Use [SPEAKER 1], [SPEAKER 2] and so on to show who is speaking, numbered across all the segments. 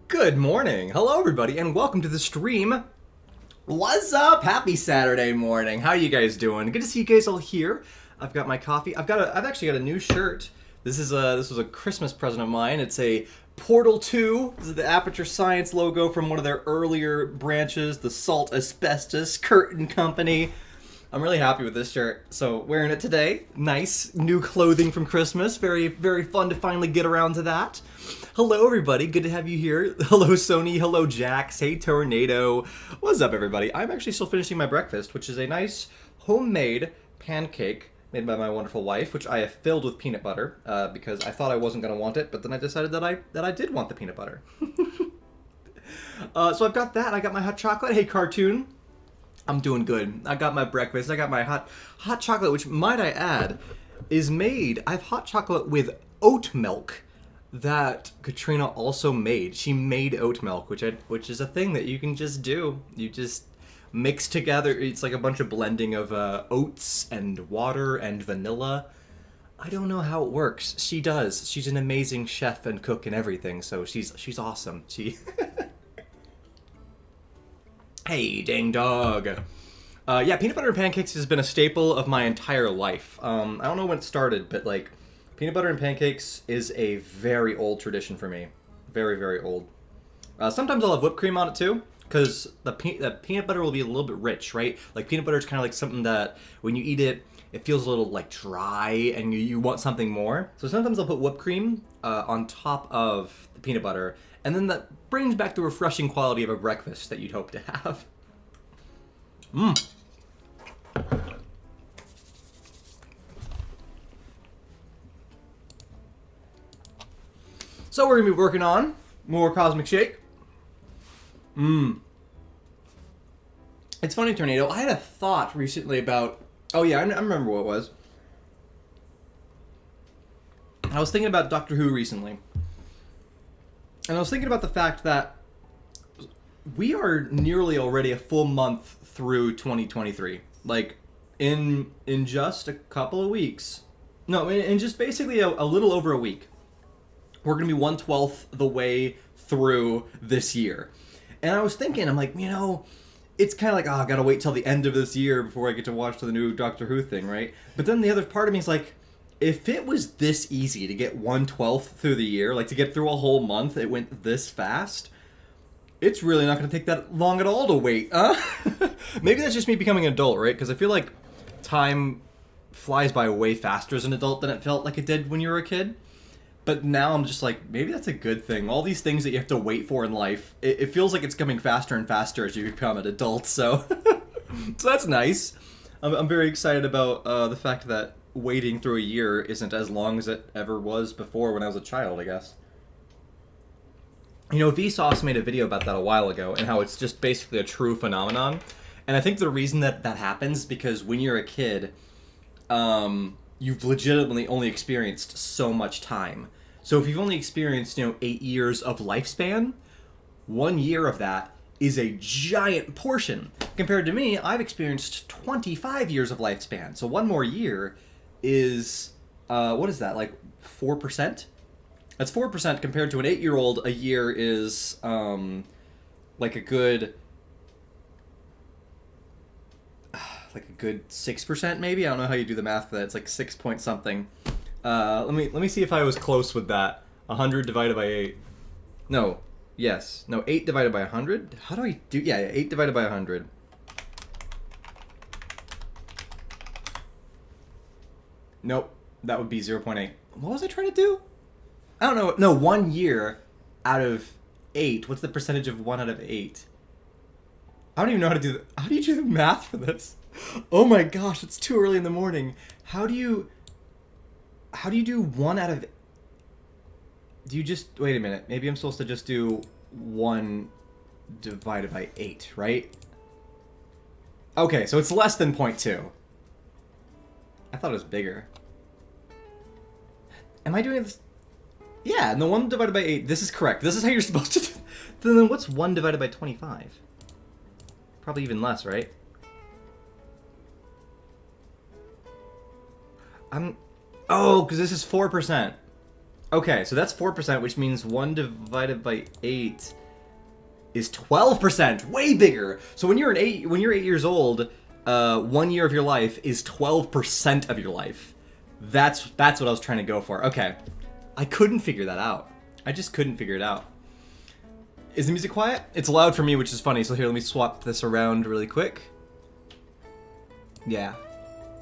[SPEAKER 1] Good morning. Hello, everybody, and welcome to the stream. What's up? Happy Saturday morning. How you guys doing? Good to see you guys all here. I've got my coffee. I've actually got a new shirt. This was a Christmas present of mine. It's a Portal 2. This is the Aperture Science logo from one of their earlier branches, the Salt Asbestos Curtain Company. I'm really happy with this shirt, so wearing it today. Nice new clothing from Christmas. Very, very fun to finally get around to that. Hello, everybody. Good to have you here. Hello, Sony. Hello, Jax. Hey, Tornado. What's up, everybody? I'm actually still finishing my breakfast, which is a nice homemade pancake made by my wonderful wife, which I have filled with peanut butter because I thought I wasn't going to want it, but then I decided that I did want the peanut butter. So I've got that. I got my hot chocolate. Hey, Cartoon. I'm doing good. I got my breakfast. I got my hot chocolate, which, might I add, is made. I have hot chocolate with oat milk that Katrina also made. She made oat milk, which is a thing that you can just do. You just mix together. It's like a bunch of blending of oats and water and vanilla. I don't know how it works. She does. She's an amazing chef and cook and everything. So she's awesome. She. Hey, dang dog. Yeah, peanut butter and pancakes has been a staple of my entire life. I don't know when it started, but like, peanut butter and pancakes is a very old tradition for me. Very, very old. Sometimes I'll have whipped cream on it too, because the peanut butter will be a little bit rich, right? Like, peanut butter is kind of like something that when you eat it, it feels a little like dry and you want something more. So sometimes I'll put whipped cream on top of the peanut butter, and then that brings back the refreshing quality of a breakfast that you'd hope to have. Mmm. So we're going to be working on more Cosmic Shake. It's funny, Tornado. I had a thought recently about... Oh yeah, I remember what it was. I was thinking about Doctor Who recently. And I was thinking about the fact that we are nearly already a full month through 2023. Like, in just a couple of weeks. No, in just basically a little over a week. We're going to be 1/12 the way through this year. And I was thinking, I'm like, it's kind of like, I got to wait till the end of this year before I get to watch the new Doctor Who thing, right? But then the other part of me is like, if it was this easy to get 1/12 through the year, like to get through a whole month, it went this fast, it's really not going to take that long at all to wait, huh? Maybe that's just me becoming an adult, right? Because I feel like time flies by way faster as an adult than it felt like it did when you were a kid. But now I'm just like, maybe that's a good thing. All these things that you have to wait for in life, it feels like it's coming faster and faster as you become an adult, so... So that's nice. I'm very excited about the fact that waiting through a year isn't as long as it ever was before when I was a child, I guess. Vsauce made a video about that a while ago, and how it's just basically a true phenomenon. And I think the reason that happens is because when you're a kid, you've legitimately only experienced so much time. So if you've only experienced, 8 years of lifespan, 1 year of that is a giant portion. Compared to me, I've experienced 25 years of lifespan. So one more year is, what is that, like 4%? That's 4% compared to an 8-year-old. A year is, like a good 6% maybe. I don't know how you do the math for that. It's like 6 point something. Let me see if I was close with that. 100 divided by 8. No. Yes. No, 8 divided by 100? How do I do... Yeah, 8 divided by 100. Nope. That would be 0.8. What was I trying to do? I don't know. No, 1 year out of 8. What's the percentage of 1 out of 8? I don't even know how to do... How do you do the math for this? Oh my gosh, it's too early in the morning. How do you do 1 out of... Do you just... Wait a minute. Maybe I'm supposed to just do 1 divided by 8, right? Okay, so it's less than 0.2. I thought it was bigger. Am I doing this? Yeah, and the 1 divided by 8, this is correct. This is how you're supposed to do... Then what's 1 divided by 25? Probably even less, right? Oh, because this is 4%. Okay, so that's 4%, which means 1 divided by 8 is 12%. Way bigger. So when you're 8 years old, 1 year of your life is 12% of your life. That's what I was trying to go for. Okay. I couldn't figure that out. I just couldn't figure it out. Is the music quiet? It's loud for me, which is funny. So here, let me swap this around really quick. Yeah.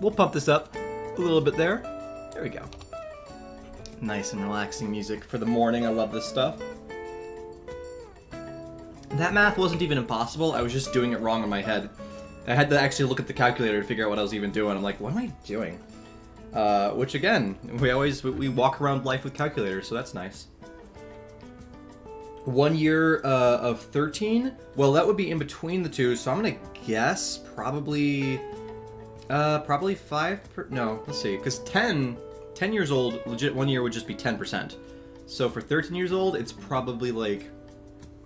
[SPEAKER 1] We'll pump this up a little bit there. There we go. Nice and relaxing music for the morning. I love this stuff. That math wasn't even impossible. I was just doing it wrong in my head. I had to actually look at the calculator to figure out what I was even doing. I'm like, what am I doing? Which again, we walk around life with calculators, so that's nice. 1 year of 13? Well, that would be in between the two, so I'm gonna guess probably 5 no, let's see, because 10 years old, legit 1 year would just be 10%. So for 13 years old, it's probably like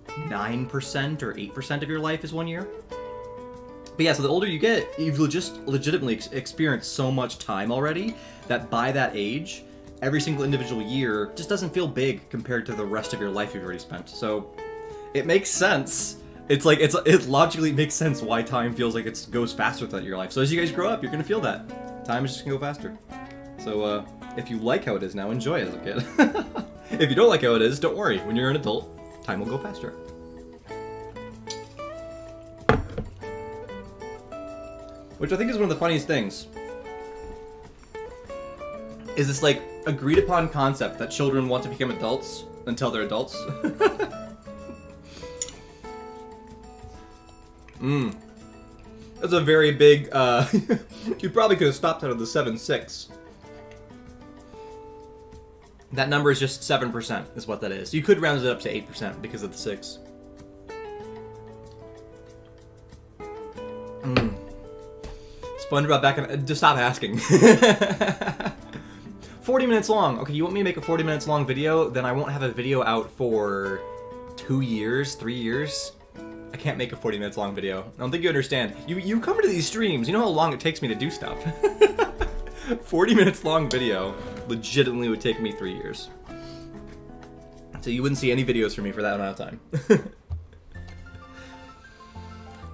[SPEAKER 1] 9% or 8% of your life is 1 year. But yeah, so the older you get, you've legitimately experienced so much time already that by that age, every single individual year just doesn't feel big compared to the rest of your life you've already spent. So it makes sense. It logically makes sense why time feels like it goes faster throughout your life. So as you guys grow up, you're gonna feel that. Time is just gonna go faster. So if you like how it is now, enjoy it as a kid. If you don't like how it is, don't worry. When you're an adult, time will go faster. Which I think is one of the funniest things. Is this like agreed upon concept that children want to become adults until they're adults? That's a very big, you probably could have stopped out of the 7-6. That number is just 7% is what that is. You could round it up to 8% because of the 6. SpongeBob back in... Just stop asking. 40 minutes long. Okay, you want me to make a 40 minutes long video? Then I won't have a video out for 2 years, 3 years. I can't make a 40 minutes long video. I don't think you understand. You come to these streams, you know how long it takes me to do stuff. 40 minutes long video legitimately would take me 3 years. So you wouldn't see any videos from me for that amount of time.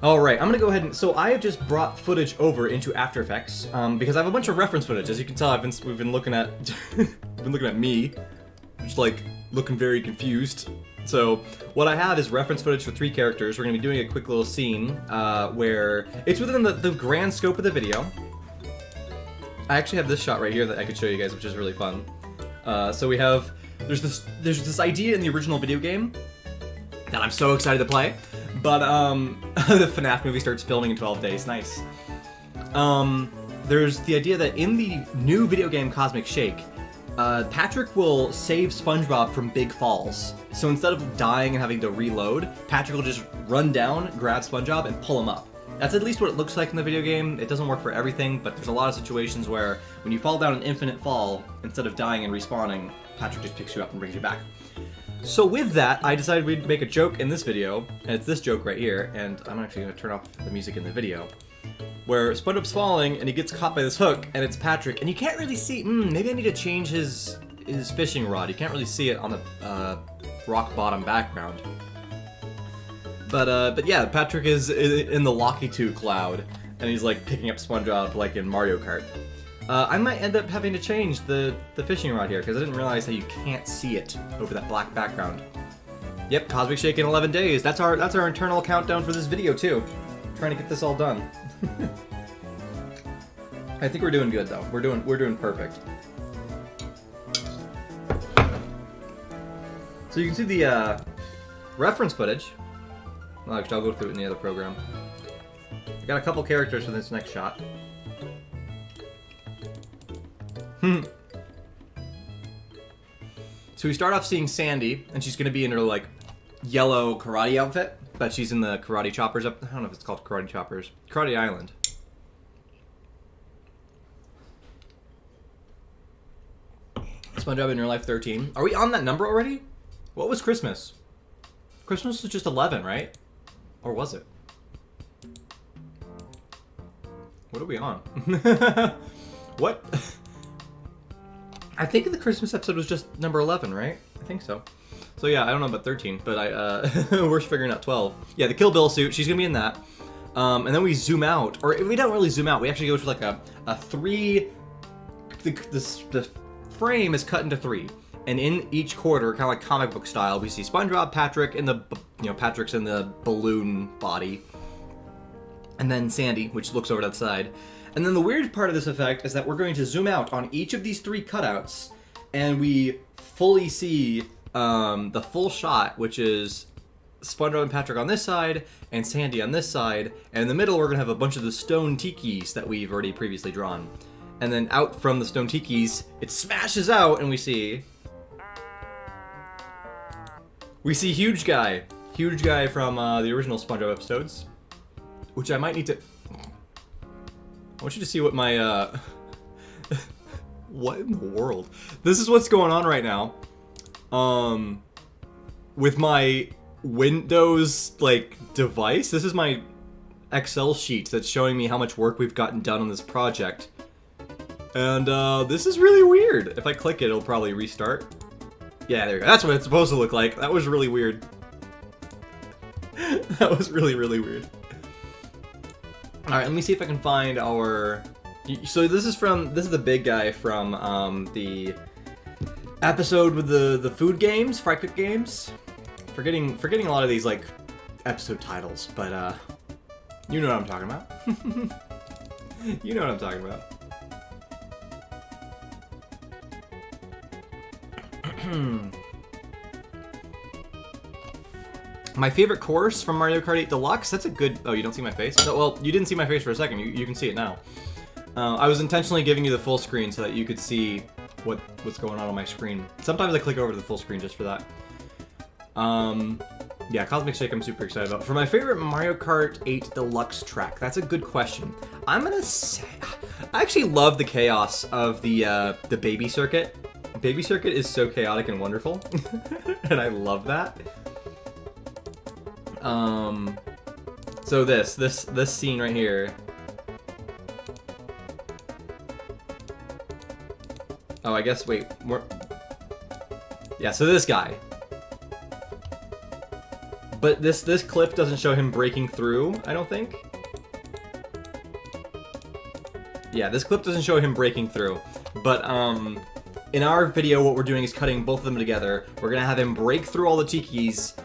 [SPEAKER 1] Alright, I'm gonna go ahead and... So I have just brought footage over into After Effects, because I have a bunch of reference footage. As you can tell, we've been looking at... we've been looking at me, just like, looking very confused. So, what I have is reference footage for 3 characters. We're gonna be doing a quick little scene, where... It's within the grand scope of the video. I actually have this shot right here that I could show you guys, which is really fun. So we have... There's this idea in the original video game that I'm so excited to play. But, the FNAF movie starts filming in 12 days. Nice. There's the idea that in the new video game Cosmic Shake, Patrick will save SpongeBob from big falls. So instead of dying and having to reload, Patrick will just run down, grab SpongeBob, and pull him up. That's at least what it looks like in the video game. It doesn't work for everything, but there's a lot of situations where when you fall down an infinite fall, instead of dying and respawning, Patrick just picks you up and brings you back. So with that, I decided we'd make a joke in this video, and it's this joke right here, and I'm actually going to turn off the music in the video, where SpongeBob's falling, and he gets caught by this hook, and it's Patrick, and you can't really see, maybe I need to change his fishing rod. You can't really see it on the rock bottom background. But yeah, Patrick is in the Locky 2 cloud, and he's like picking up SpongeBob like in Mario Kart. I might end up having to change the fishing rod here, because I didn't realize how you can't see it over that black background. Yep, Cosmic Shake in 11 days. That's our internal countdown for this video too. Trying to get this all done. I think we're doing good though. We're doing perfect. So you can see the reference footage. Well, actually, I'll go through it in the other program. I got a couple characters for this next shot. So we start off seeing Sandy, and she's gonna be in her like yellow karate outfit, but she's in the Karate Choppers I don't know if it's called Karate Choppers. Karate Island. SpongeBob in Real Life 13. Are we on that number already? What was Christmas? Christmas was just 11, right? Or was it? What are we on? What? I think the Christmas episode was just number 11, right? I think so. So yeah, I don't know about 13, but we're figuring out 12. Yeah, the Kill Bill suit, she's gonna be in that. And then we zoom out, or we don't really zoom out. We actually go to like a three. The frame is cut into three, and in each quarter, kind of like comic book style, we see SpongeBob, Patrick, and Patrick's in the balloon body, and then Sandy, which looks over to that side. And then the weird part of this effect is that we're going to zoom out on each of these three cutouts, and we fully see the full shot, which is SpongeBob and Patrick on this side, and Sandy on this side, and in the middle we're going to have a bunch of the stone tikis that we've already previously drawn. And then out from the stone tikis, it smashes out, and we see Huge Guy from the original SpongeBob episodes, which I might need to... I want you to see what my, what in the world? This is what's going on right now. With my Windows, device. This is my Excel sheet that's showing me how much work we've gotten done on this project. And, this is really weird. If I click it, it'll probably restart. Yeah, there you go. That's what it's supposed to look like. That was really weird. That was really, really weird. Alright, let me see if I can find our... So this is the big guy from the episode with the food games, Fry Cook games. Forgetting a lot of these episode titles, but you know what I'm talking about. You know what I'm talking about. My favorite course from Mario Kart 8 Deluxe, that's a good... Oh, you don't see my face? No, well, you didn't see my face for a second. You can see it now. I was intentionally giving you the full screen so that you could see what's going on my screen. Sometimes I click over to the full screen just for that. Yeah, Cosmic Shake I'm super excited about. For my favorite Mario Kart 8 Deluxe track, that's a good question. I'm gonna say... I actually love the chaos of the Baby Circuit. Baby Circuit is so chaotic and wonderful. And I love that. So this scene right here. Oh, I guess, wait, more. Yeah, so this guy. But this clip doesn't show him breaking through, I don't think. Yeah, this clip doesn't show him breaking through. But, in our video, what we're doing is cutting both of them together. We're gonna have him break through all the tikis,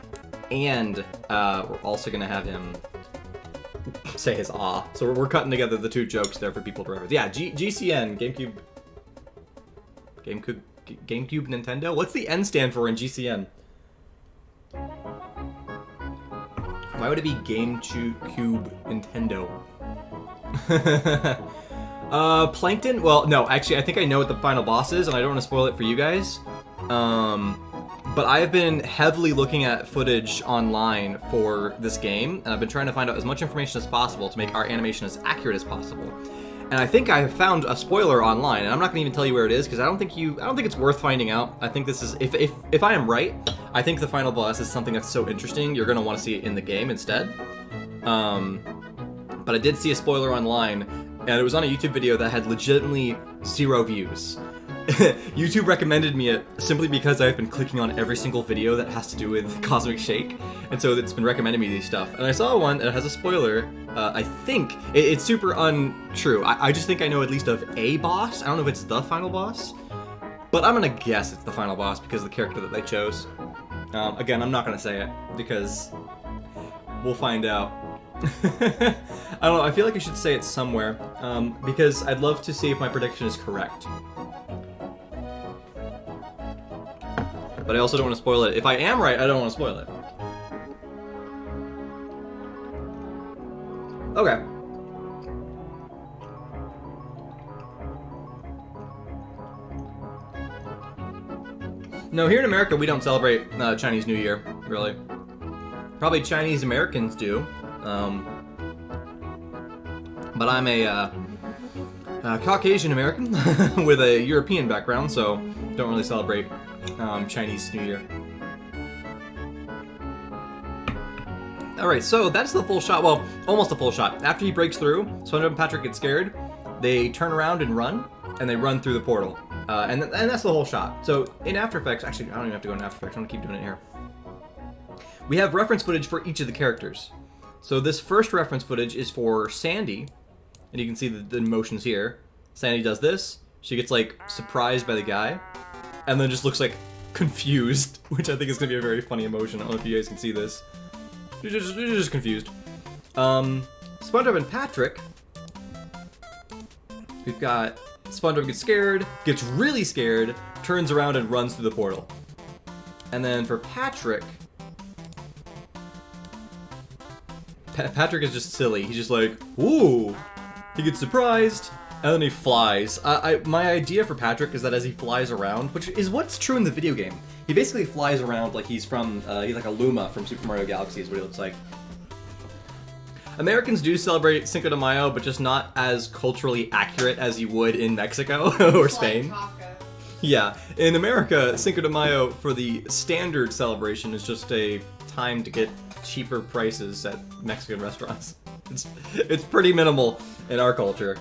[SPEAKER 1] and we're also gonna have him say his aw. So we're cutting together the two jokes there for people to reference. Yeah, GCN, GameCube Nintendo? What's the N stand for in GCN? Why would it be GameCube Nintendo? Plankton? Well, no, actually, I think I know what the final boss is, and I don't want to spoil it for you guys. But I have been heavily looking at footage online for this game, and I've been trying to find out as much information as possible to make our animation as accurate as possible. And I think I have found a spoiler online, and I'm not gonna even tell you where it is because I don't think it's worth finding out. I think this is if I am right, I think the final boss is something that's so interesting you're gonna want to see it in the game instead. But I did see a spoiler online, and it was on a YouTube video that had legitimately 0 views. YouTube recommended me it simply because I've been clicking on every single video that has to do with Cosmic Shake, and so it's been recommending me these stuff. And I saw one that has a spoiler. I think it's super untrue. I just think I know at least of a boss. I don't know if it's the final boss, but I'm gonna guess it's the final boss because of the character that they chose. Again, I'm not gonna say it because we'll find out. I don't know, I feel like I should say it somewhere, because I'd love to see if my prediction is correct. But I also don't want to spoil it. If I am right, I don't want to spoil it. Okay. No, here in America, we don't celebrate Chinese New Year, really. Probably Chinese Americans do. But I'm a Caucasian American with a European background, so don't really celebrate Chinese New Year. Alright, so that's the full shot. Well, almost a full shot. After he breaks through, SpongeBob and Patrick get scared. They turn around and run, and they run through the portal. And that's the whole shot. So in After Effects, actually, I don't even have to go in After Effects. I'm gonna keep doing it here. We have reference footage for each of the characters. So this first reference footage is for Sandy, and you can see the motions here. Sandy does this. She gets like surprised by the guy, and then just looks like confused, which I think is gonna be a very funny emotion. I don't know if you guys can see this. You're just confused. SpongeBob and Patrick. We've got SpongeBob gets scared, gets really scared, turns around and runs through the portal. And then for Patrick, Patrick is just silly. He's just like, ooh. He gets surprised, and then he flies. My idea for Patrick is that as he flies around, which is what's true in the video game, he basically flies around like he's from, he's like a Luma from Super Mario Galaxy is what he looks like. Americans do celebrate Cinco de Mayo, but just not as culturally accurate as you would in Mexico or Spain. Yeah, in America, Cinco de Mayo for the standard celebration is just a time to get cheaper prices at Mexican restaurants. It's pretty minimal in our culture.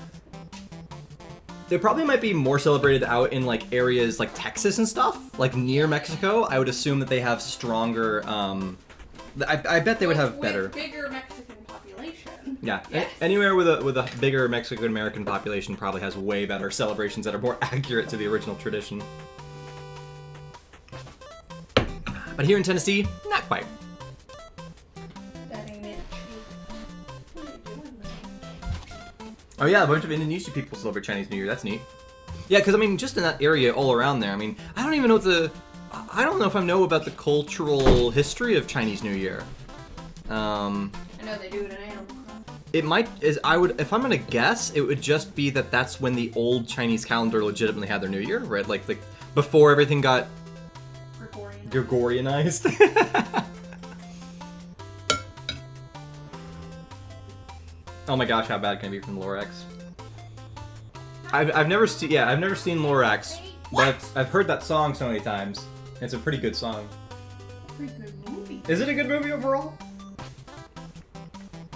[SPEAKER 1] They probably might be more celebrated out in like areas like Texas and stuff, like near Mexico. I would assume that they have stronger. I bet they would have better.
[SPEAKER 2] Bigger Mexican population.
[SPEAKER 1] Yeah,
[SPEAKER 2] yes.
[SPEAKER 1] Anywhere with a bigger Mexican American population probably has way better celebrations that are more accurate to the original tradition. But here in Tennessee, not quite. Oh yeah, a bunch of Indonesian people celebrate Chinese New Year. That's neat. Yeah, because I mean, just in that area all around there, I mean, I don't even know I don't know if I know about the cultural history of Chinese New Year.
[SPEAKER 2] I know they do it in Animal Crossing.
[SPEAKER 1] It might, if I'm gonna guess, it would just be that that's when the old Chinese calendar legitimately had their New Year, right? Like before everything got Gregorianized. Oh my gosh, how bad can it be from Lorax? I've never seen Lorax, but I've heard that song so many times. It's a pretty good song.
[SPEAKER 2] Pretty good movie.
[SPEAKER 1] Is it a good movie overall?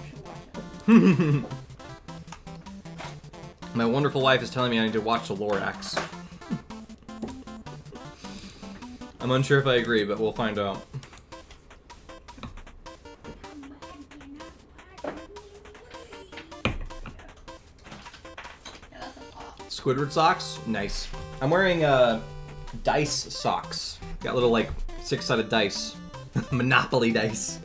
[SPEAKER 2] Should watch it.
[SPEAKER 1] My wonderful wife is telling me I need to watch the Lorax. I'm unsure if I agree, but we'll find out. Squidward socks? Nice. I'm wearing dice socks. Got little like 6-sided dice. Monopoly dice.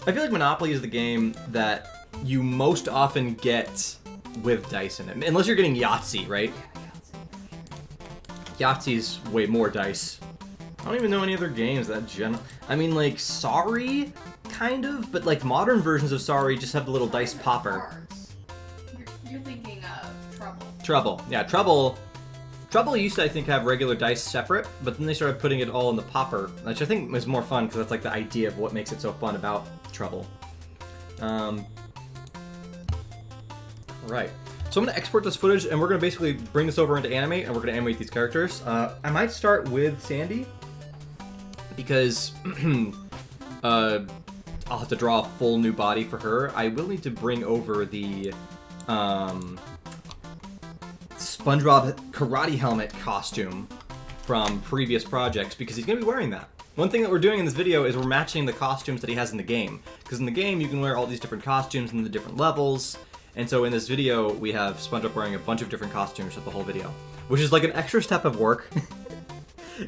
[SPEAKER 1] I feel like Monopoly is the game that you most often get with dice in it. Unless you're getting Yahtzee, right? Yahtzee's way more dice. I don't even know any other games that I mean, like, Sorry, kind of, but like modern versions of Sorry just have the little dice popper.
[SPEAKER 2] You're thinking of Trouble.
[SPEAKER 1] Trouble. Yeah, Trouble used to, I think, have regular dice separate, but then they started putting it all in the popper, which I think was more fun because that's like the idea of what makes it so fun about Trouble. Right. So I'm going to export this footage, and we're going to basically bring this over into Animate, and we're going to animate these characters. I might start with Sandy, because I'll have to draw a full new body for her. I will need to bring over the SpongeBob karate helmet costume from previous projects, because he's going to be wearing that. One thing that we're doing in this video is we're matching the costumes that he has in the game, because in the game you can wear all these different costumes in the different levels. And so in this video, we have SpongeBob wearing a bunch of different costumes for the whole video, which is like an extra step of work.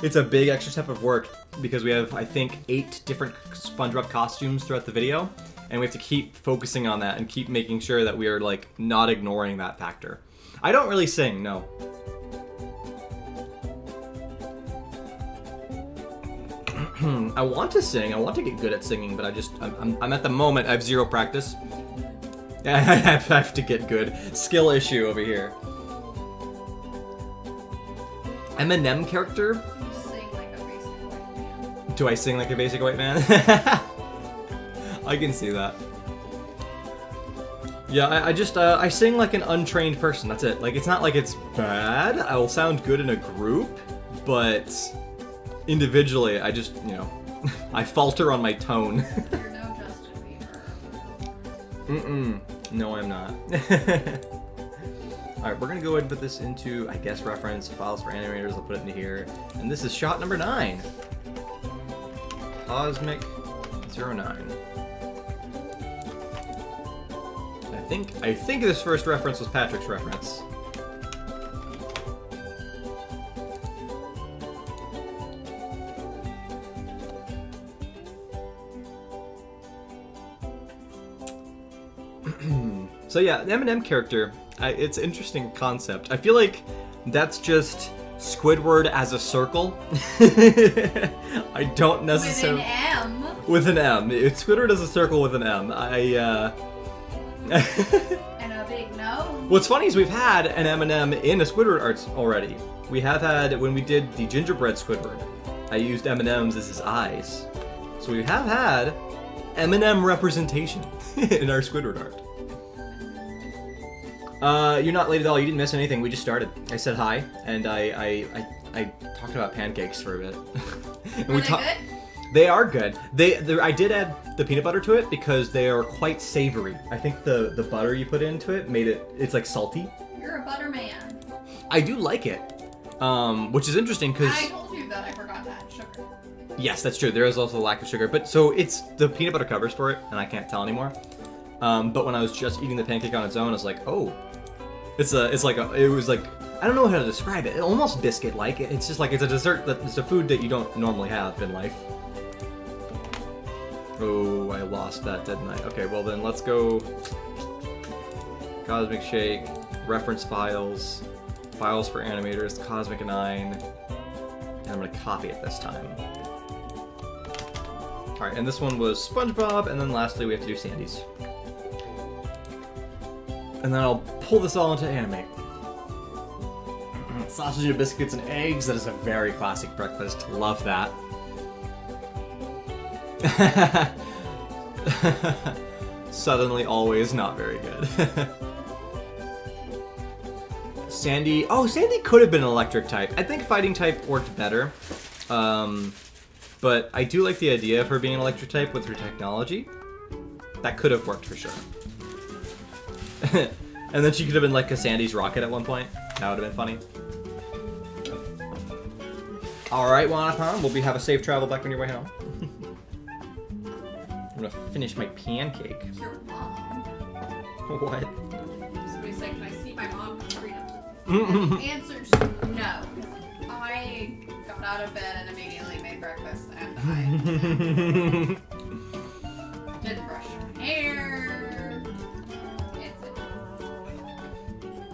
[SPEAKER 1] It's a big extra step of work because we have, I think, 8 different SpongeBob costumes throughout the video, and we have to keep focusing on that and keep making sure that we are like not ignoring that factor. I don't really sing, no. I want to sing, I want to get good at singing, but I'm at the moment, I have 0 practice. I have to get good. Skill issue over here. Eminem character?
[SPEAKER 2] Sing like a basic white man.
[SPEAKER 1] Do I sing like a basic white man? I can see that. Yeah, I sing like an untrained person, that's it. Like, it's not like it's bad. I will sound good in a group, but individually, I just, you know, I falter on my tone.
[SPEAKER 2] You're no Justin Bieber.
[SPEAKER 1] No, I'm not. Alright, we're gonna go ahead and put this into, I guess, reference files for animators. I'll put it into here. And this is shot number 9. Cosmic 09. I think this first reference was Patrick's reference. So yeah, the M&M character, it's an interesting concept. I feel like that's just Squidward as a circle. I don't necessarily...
[SPEAKER 2] With an M?
[SPEAKER 1] With an M. It's Squidward as a circle with an M.
[SPEAKER 2] And a big no?
[SPEAKER 1] What's funny is we've had an M&M in a Squidward arts already. We have had, when we did the gingerbread Squidward, I used M&Ms as his eyes. So we have had M&M representation in our Squidward art. You're not late at all. You didn't miss anything. We just started. I said hi, and I talked about pancakes for a bit.
[SPEAKER 2] Were they good?
[SPEAKER 1] They are good. I did add the peanut butter to it because they are quite savory. I think the butter you put into it made it's like salty.
[SPEAKER 2] You're a butter man.
[SPEAKER 1] I do like it, which is interesting because
[SPEAKER 2] I told you that I forgot to add sugar.
[SPEAKER 1] Yes, that's true. There is also a lack of sugar, but so it's the peanut butter covers for it, and I can't tell anymore. But when I was just eating the pancake on its own, I was like, oh. It was like, I don't know how to describe it. Almost biscuit-like. It's just like, it's a dessert, it's a food that you don't normally have in life. Oh, I lost that, didn't I? Okay, well then let's go Cosmic Shake, reference files, files for animators, Cosmic 9, and I'm gonna copy it this time. Alright, and this one was SpongeBob, and then lastly we have to do Sandy's. And then I'll pull this all into Animate. Sausage and biscuits and eggs. That is a very classic breakfast. Love that. Suddenly, always not very good. Sandy. Oh, Sandy could have been an electric type. I think fighting type worked better. But I do like the idea of her being an electric type with her technology. That could have worked for sure. And then she could have been like a Sandy's rocket at one point. That would have been funny. Alright, Wanapon, we'll have a safe travel back on your way home. I'm gonna finish my pancake.
[SPEAKER 2] Your mom?
[SPEAKER 1] What?
[SPEAKER 2] Somebody said, can I see my mom? I answered no. I got out of bed and immediately made breakfast and I didn't brush my hair.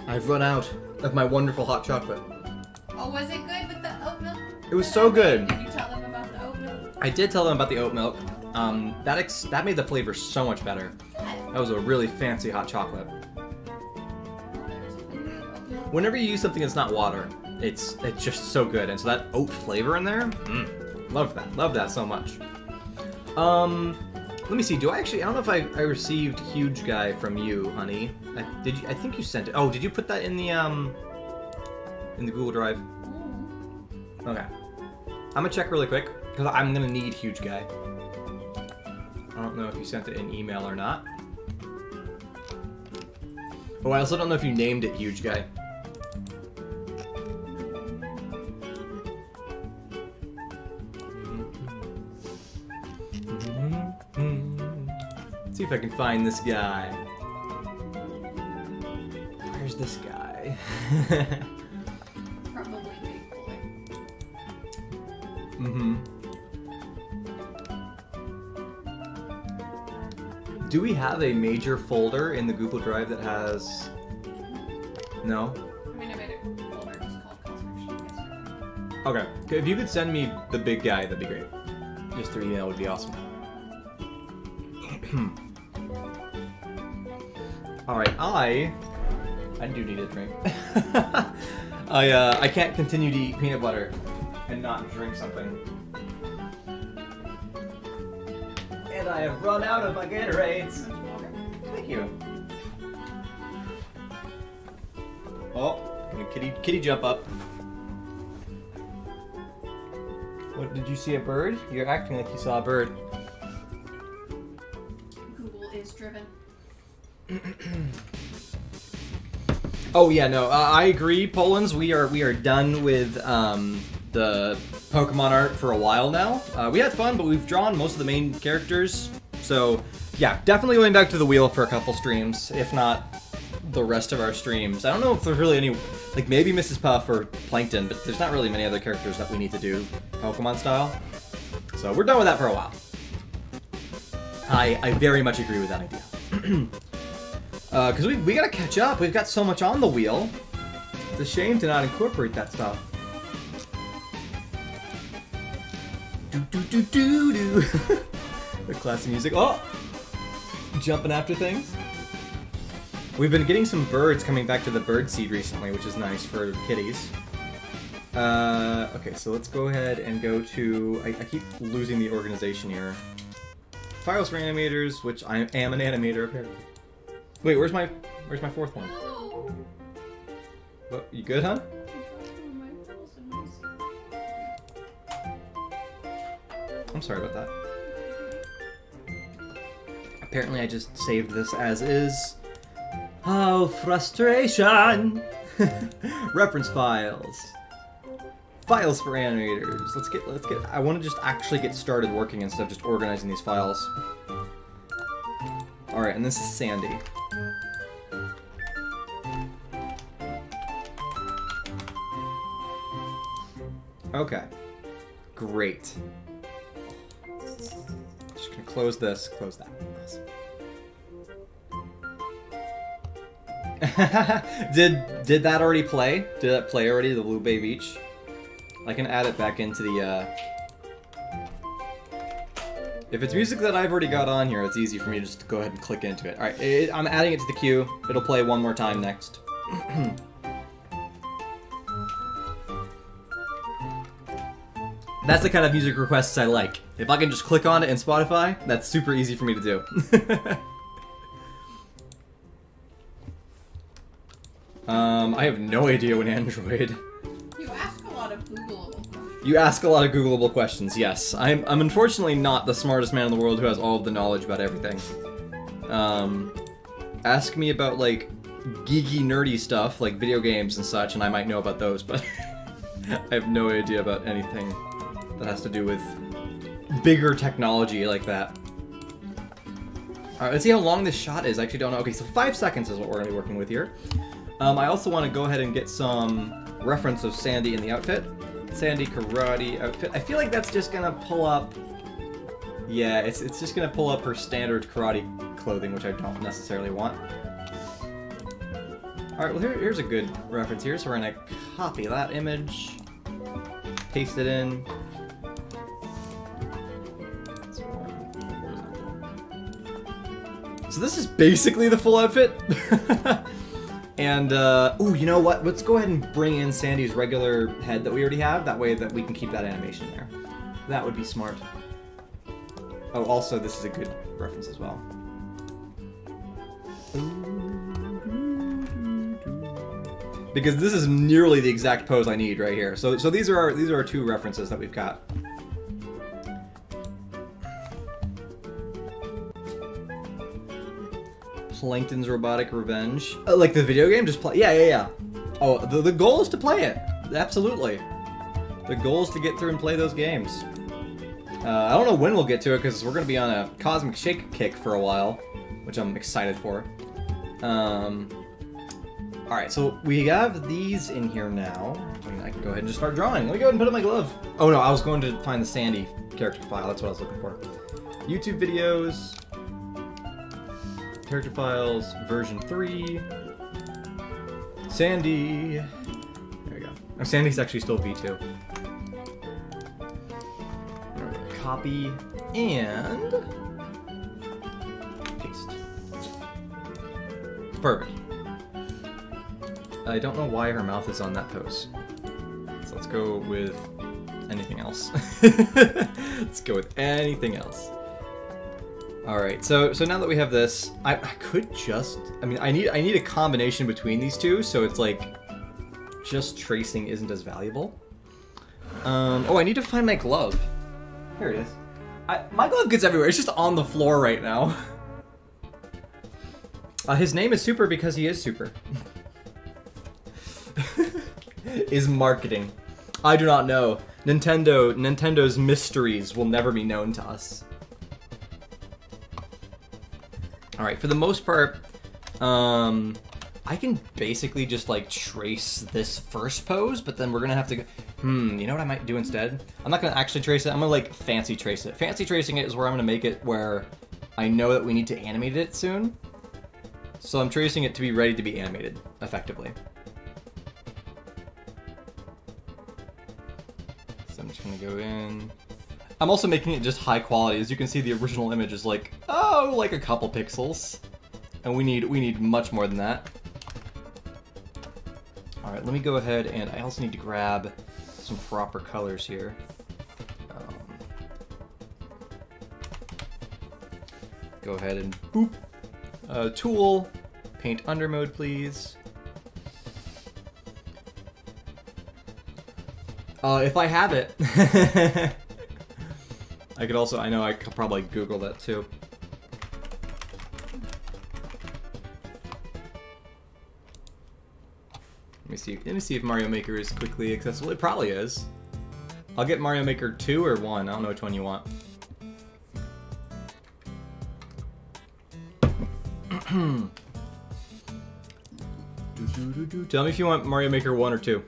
[SPEAKER 1] I've run out of my wonderful hot chocolate.
[SPEAKER 2] Oh, was it good with the oat milk?
[SPEAKER 1] It was so good.
[SPEAKER 2] Did you tell them about the oat milk?
[SPEAKER 1] I did tell them about the oat milk. That made the flavor so much better. That was a really fancy hot chocolate. Whenever you use something that's not water, it's just so good. And so that oat flavor in there, love that so much. Let me see. I don't know if I received Huge Guy from you, honey. I think you sent it. Oh, did you put that in the Google Drive? Okay. I'm gonna check really quick because I'm gonna need Huge Guy. I don't know if you sent it in email or not. Oh, I also don't know if you named it Huge Guy. Let's see if I can find this guy. Where's this guy?
[SPEAKER 2] Probably big boy.
[SPEAKER 1] Do we have a major folder in the Google Drive that has... No?
[SPEAKER 2] I mean, I made a folder just called Cosmic Shake.
[SPEAKER 1] Okay. If you could send me the big guy, that'd be great. Just through email would be awesome. Alright, I do need a drink. I can't continue to eat peanut butter and not drink something. And I have run out of my Gatorades. Thank you. Oh, kitty jump up. What, did you see a bird? You're acting like you saw a bird.
[SPEAKER 2] Google is driven.
[SPEAKER 1] Oh yeah, no, I agree, Polans. We are done with the Pokemon art for a while now. We had fun, but we've drawn most of the main characters. So yeah, definitely going back to the wheel for a couple streams, if not the rest of our streams. I don't know if there's really any, like maybe Mrs. Puff or Plankton, but there's not really many other characters that we need to do Pokemon style. So we're done with that for a while. I very much agree with that idea. Because we gotta catch up. We've got so much on the wheel. It's a shame to not incorporate that stuff. Do do do do do. The classic music. Oh! Jumping after things. We've been getting some birds coming back to the bird seed recently, which is nice for kitties. Okay, so let's go ahead and go to... I keep losing the organization here. Files for animators, which I am an animator apparently. Wait, where's my fourth one?
[SPEAKER 2] Oh.
[SPEAKER 1] What, you good, huh? I'm sorry about that. Apparently I just saved this as is. Oh, frustration! Reference files. Files for animators. Let's get I want to just actually get started working instead of just organizing these files. Alright, and this is Sandy. Okay. Great. Just gonna close this, close that. Did that already play? Did that play already, the Blue Bay Beach? I can add it back into the, If it's music that I've already got on here, it's easy for me to just go ahead and click into it. Alright, I'm adding it to the queue. It'll play one more time next. That's the kind of music requests I like. If I can just click on it in Spotify, that's super easy for me to do. I have no idea what Android.
[SPEAKER 2] You ask a lot of Googleable questions.
[SPEAKER 1] You ask a lot of Googleable questions, yes. I'm unfortunately not the smartest man in the world who has all of the knowledge about everything. Ask me about, like, geeky, nerdy stuff, like video games and such, and I might know about those, but I have no idea about anything that has to do with bigger technology like that. Alright, let's see how long this shot is. I actually don't know. Okay, so 5 seconds is what we're going to be working with here. I also want to go ahead and get some reference of Sandy in the outfit. Sandy karate outfit. I feel like that's just going to pull up... Yeah, it's just going to pull up her standard karate clothing, which I don't necessarily want. Alright, well here's a good reference here. So we're going to copy that image, paste it in. So this is basically the full outfit. And, ooh, you know what? Let's go ahead and bring in Sandy's regular head that we already have. That way that we can keep that animation there. That would be smart. Oh, also, this is a good reference as well. Because this is nearly the exact pose I need right here. So these are our two references that we've got. Plankton's Robotic Revenge. Like the video game? Just play. Yeah. Oh, the goal is to play it. Absolutely. The goal is to get through and play those games. I don't know when we'll get to it because we're going to be on a Cosmic Shake kick for a while, which I'm excited for. Alright, so we have these in here now. I can go ahead and just start drawing. Let me go ahead and put up my glove. Oh no, I was going to find the Sandy character file. That's what I was looking for. YouTube videos. Character files, version 3. Sandy. There we go. Oh, Sandy's actually still V2. Copy and paste. Perfect. I don't know why her mouth is on that pose. So let's go with anything else. Let's go with anything else. Alright, so now that we have this, I could just... I mean, I need a combination between these two, so it's like... Just tracing isn't as valuable. Oh, I need to find my glove. Here it is. My glove gets everywhere. It's just on the floor right now. His name is Super because he is super. is marketing. I do not know. Nintendo's mysteries will never be known to us. Alright, for the most part, I can basically just like trace this first pose, but then we're gonna have to go, you know what I might do instead? I'm not gonna actually trace it, I'm gonna like fancy trace it. Fancy tracing it is where I'm gonna make it where I know that we need to animate it soon. So I'm tracing it to be ready to be animated, effectively. So I'm just gonna go in. I'm also making it just high quality. As you can see, the original image is like, oh, like a couple pixels. And we need much more than that. Alright, let me go ahead and I also need to grab some proper colors here. Go ahead and boop. Tool, paint under mode, please. If I have it. I could also, I know I could probably Google that too. Let me see if Mario Maker is quickly accessible. It probably is. I'll get Mario Maker 2 or 1. I don't know which one you want. Tell me if you want Mario Maker 1 or 2.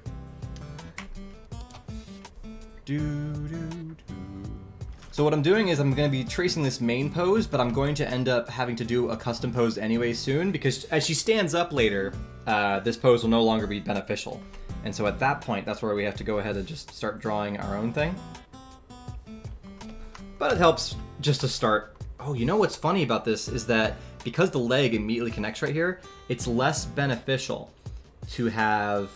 [SPEAKER 1] So what I'm doing is I'm going to be tracing this main pose, but I'm going to end up having to do a custom pose anyway soon, because as she stands up later, this pose will no longer be beneficial. And so at that point, that's where we have to go ahead and just start drawing our own thing. But it helps just to start. Oh, you know what's funny about this is that because the leg immediately connects right here, it's less beneficial to have...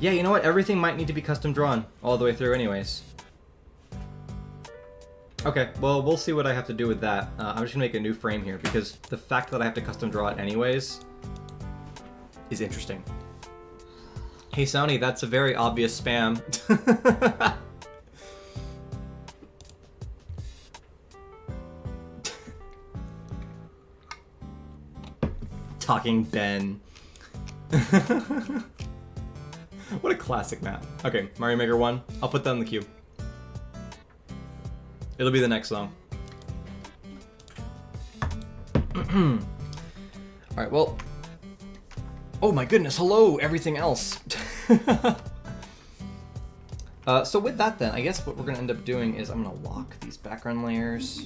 [SPEAKER 1] Yeah, you know what? Everything might need to be custom drawn all the way through anyways. Okay, well, we'll see what I have to do with that. I'm just gonna make a new frame here because the fact that I have to custom draw it anyways is interesting. Hey, Sony, that's a very obvious spam. Talking Ben. What a classic map. Okay, Mario Maker 1. I'll put that in the queue. It'll be the next song. Alright, well... Oh my goodness, hello, everything else. So with that then, I guess what we're going to end up doing is I'm going to lock these background layers.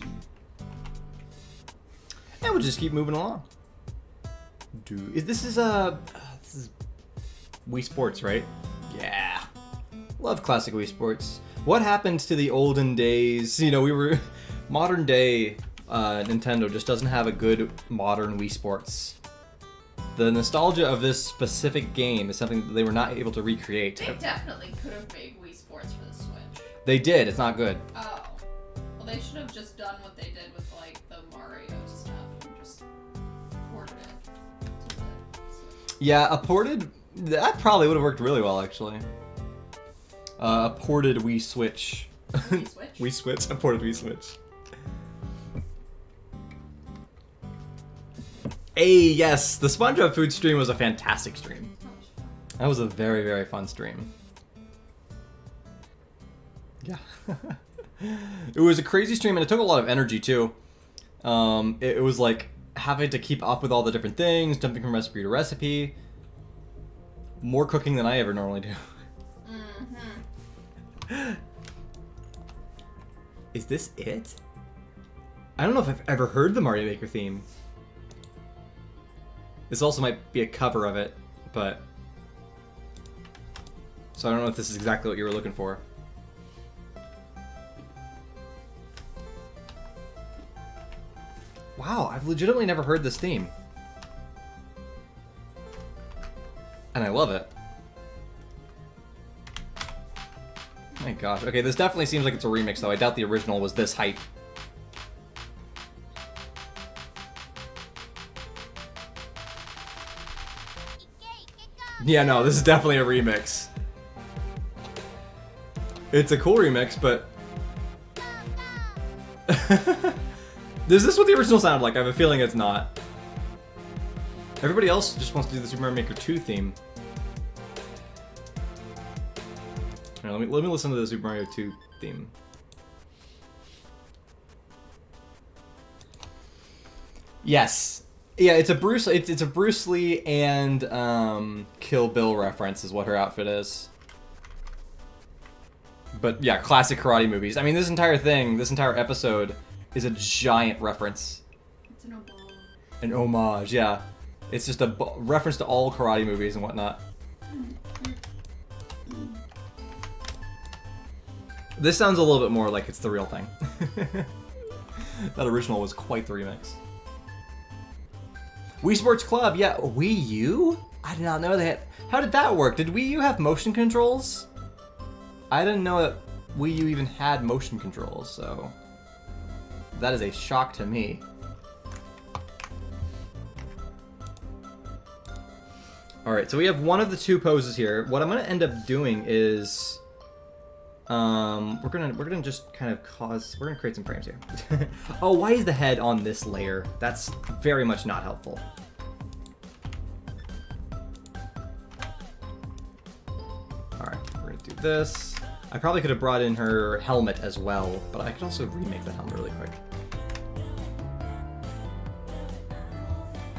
[SPEAKER 1] And we'll just keep moving along. This is Wii Sports, right? Yeah. Love classic Wii Sports. What happened to the olden days? You know, modern day Nintendo just doesn't have a good modern Wii Sports. The nostalgia of this specific game is something that they were not able to recreate.
[SPEAKER 2] They definitely could have made Wii Sports for the Switch.
[SPEAKER 1] They did. It's not good.
[SPEAKER 2] Oh. Well, they should have just done what they did with, like, the Mario stuff and just ported it to the Switch. Yeah,
[SPEAKER 1] a ported... That probably would have worked really well, actually. A ported Wii Switch.
[SPEAKER 2] Wii Switch?
[SPEAKER 1] Wii Switch? A ported Wii Switch. Hey, yes! The SpongeBob food stream was a fantastic stream. That was a very, very fun stream. Yeah. It was a crazy stream, and it took a lot of energy, too. It was like having to keep up with all the different things, jumping from recipe to recipe. More cooking than I ever normally do. Mm-hmm. Is this it? I don't know if I've ever heard the Mario Maker theme. This also might be a cover of it, but... So I don't know if this is exactly what you were looking for. Wow, I've legitimately never heard this theme. And I love it. My gosh. Okay, this definitely seems like it's a remix, though. I doubt the original was this hype. Yeah, no, this is definitely a remix. It's a cool remix, but... Is this what the original sounded like? I have a feeling it's not. Everybody else just wants to do the Super Mario Maker 2 theme. Here, let me listen to the Super Mario 2 theme. Yes. Yeah, it's a Bruce Lee and Kill Bill reference is what her outfit is. But yeah, classic karate movies. I mean, this entire episode is a giant reference.
[SPEAKER 2] It's an homage.
[SPEAKER 1] An homage, yeah. It's just a reference to all karate movies and whatnot. This sounds a little bit more like it's the real thing. That original was quite the remix. Wii Sports Club, yeah. Wii U? I did not know they had... How did that work? Did Wii U have motion controls? I didn't know that Wii U even had motion controls, so... That is a shock to me. Alright, so we have one of the two poses here. What I'm gonna end up doing is... we're gonna just kind of we're gonna create some frames here. Oh, why is the head on this layer? That's very much not helpful. Alright, we're gonna do this. I probably could have brought in her helmet as well, but I could also remake the helmet really quick.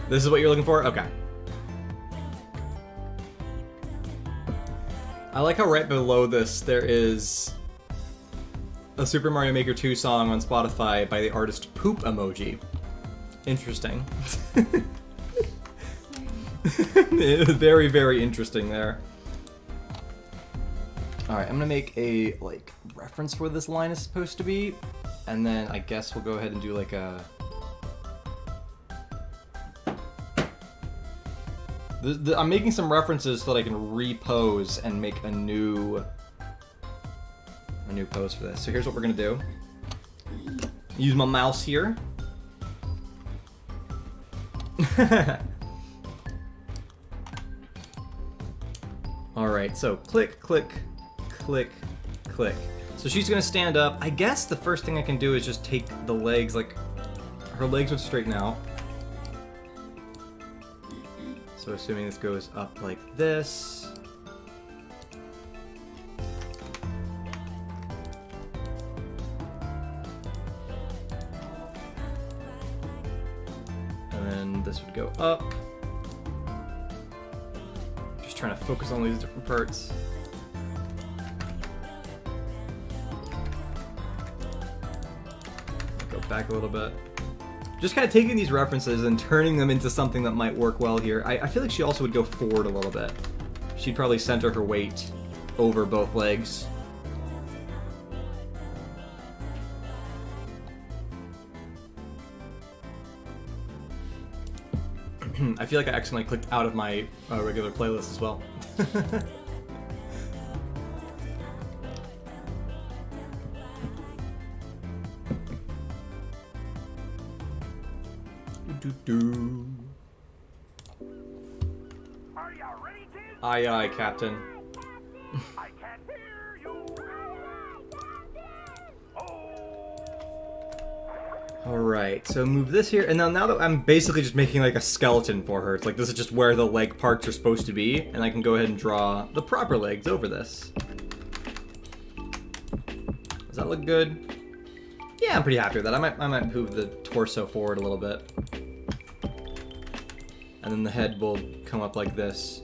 [SPEAKER 1] This is what you're looking for? Okay. I like how right below this there is a Super Mario Maker 2 song on Spotify by the artist Poop Emoji. Interesting. Very, very interesting there. Alright, I'm gonna make a, like, reference where this line is supposed to be, and then I guess we'll go ahead and do, like, a... I'm making some references so that I can repose and make a new pose for this. So here's what we're gonna do. Use my mouse here. Alright, so click, click, click, click. So she's gonna stand up. I guess the first thing I can do is just take the legs, like, her legs would straighten out. So assuming this goes up like this. And then this would go up. Just trying to focus on these different parts. Go back a little bit. Just kind of taking these references and turning them into something that might work well here. I feel like she also would go forward a little bit. She'd probably center her weight over both legs. I feel like I accidentally clicked out of my regular playlist as well.
[SPEAKER 3] Are you ready, Tim?
[SPEAKER 1] Aye, aye, Captain.
[SPEAKER 3] I can't hear you.
[SPEAKER 1] Alright, so move this here, and now that I'm basically just making like a skeleton for her, it's like this is just where the leg parts are supposed to be, and I can go ahead and draw the proper legs over this. Does that look good? Yeah, I'm pretty happy with that. I might move the torso forward a little bit. And then the head will come up like this.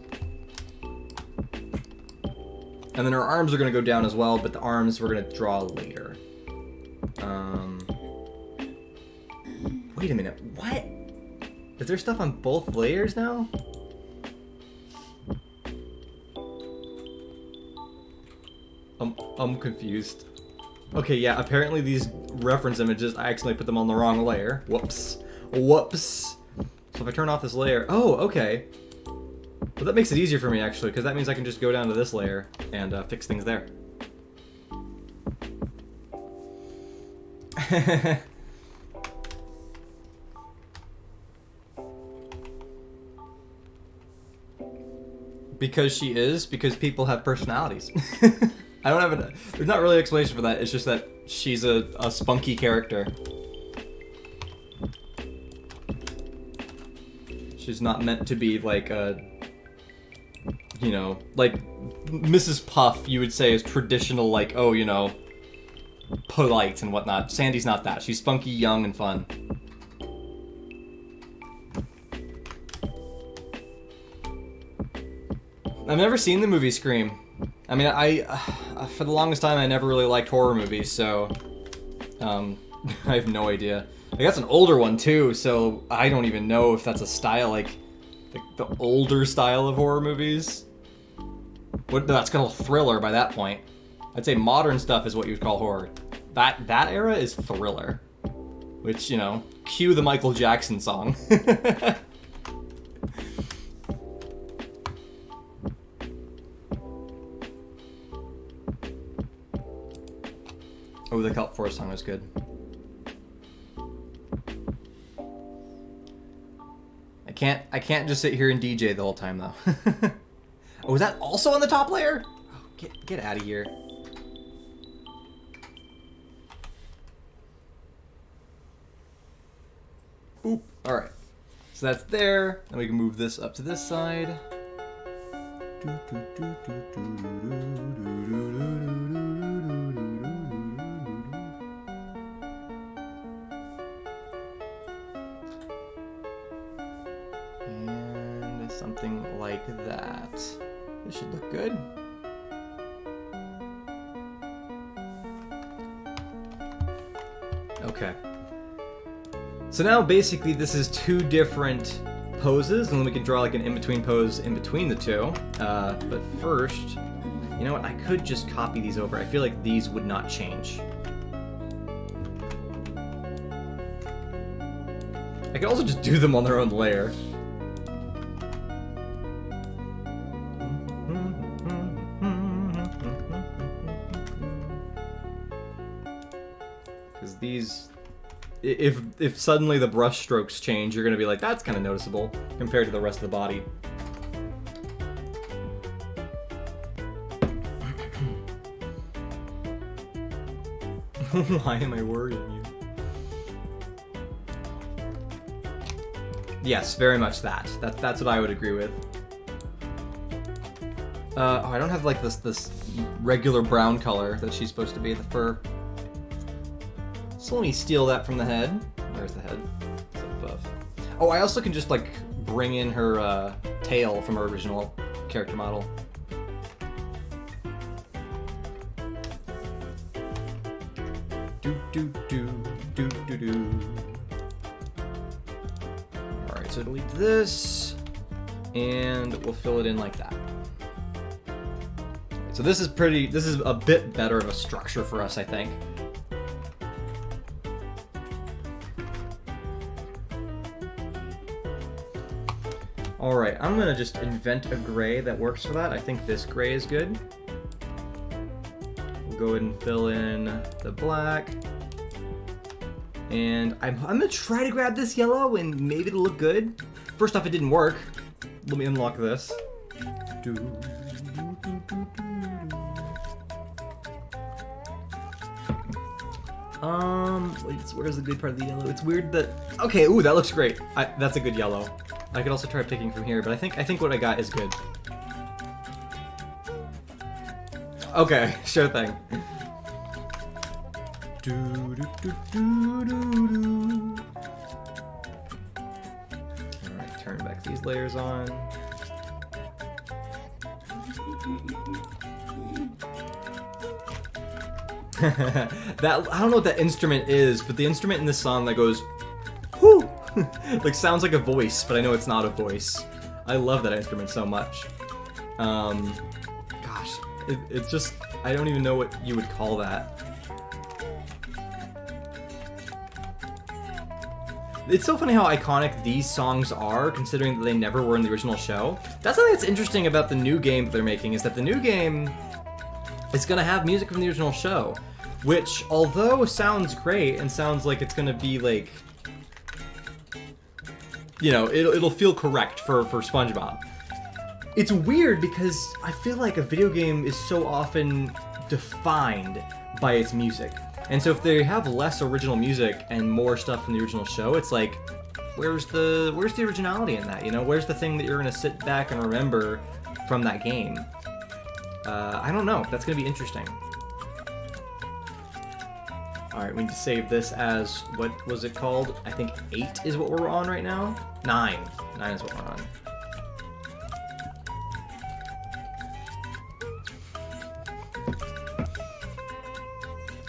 [SPEAKER 1] And then her arms are going to go down as well, but the arms we're going to draw later. Wait a minute, what? Is there stuff on both layers now? I'm confused. Okay, yeah, apparently these reference images, I accidentally put them on the wrong layer. Whoops. Whoops. So if I turn off this layer... Oh, okay. Well, that makes it easier for me, actually, because that means I can just go down to this layer and fix things there. Because she is? Because people have personalities. I don't have there's not really an explanation for that. It's just that she's a spunky character. She's not meant to be like a you know, like Mrs. Puff, you would say is traditional, like, oh, you know, polite and whatnot. Sandy's not that. She's spunky, young, and fun. I've never seen the movie Scream. I mean, for the longest time, I never really liked horror movies, so, I have no idea. Like, that's an older one, too, so I don't even know if that's a style, like the older style of horror movies. That's called thriller by that point. I'd say modern stuff is what you would call horror. That era is thriller. Which, you know, cue the Michael Jackson song. Oh, the Kelp Forest song was good. I can't just sit here and DJ the whole time though. Oh, is that also on the top layer? Oh, get out of here. Boop. Alright. So that's there. Then we can move this up to this side. And something like that. This should look good. Okay. So now basically this is two different poses, and then we can draw like an in-between pose in between the two. But first, you know what? I could just copy these over. I feel like these would not change. I could also just do them on their own layer. Because these... If suddenly the brush strokes change, you're going to be like, that's kind of noticeable compared to the rest of the body. Why am I worrying you? Yes, very much that. That's what I would agree with. Oh, I don't have like this regular brown color that she's supposed to be, the fur. So let me steal that from the head. Where's the head? It's above. Oh, I also can just like bring in her tail from her original character model. Do. Alright, so delete this, and we'll fill it in like that. So this is a bit better of a structure for us, I think. Alright, I'm gonna just invent a gray that works for that. I think this gray is good. We'll go ahead and fill in the black. And I'm gonna try to grab this yellow and maybe it'll look good. First off, it didn't work. Let me unlock this. Where's the good part of the yellow? It's weird that... Okay, ooh, that looks great. That's a good yellow. I could also try picking from here, but I think what I got is good. Okay, sure thing. Alright, turn back these layers on. That I don't know what that instrument is, but the instrument in this song that goes whoo like sounds like a voice, but I know it's not a voice. I love that instrument so much. Gosh, it's just, I don't even know what you would call that. It's so funny how iconic these songs are, considering that they never were in the original show. That's something that's interesting about the new game that they're making, is that the new game is going to have music from the original show, which, although sounds great and sounds like it's going to be like, you know, it'll feel correct for SpongeBob. It's weird because I feel like a video game is so often defined by its music. And so if they have less original music and more stuff from the original show, it's like, where's the originality in that? You know, where's the thing that you're gonna sit back and remember from that game? I don't know. That's gonna be interesting. All right, we need to save this as, what was it called? I think 8 is what we're on right now. 9 is what we're on.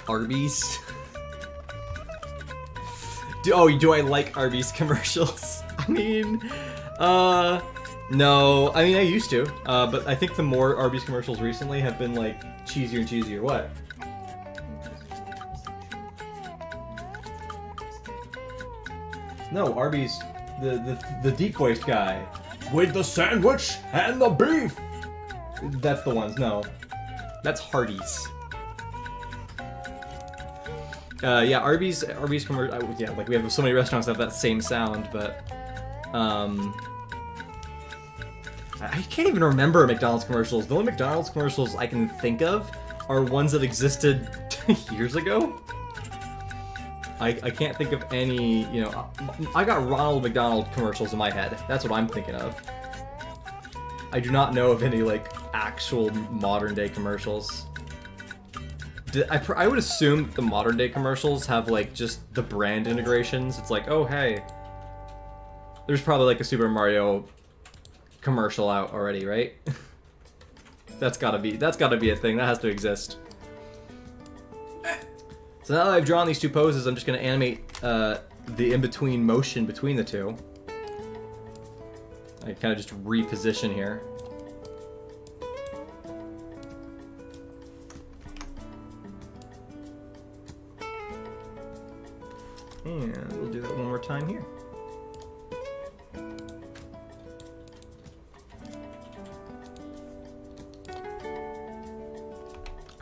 [SPEAKER 1] Arby's. Do I like Arby's commercials? I mean, no. I mean, I used to, but I think the more Arby's commercials recently have been like cheesier and cheesier. What? No, Arby's, the deep voiced guy with the sandwich and the beef. That's the ones. No, that's Hardee's. Yeah, Arby's commercial. Yeah, like we have so many restaurants that have that same sound, but I can't even remember McDonald's commercials. The only McDonald's commercials I can think of are ones that existed years ago. I can't think of any, you know, I got Ronald McDonald commercials in my head. That's what I'm thinking of. I do not know of any, like, actual modern day commercials. I would assume that the modern day commercials have, like, just the brand integrations. It's like, oh, hey, there's probably, like, a Super Mario commercial out already, right? That's gotta be a thing. That has to exist. So now that I've drawn these two poses, I'm just going to animate the in-between motion between the two. I kind of just reposition here. And we'll do that one more time here.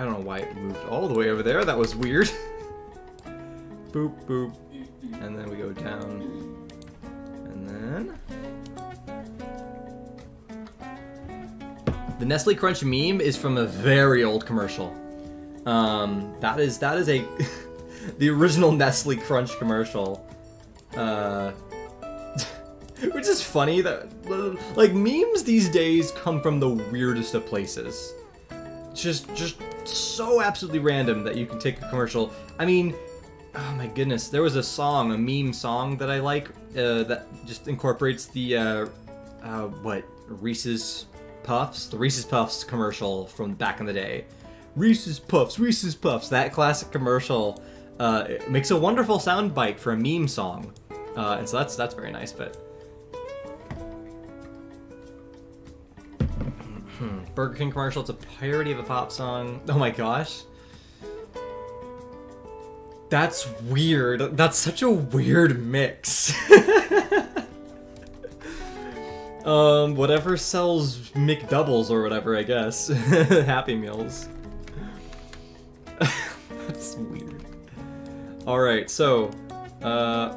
[SPEAKER 1] I don't know why it moved all the way over there. That was weird. Boop, boop. And then we go down. And then... The Nestle Crunch meme is from a very old commercial. That is a... the original Nestle Crunch commercial. Which is funny that... Like, memes these days come from the weirdest of places. Just so absolutely random that you can take a commercial. I mean, oh my goodness, there was a meme song that I like that just incorporates the Reese's Puffs, the Reese's Puffs commercial from back in the day. Reese's Puffs, that classic commercial makes a wonderful soundbite for a meme song, and so that's very nice. But Burger King commercial, it's a parody of a pop song. Oh my gosh. That's weird. That's such a weird mix. Whatever sells McDoubles or whatever, I guess. Happy Meals. That's weird. Alright, so,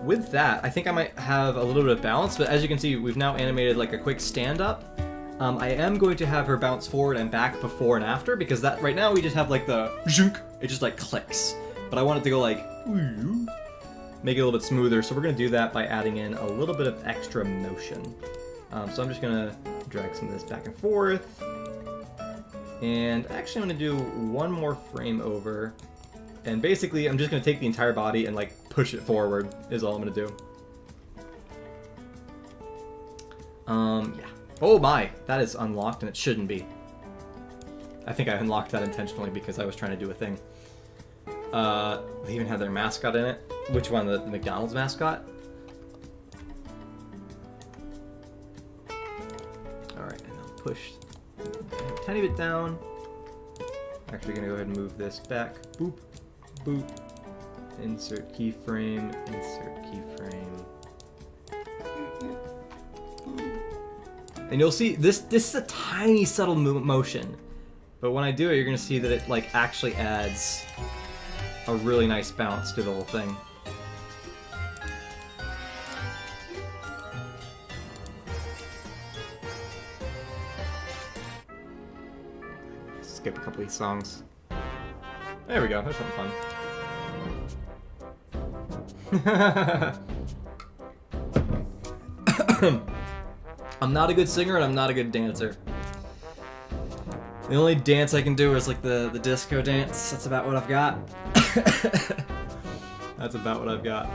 [SPEAKER 1] with that, I think I might have a little bit of balance, but as you can see, we've now animated like a quick stand-up. I am going to have her bounce forward and back before and after, because that right now we just have like the zhunk, it just like clicks. But I want it to go like, make it a little bit smoother, so we're going to do that by adding in a little bit of extra motion. So I'm just going to drag some of this back and forth. And actually I'm going to do one more frame over. And basically I'm just going to take the entire body and like push it forward is all I'm going to do. Yeah. Oh my, that is unlocked and it shouldn't be. I think I unlocked that intentionally because I was trying to do a thing. They even had their mascot in it. Which one? The McDonald's mascot? Alright, and I'll push a tiny bit down. Actually gonna go ahead and move this back. Boop, boop. Insert keyframe, insert keyframe. And you'll see, this is a tiny subtle motion. But when I do it, you're gonna see that it like actually adds a really nice bounce to the whole thing. Skip a couple of these songs. There we go, there's something fun. I'm not a good singer and I'm not a good dancer. The only dance I can do is like the disco dance. That's about what I've got. That's about what I've got.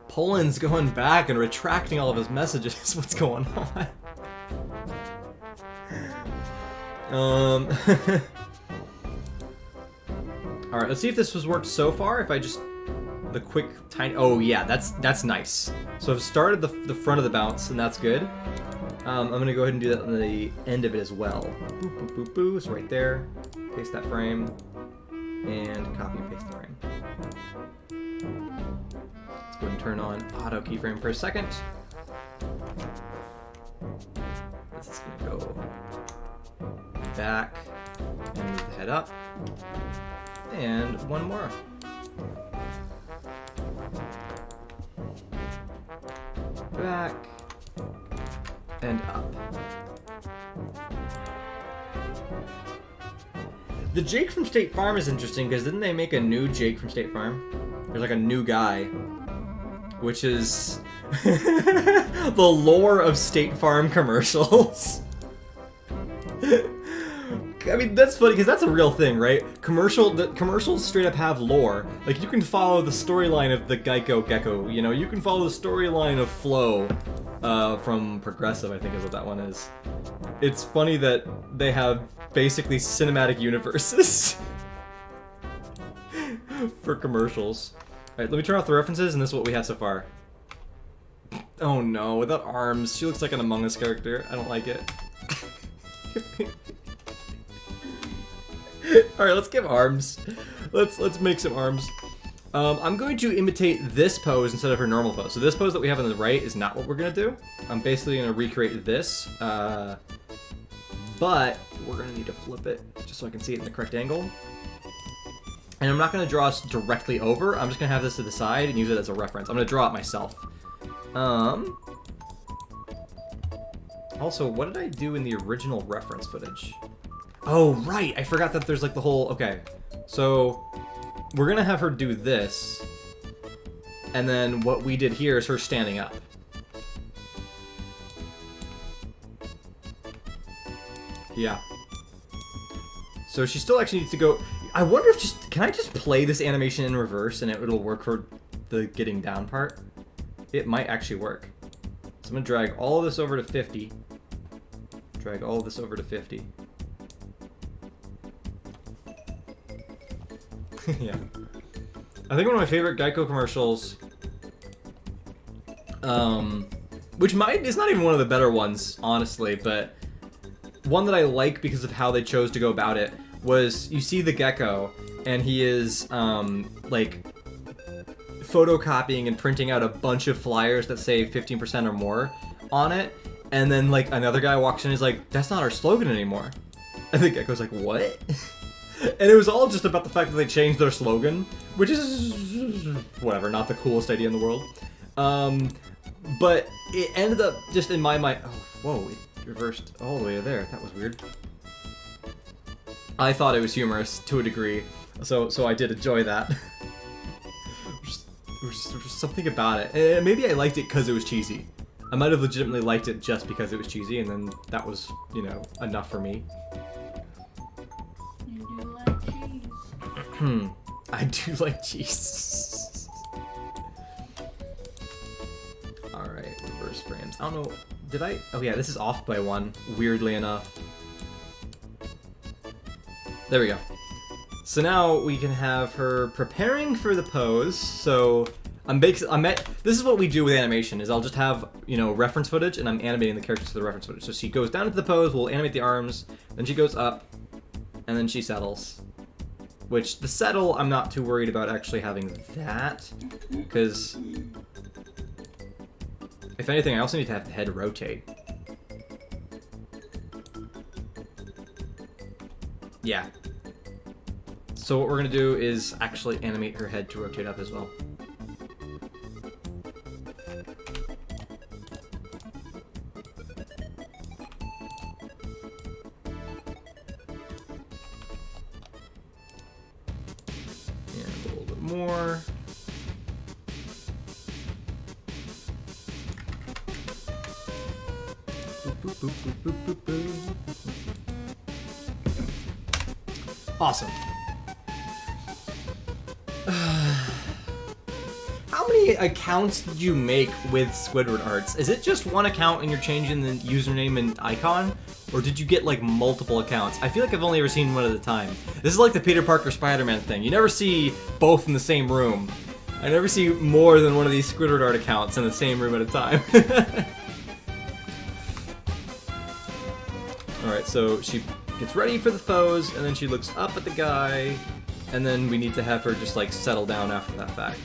[SPEAKER 1] Poland's going back and retracting all of his messages. What's going on? Alright, let's see if this has worked so far. If I just... The quick, tiny... Oh, yeah, that's nice. So I've started the front of the bounce, and that's good. I'm going to go ahead and do that on the end of it as well. Boop, boop, boop, boop. It's right there. Paste that frame. And copy and paste the frame. Let's go ahead and turn on auto keyframe for a second. This is going to go back and move the head up. And one more. Back and up. The Jake from State Farm is interesting because didn't they make a new Jake from State Farm? There's like a new guy, which is the lore of State Farm commercials. I mean, that's funny because that's a real thing, right? Commercials straight up have lore. Like, you can follow the storyline of the Geico Gecko, you know? You can follow the storyline of Flo from Progressive, I think is what that one is. It's funny that they have basically cinematic universes for commercials. Alright, let me turn off the references, and this is what we have so far. Oh no, without arms. She looks like an Among Us character. I don't like it. Alright, let's give arms. Let's make some arms. I'm going to imitate this pose instead of her normal pose. So this pose that we have on the right is not what we're going to do. I'm basically going to recreate this. But we're going to need to flip it just so I can see it in the correct angle. And I'm not going to draw us directly over. I'm just going to have this to the side and use it as a reference. I'm going to draw it myself. Also, what did I do in the original reference footage? Oh, right! I forgot that there's like the whole... Okay, so we're gonna have her do this, and then what we did here is her standing up. Yeah. So she still actually needs to go... I wonder if just... Can I just play this animation in reverse and it'll work for the getting down part? It might actually work. So I'm gonna drag all of this over to 50. Drag all of this over to 50. Yeah. I think one of my favorite Geico commercials, which is not even one of the better ones, honestly, but one that I like because of how they chose to go about it was you see the gecko and he is like photocopying and printing out a bunch of flyers that say 15% or more on it, and then like another guy walks in and is like, that's not our slogan anymore. And the gecko's like, what? And it was all just about the fact that they changed their slogan, which is, whatever, not the coolest idea in the world. But it ended up just in my mind, oh, whoa, it reversed all the way to there. That was weird. I thought it was humorous to a degree, so I did enjoy that. There's something about it. And maybe I liked it because it was cheesy. I might have legitimately liked it just because it was cheesy, and then that was, you know, enough for me. I do like cheese. Alright, reverse frames. I don't know, did I? Oh yeah, this is off by one, weirdly enough. There we go. So now we can have her preparing for the pose. So this is what we do with animation, is I'll just have, you know, reference footage, and I'm animating the characters to the reference footage. So she goes down into the pose, we'll animate the arms, then she goes up, and then she settles. Which, the settle, I'm not too worried about actually having that, because if anything, I also need to have the head rotate. Yeah. So what we're going to do is actually animate her head to rotate up as well. More. Awesome. How many accounts did you make with Squidward Arts? Is it just one account and you're changing the username and icon? Or did you get like multiple accounts? I feel like I've only ever seen one at a time. This is like the Peter Parker Spider-Man thing. You never see both in the same room. I never see more than one of these Squidward Art accounts in the same room at a time. Alright, so she gets ready for the pose, and then she looks up at the guy, and then we need to have her just like settle down after that fact.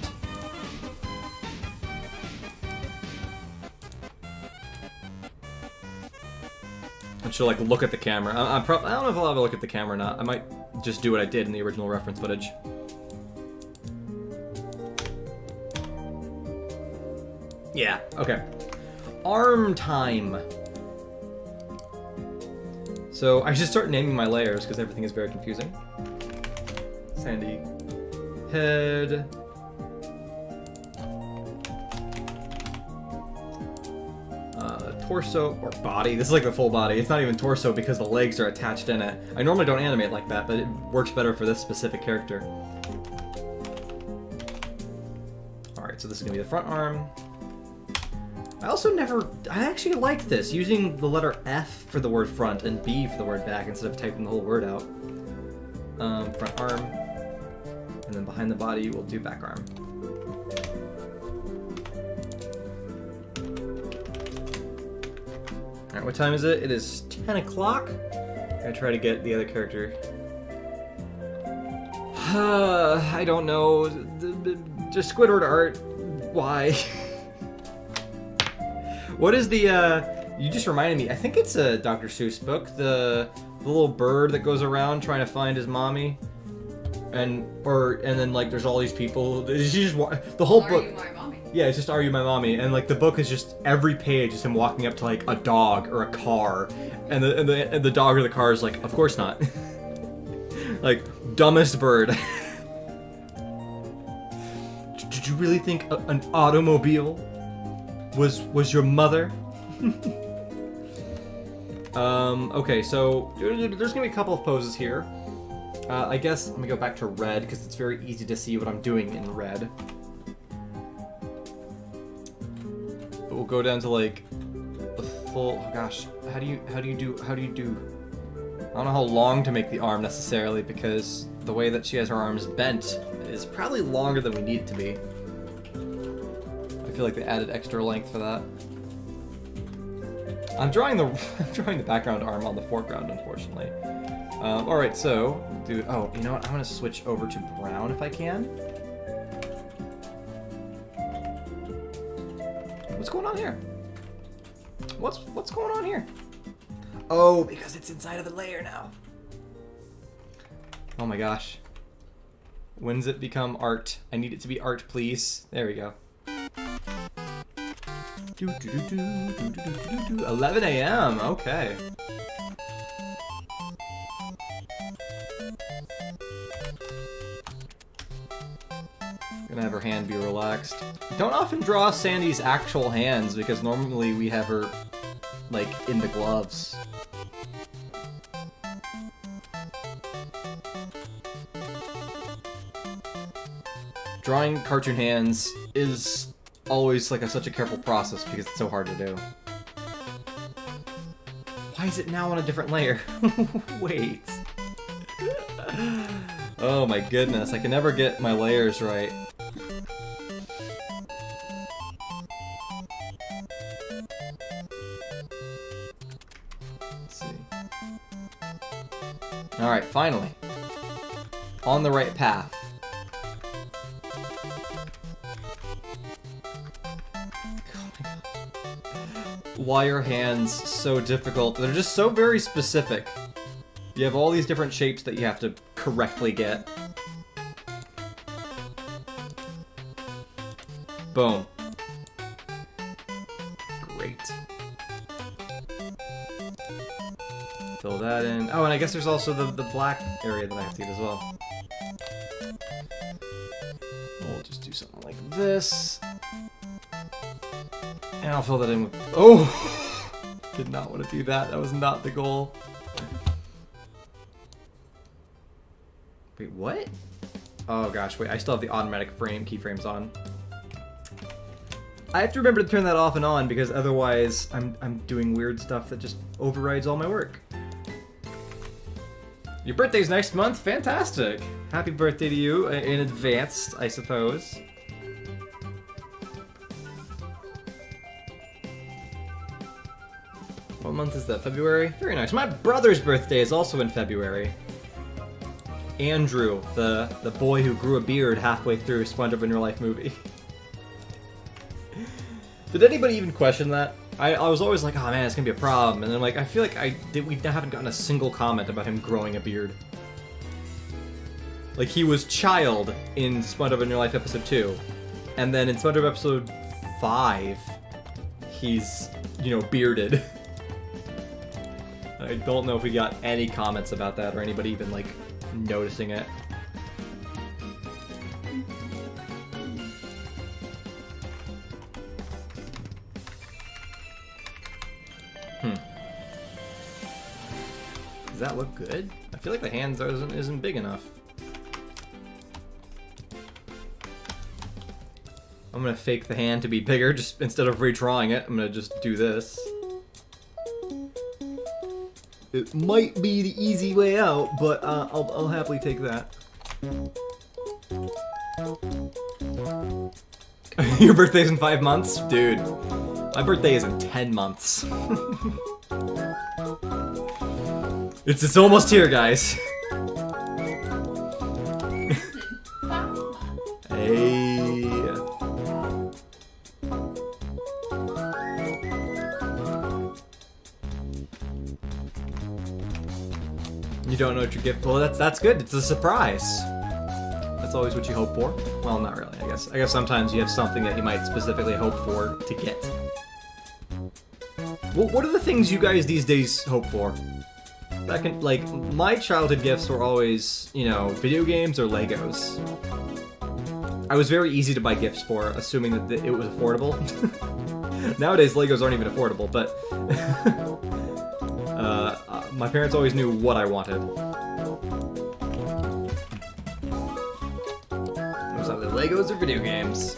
[SPEAKER 1] And she'll like look at the camera. I don't know if I'll ever look at the camera or not. I might just do what I did in the original reference footage. Yeah, okay. Arm time. So I should start naming my layers because everything is very confusing. Sandy. Head. Torso, or body. This is like the full body. It's not even torso because the legs are attached in it. I normally don't animate like that, but it works better for this specific character. Alright, so this is going to be the front arm. I actually like this, using the letter F for the word front and B for the word back instead of typing the whole word out. Front arm, and then behind the body we'll do back arm. Alright, what time is it? It is 10 o'clock. I'm gonna try to get the other character. I don't know. Just Squidward Art. Why? What is the, you just reminded me, I think it's a Dr. Seuss book, the little bird that goes around trying to find his mommy, and then like there's all these people, it's just, the whole book.
[SPEAKER 2] Are you my mommy?
[SPEAKER 1] Yeah, it's just Are You My Mommy, and like the book is just, every page is him walking up to like a dog or a car, and the dog or the car is like, of course not. Like, dumbest bird. Did you really think an automobile was your mother? Okay, so there's gonna be a couple of poses here. I guess let me go back to red because it's very easy to see what I'm doing in red. But we'll go down to like the full. Oh gosh, how do you do? I don't know how long to make the arm necessarily because the way that she has her arms bent is probably longer than we need it to be. I feel like they added extra length for that. I'm drawing the background arm on the foreground, unfortunately. All right, so do. Oh, you know what? I'm gonna switch over to brown if I can. What's going on here? What's going on here? Oh, because it's inside of the layer now. Oh my gosh. When does it become art? I need it to be art, please. There we go. 11 a.m. Okay. Gonna have her hand be relaxed. Don't often draw Sandy's actual hands because normally we have her like in the gloves. Drawing cartoon hands is always like such a careful process because it's so hard to do. Why is it now on a different layer? Wait. Oh my goodness, I can never get my layers right. Let's see. Alright, finally. On the right path. Why are hands so difficult? They're just so very specific. You have all these different shapes that you have to correctly get. Boom. Great. Fill that in. Oh, and I guess there's also the black area that I have to get as well. We'll just do something like this. And I'll fill that in with... Oh! Did not want to do that. That was not the goal. Wait, what? Oh gosh, wait, I still have the automatic keyframes on. I have to remember to turn that off and on because otherwise I'm doing weird stuff that just overrides all my work. Your birthday's next month? Fantastic! Happy birthday to you in advance, I suppose. What month is that? February? Very nice. My brother's birthday is also in February. Andrew, the boy who grew a beard halfway through SpongeBob in Real Life movie. Did anybody even question that? I was always like, oh man, it's gonna be a problem, and then like I feel like we haven't gotten a single comment about him growing a beard. Like he was Child in SpongeBob in Real Life episode 2, and then in SpongeBob episode 5, he's, you know, bearded. I don't know if we got any comments about that or anybody even like noticing it. Does that look good? I feel like the hands isn't big enough. I'm gonna fake the hand to be bigger, just instead of redrawing it, I'm gonna just do this. It might be the easy way out, but I'll happily take that. Your birthday's in 5 months? Dude, my birthday is in 10 months. It's almost here, guys. Hey. You don't know what your gift? Well, that's good. It's a surprise. That's always what you hope for. Well, not really. I guess sometimes you have something that you might specifically hope for to get. Well, what are the things you guys these days hope for? Back in, like, my childhood gifts were always, you know, video games or Legos. I was very easy to buy gifts for, assuming that it was affordable. Nowadays, Legos aren't even affordable, but my parents always knew what I wanted. It was either Legos or video games.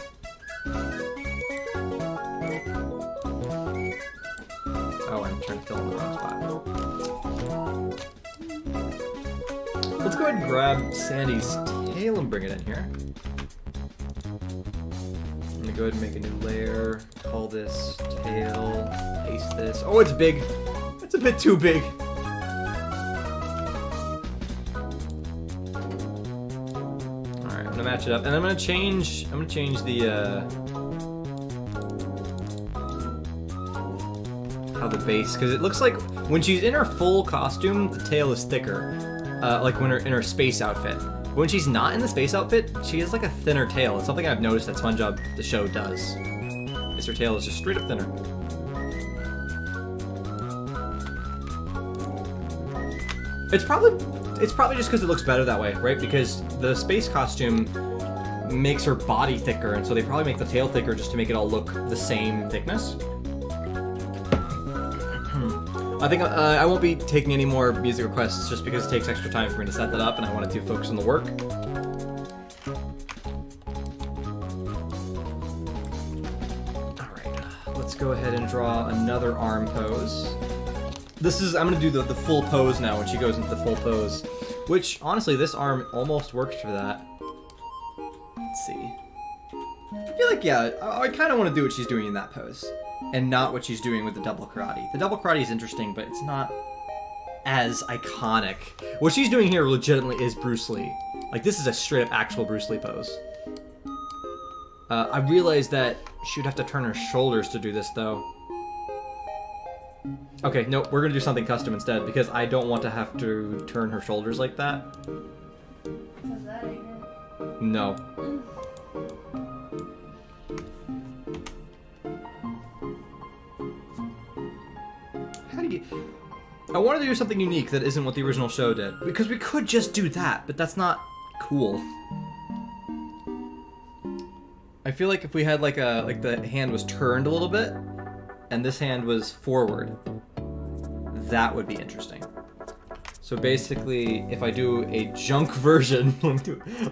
[SPEAKER 1] Oh, I'm trying to fill in the wrong spot. Let's go ahead and grab Sandy's tail and bring it in here. I'm gonna go ahead and make a new layer. Call this tail. Paste this. Oh, it's big. It's a bit too big. Alright, I'm gonna match it up. And I'm gonna change the how the base, because it looks like when she's in her full costume, the tail is thicker. Like when in her space outfit. But when she's not in the space outfit, she has like a thinner tail. It's something I've noticed that SpongeBob, the show, does. Is her tail is just straight up thinner. It's probably just because it looks better that way, right? Because the space costume makes her body thicker, and so they probably make the tail thicker just to make it all look the same thickness. I think I won't be taking any more music requests just because it takes extra time for me to set that up, and I wanted to focus on the work. Alright, let's go ahead and draw another arm pose. I'm gonna do the full pose now when she goes into the full pose. Which, honestly, this arm almost works for that. Let's see. I feel like, yeah, I kind of want to do what she's doing in that pose. And not what she's doing with the double karate. The double karate is interesting, but it's not as iconic. What she's doing here legitimately is Bruce Lee. Like, this is a straight-up actual Bruce Lee pose. I realized that she would have to turn her shoulders to do this, though. Okay, no, we're gonna do something custom instead, because I don't want to have to turn her shoulders like that.
[SPEAKER 2] Because that ain't it.
[SPEAKER 1] No. How do you... I wanted to do something unique that isn't what the original show did, because we could just do that, but that's not cool. I feel like if we had like the hand was turned a little bit, and this hand was forward, that would be interesting. So basically, if I do a junk version, let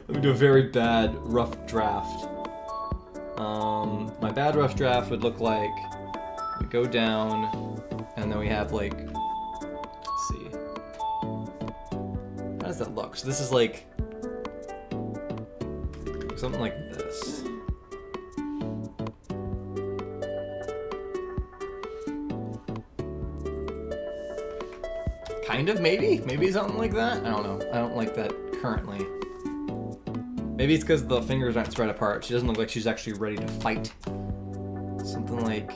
[SPEAKER 1] me do a very bad rough draft. My bad rough draft would look like we go down, and then we have like, let's see, how does that look? So this is like something like this. Kind of, maybe something like that. I don't know. I don't like that currently. Maybe it's because the fingers aren't spread apart. She doesn't look like she's actually ready to fight. Something like...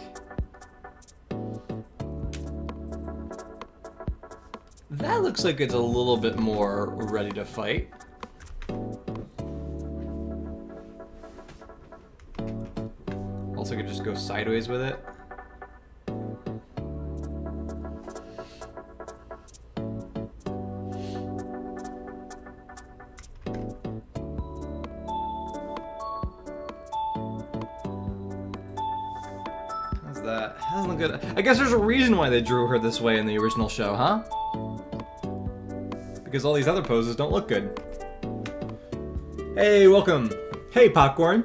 [SPEAKER 1] That looks like it's a little bit more ready to fight. Also could just go sideways with it. That doesn't look good. I guess there's a reason why they drew her this way in the original show, huh? Because all these other poses don't look good. Hey, welcome. Hey, Popcorn.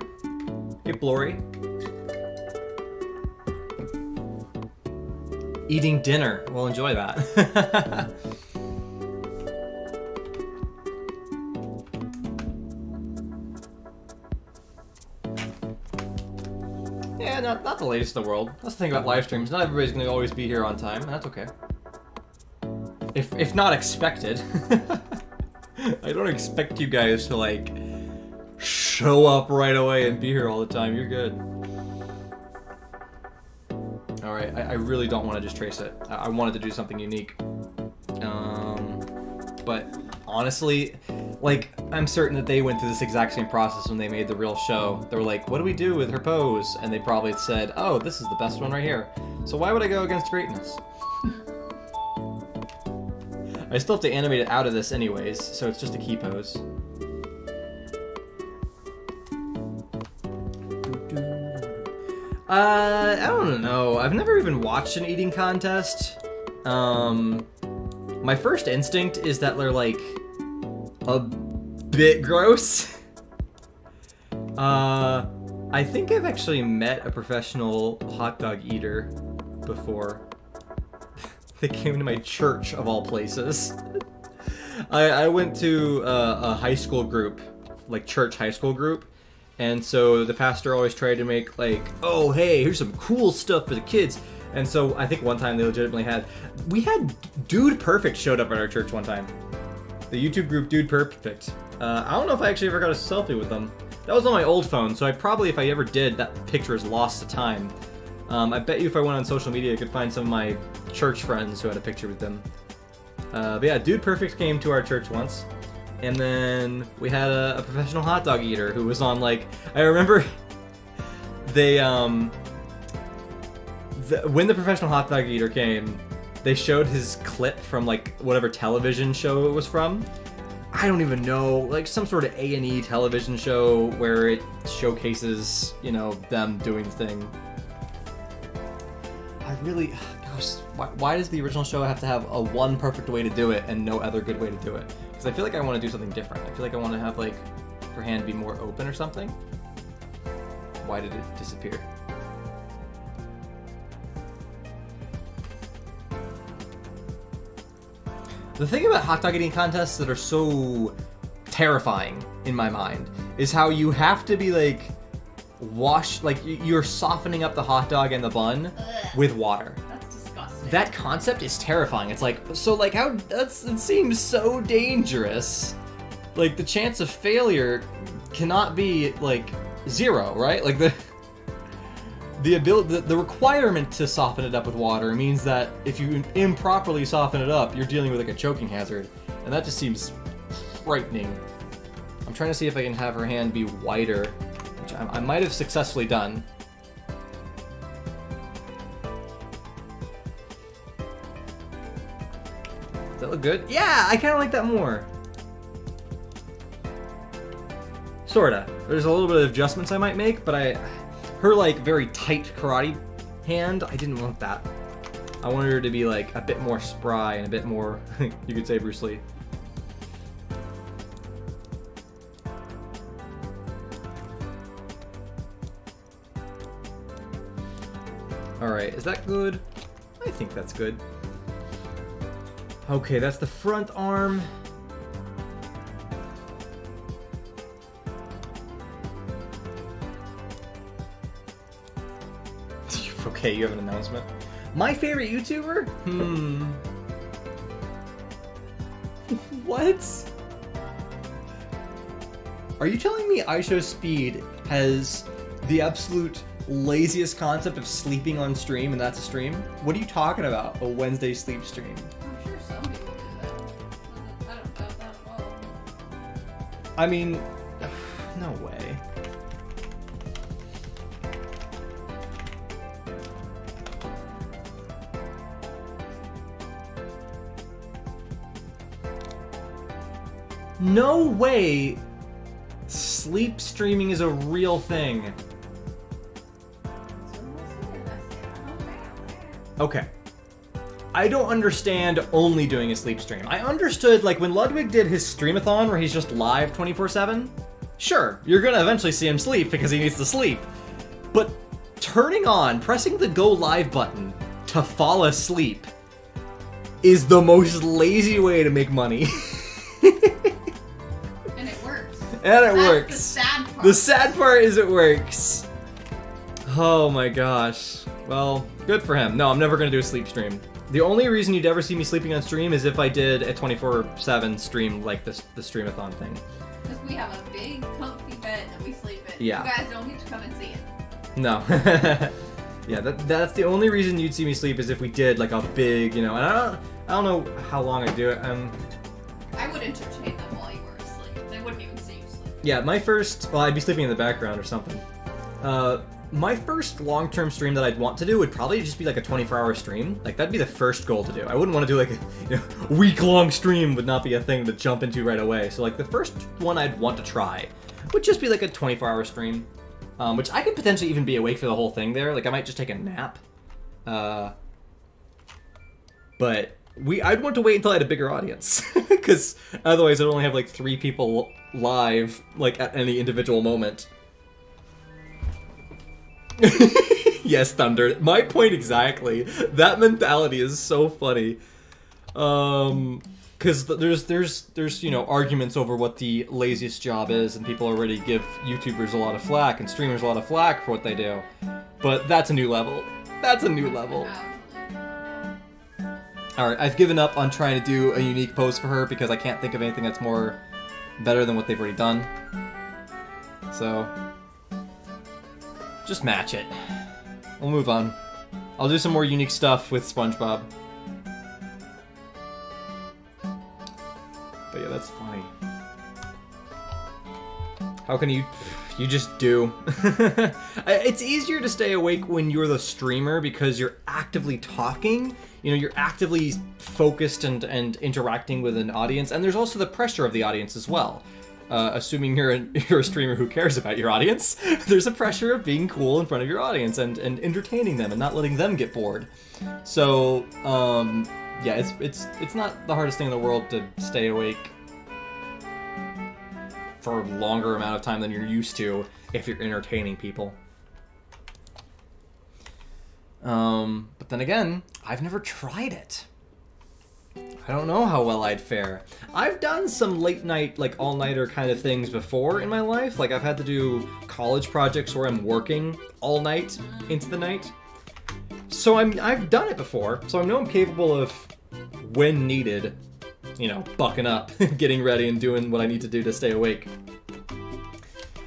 [SPEAKER 1] Hey, Blory. Eating dinner. We'll enjoy that. Yeah, not the latest in the world. That's the thing about live streams. Not everybody's going to always be here on time, and that's okay. If not expected. I don't expect you guys to, like, show up right away and be here all the time. You're good. Alright, I really don't want to just trace it. I wanted to do something unique. But honestly, like, I'm certain that they went through this exact same process when they made the real show. They were like, what do we do with her pose? And they probably said, oh, this is the best one right here. So why would I go against greatness? I still have to animate it out of this anyways, so it's just a key pose. I don't know. I've never even watched an eating contest. My first instinct is that they're like a bit gross. I think I've actually met a professional hot dog eater before. They came to my church of all places. I went to a high school group, like church high school group, and so the pastor always tried to make like, oh hey, here's some cool stuff for the kids. And so I think one time they legitimately had Dude Perfect showed up at our church one time. The YouTube group Dude Perfect. I don't know if I actually ever got a selfie with them. That was on my old phone, so I probably, if I ever did, that picture is lost to time. I bet you if I went on social media, I could find some of my church friends who had a picture with them. But yeah, Dude Perfect came to our church once. And then we had a professional hot dog eater who was on, like, I remember they, when the professional hot dog eater came, they showed his clip from, like, whatever television show it was from. I don't even know, like some sort of A&E television show where it showcases, you know, them doing the thing. I really, gosh, why does the original show have to have a one perfect way to do it and no other good way to do it? Because I feel like I want to do something different. I feel like I want to have, like, her hand be more open or something. Why did it disappear? The thing about hot dog eating contests that are so terrifying in my mind is how you have to be like you're softening up the hot dog and the bun with water.
[SPEAKER 2] That's disgusting.
[SPEAKER 1] That concept is terrifying. It's like, so like it seems so dangerous. Like the chance of failure cannot be like zero, right? Like the requirement to soften it up with water means that if you improperly soften it up, you're dealing with like a choking hazard, and that just seems frightening. I'm trying to see if I can have her hand be wider, which I might have successfully done. Does that look good? Yeah, I kind of like that more. Sorta. There's a little bit of adjustments I might make, but her like very tight karate hand, I didn't want that. I I wanted her to be like a bit more spry and a bit more, you could say, Bruce Lee. Alright, is that good? I think that's good. Okay, that's the front arm. Okay, you have an announcement. My favorite YouTuber? What? Are you telling me iShowSpeed has the absolute laziest concept of sleeping on stream and that's a stream? What are you talking about? A Wednesday sleep stream?
[SPEAKER 2] I'm sure some people do that. I don't doubt that at all.
[SPEAKER 1] I mean, no way. No way sleep streaming is a real thing. Okay. I don't understand only doing a sleep stream. I understood, like, when Ludwig did his streamathon where he's just live 24/7, sure, you're gonna eventually see him sleep because he needs to sleep. But pressing the go live button to fall asleep is the most lazy way to make money.
[SPEAKER 2] And it works.
[SPEAKER 1] And it
[SPEAKER 2] That's
[SPEAKER 1] works.
[SPEAKER 2] the sad part.
[SPEAKER 1] The sad part is it works. Oh my gosh. Well, good for him. No, I'm never gonna do a sleep stream. The only reason you'd ever see me sleeping on stream is if I did a 24/7 stream like the streamathon thing.
[SPEAKER 2] Because we have a big, comfy bed that we sleep in.
[SPEAKER 1] Yeah.
[SPEAKER 2] You guys don't get to come and see it.
[SPEAKER 1] No. Yeah, that's the only reason you'd see me sleep is if we did like a big, and I don't know how long I do it.
[SPEAKER 2] I would entertain them while you were asleep. They wouldn't even see you sleep.
[SPEAKER 1] Yeah, I'd be sleeping in the background or something. My first long-term stream that I'd want to do would probably just be like a 24-hour stream. Like, that'd be the first goal to do. I wouldn't want to do like a week-long stream would not be a thing to jump into right away. So like the first one I'd want to try would just be like a 24-hour stream, which I could potentially even be awake for the whole thing there. Like, I might just take a nap. But I'd want to wait until I had a bigger audience, because otherwise I'd only have like 3 people live like at any individual moment. Yes, Thunder. My point exactly. That mentality is so funny. Because there's arguments over what the laziest job is, and people already give YouTubers a lot of flack and streamers a lot of flack for what they do. But that's a new level. That's a new level. Alright, I've given up on trying to do a unique pose for her because I can't think of anything that's more better than what they've already done. So just match it. We'll move on. I'll do some more unique stuff with SpongeBob. But yeah, that's funny. How can you just do. It's easier to stay awake when you're the streamer because you're actively talking. You're actively focused and interacting with an audience, and there's also the pressure of the audience as well. Assuming you're a streamer who cares about your audience, there's a pressure of being cool in front of your audience and entertaining them and not letting them get bored. So, yeah, it's not the hardest thing in the world to stay awake for a longer amount of time than you're used to if you're entertaining people. But then again, I've never tried it. I don't know how well I'd fare. I've done some late night, like all-nighter kind of things before in my life. Like I've had to do college projects where I'm working all night into the night. So I've done it before. So I know I'm capable of, when needed, bucking up, getting ready and doing what I need to do to stay awake.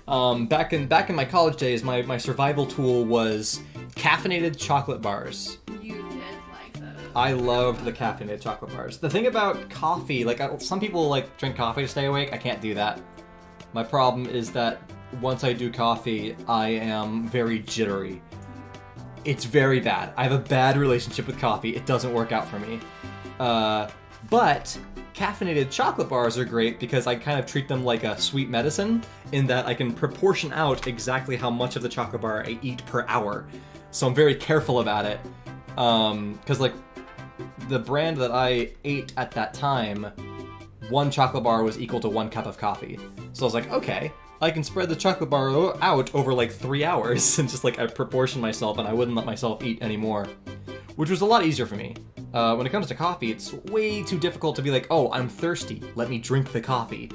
[SPEAKER 1] Back in my college days, my survival tool was caffeinated chocolate bars.
[SPEAKER 2] You did like those.
[SPEAKER 1] I loved the caffeinated chocolate bars. The thing about coffee, some people drink coffee to stay awake. I can't do that. My problem is that once I do coffee, I am very jittery. It's very bad. I have a bad relationship with coffee. It doesn't work out for me. But caffeinated chocolate bars are great because I kind of treat them like a sweet medicine in that I can proportion out exactly how much of the chocolate bar I eat per hour. So I'm very careful about it. Because, like, the brand that I ate at that time, one chocolate bar was equal to 1 cup of coffee. So I was like, okay, I can spread the chocolate bar out over, like, 3 hours, and just, like, I proportioned myself, and I wouldn't let myself eat anymore. Which was a lot easier for me. When it comes to coffee, it's way too difficult to be like, oh, I'm thirsty, let me drink the coffee.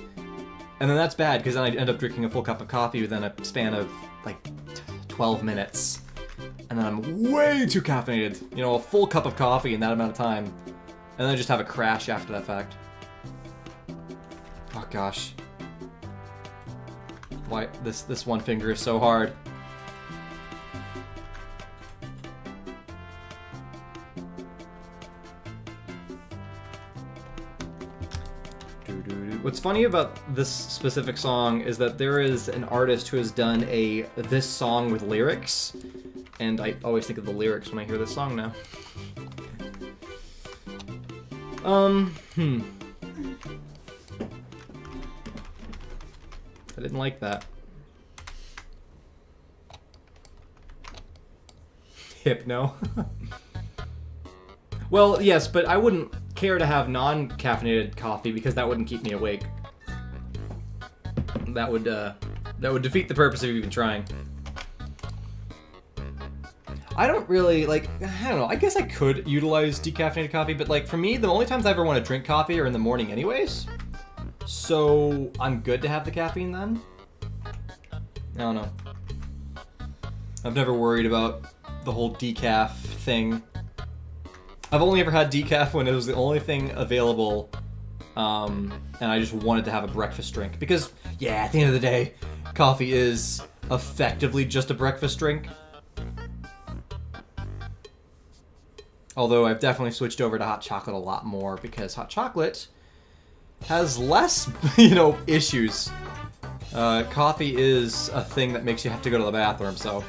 [SPEAKER 1] And then that's bad, because then I end up drinking a full cup of coffee within a span of, like, 12 minutes. And then I'm way too caffeinated. You know, a full cup of coffee in that amount of time. And then I just have a crash after that fact. Oh, gosh. Why, this one finger is so hard. What's funny about this specific song is that there is an artist who has done this song with lyrics, and I always think of the lyrics when I hear this song now. I didn't like that. Hypno. Well, yes, but I wouldn't care to have non-caffeinated coffee because that wouldn't keep me awake. That would defeat the purpose of even trying. I don't really, like, I don't know, I guess I could utilize decaffeinated coffee, but, like, for me, the only times I ever want to drink coffee are in the morning anyways. So, I'm good to have the caffeine then? I don't know. I've never worried about the whole decaf thing. I've only ever had decaf when it was the only thing available, and I just wanted to have a breakfast drink. Because, yeah, at the end of the day, coffee is effectively just a breakfast drink. Although I've definitely switched over to hot chocolate a lot more, because hot chocolate has less, issues. Coffee is a thing that makes you have to go to the bathroom, so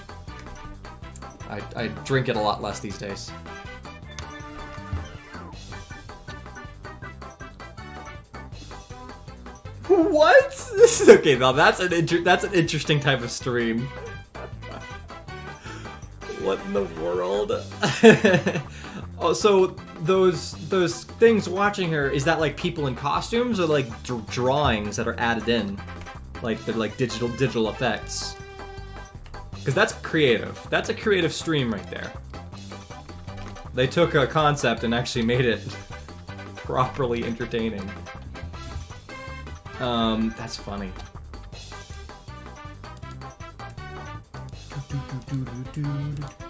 [SPEAKER 1] I drink it a lot less these days. What? This is okay. Now that's an interesting type of stream. What in the world? Oh, so those things watching her, is that like people in costumes or like drawings that are added in, like they're like digital effects? Because that's creative. That's a creative stream right there. They took a concept and actually made it properly entertaining. That's funny.